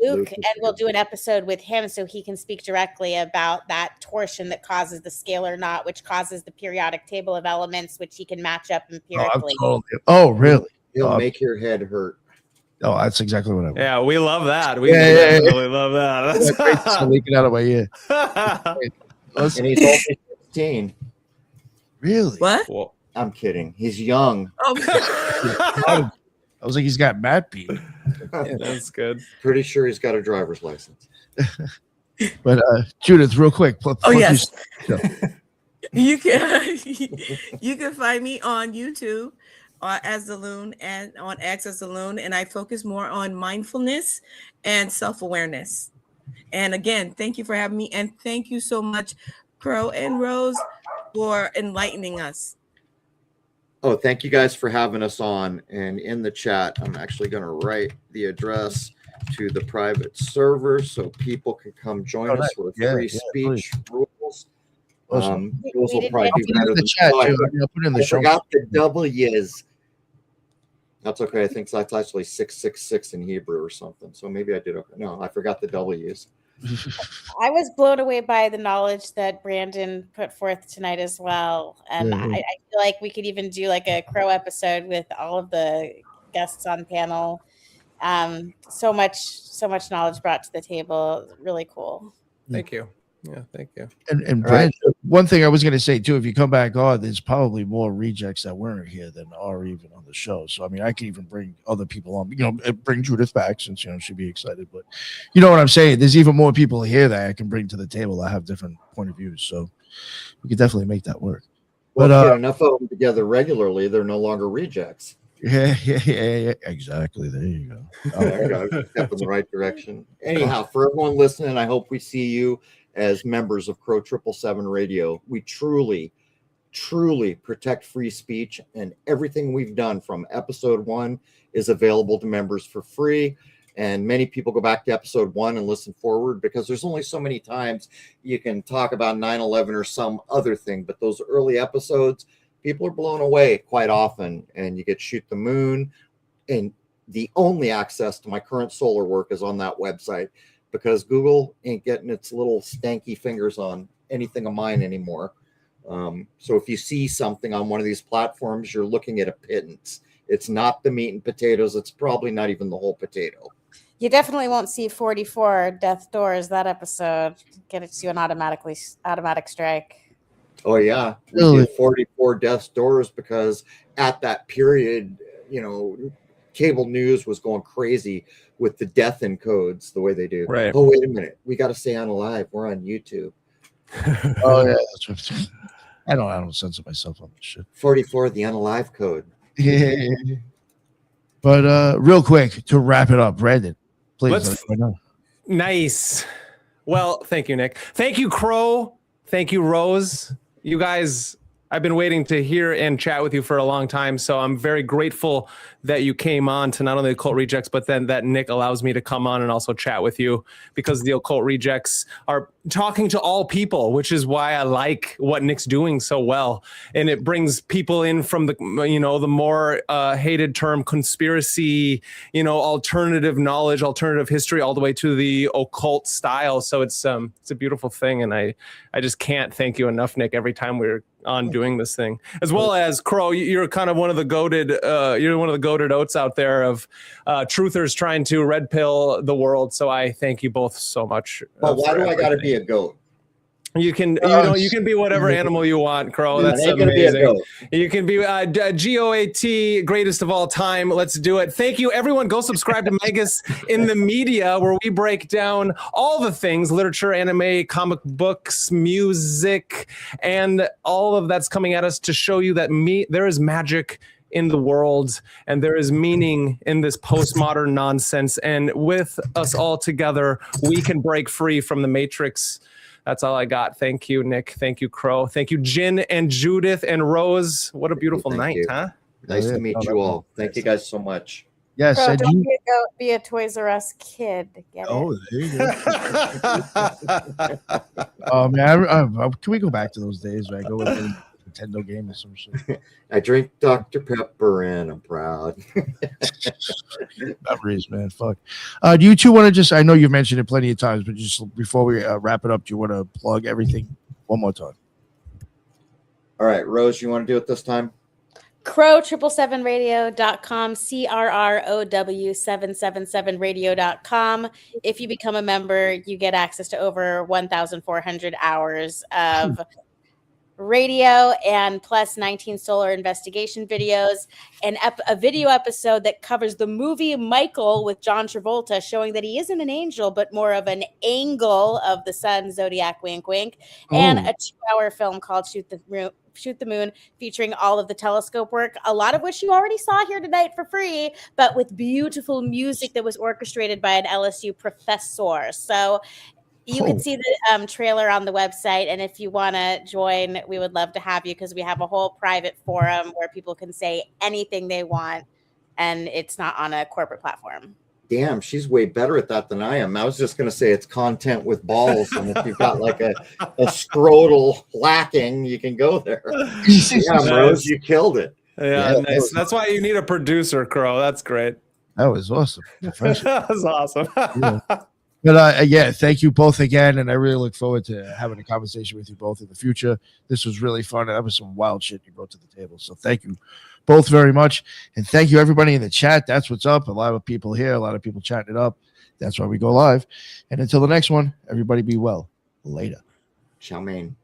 Luke, and we'll do an episode with him so he can speak directly about that torsion that causes the scalar knot, which causes the periodic table of elements, which he can match up empirically. Oh, really? He'll make your head hurt. Oh, that's exactly what I want. Yeah, we love that. We definitely love that. That's great. So leaking out of my ear. And he's only 16. Really? What? Well, I'm kidding. He's young. Oh, I was like, he's got Matt beat. yeah, that's good. Pretty sure he's got a driver's license. But Judith, real quick. yes. You can find me on YouTube as the Loon, and on X as the Loon, and I focus more on mindfulness and self-awareness. And again, thank you for having me, and thank you so much, Crow and Rose, for enlightening us. Oh, thank you guys for having us on. And in the chat, I'm actually going to write the address to the private server so people can come join us with free speech rules. Rules will probably be better than I forgot the W's. That's okay. I think that's actually 666 in Hebrew or something. So maybe I did okay. No, I forgot the W's. I was blown away by the knowledge that Brandon put forth tonight as well. And I feel like we could even do like a Crow episode with all of the guests on panel. So much knowledge brought to the table. Really cool. Thank you. Yeah, thank you. And Brandon, one thing I was going to say too, if you come back on, there's probably more rejects that weren't here than are even on the show. So I mean, I could even bring other people on. Bring Judith back, since she'd be excited. But you know what I'm saying? There's even more people here that I can bring to the table that have different point of views. So we could definitely make that work. Well, if you get enough of them together regularly, they're no longer rejects. Yeah, exactly. There you go. There you go. Step in the right direction. Anyhow, for everyone listening, I hope we see you as members of Crrow777 Radio. We truly protect free speech, and everything we've done from episode 1 is available to members for free. And many people go back to episode 1 and listen forward, because there's only so many times you can talk about 9/11 or some other thing. But those early episodes, people are blown away quite often, and you get Shoot the Moon. And the only access to my current solar work is on that website, because Google ain't getting its little stanky fingers on anything of mine anymore. So if you see something on one of these platforms, you're looking at a pittance. It's not the meat and potatoes. It's probably not even the whole potato. You definitely won't see 44 Death Doors. That episode gets you an automatic strike. Oh yeah, we did 44 Death Doors because at that period, cable news was going crazy with the death encodes the way they do. Right. Oh, wait a minute. We got to stay on live. We're on YouTube. Oh yeah, that's what I don't censor myself on this shit. 44, the unalive code. Yeah. But real quick to wrap it up, Brandon, please. Nice. Well, thank you, Nick. Thank you, Crow. Thank you, Rose. You guys, I've been waiting to hear and chat with you for a long time. So I'm very grateful that you came on to not only Occult Rejects, but then that Nick allows me to come on and also chat with you, because the Occult Rejects are talking to all people, which is why I like what Nick's doing so well. And it brings people in from the, the more hated term conspiracy, alternative knowledge, alternative history, all the way to the occult style. So it's a beautiful thing. And I just can't thank you enough, Nick, every time we're on doing this thing. As well as Crow, you're kind of one of the goated oats out there of truthers trying to red pill the world. So I thank you both so much. Well, why do I got to be a goat? You can you can be whatever animal you want, Crow. That's amazing. You can be GOAT, greatest of all time. Let's do it. Thank you, everyone. Go subscribe to Megas in the Media, where we break down all the things: literature, anime, comic books, music, and all of that's coming at us to show you that there is magic in the world, and there is meaning in this postmodern nonsense. And with us all together, we can break free from the Matrix. That's all I got. Thank you, Nick. Thank you, Crow. Thank you, Jin and Judith and Rose. What a beautiful night, huh? Nice to meet you all. Thank you guys so much. Yes, Crow, don't be a Toys R Us kid. Get oh, it? there you go. Oh man, can we go back to those days where I go with a Nintendo game or some shit? I drink Dr. Pepper and I'm proud. Memories, man. Fuck. Do you two want to just? I know you've mentioned it plenty of times, but just before we wrap it up, do you want to plug everything one more time? All right, Rose, you want to do it this time? Crrow777radio.com, Crrow777radio.com. If you become a member, you get access to over 1,400 hours of radio and plus 19 solar investigation videos, and a video episode that covers the movie Michael with John Travolta, showing that he isn't an angel but more of an angle of the sun, zodiac wink wink, and a 2-hour film called Shoot the Moon, featuring all of the telescope work, a lot of which you already saw here tonight for free, but with beautiful music that was orchestrated by an LSU professor. So you can see the trailer on the website, and if you want to join, we would love to have you, because we have a whole private forum where people can say anything they want, and it's not on a corporate platform. Damn, she's way better at that than I am. I was just going to say it's content with balls, and if you've got like a scrotal lacking, you can go there. Yeah, Rose, you killed it. Yeah, nice. That's why you need a producer, Crow. That's great. That was awesome. That was awesome. Yeah. But yeah, thank you both again, and I really look forward to having a conversation with you both in the future. This was really fun, and that was some wild shit you brought to the table. So thank you both very much, and thank you everybody in the chat. That's what's up. A lot of people here, a lot of people chatting it up. That's why we go live. And until the next one, everybody be well. Later. Ciao, man.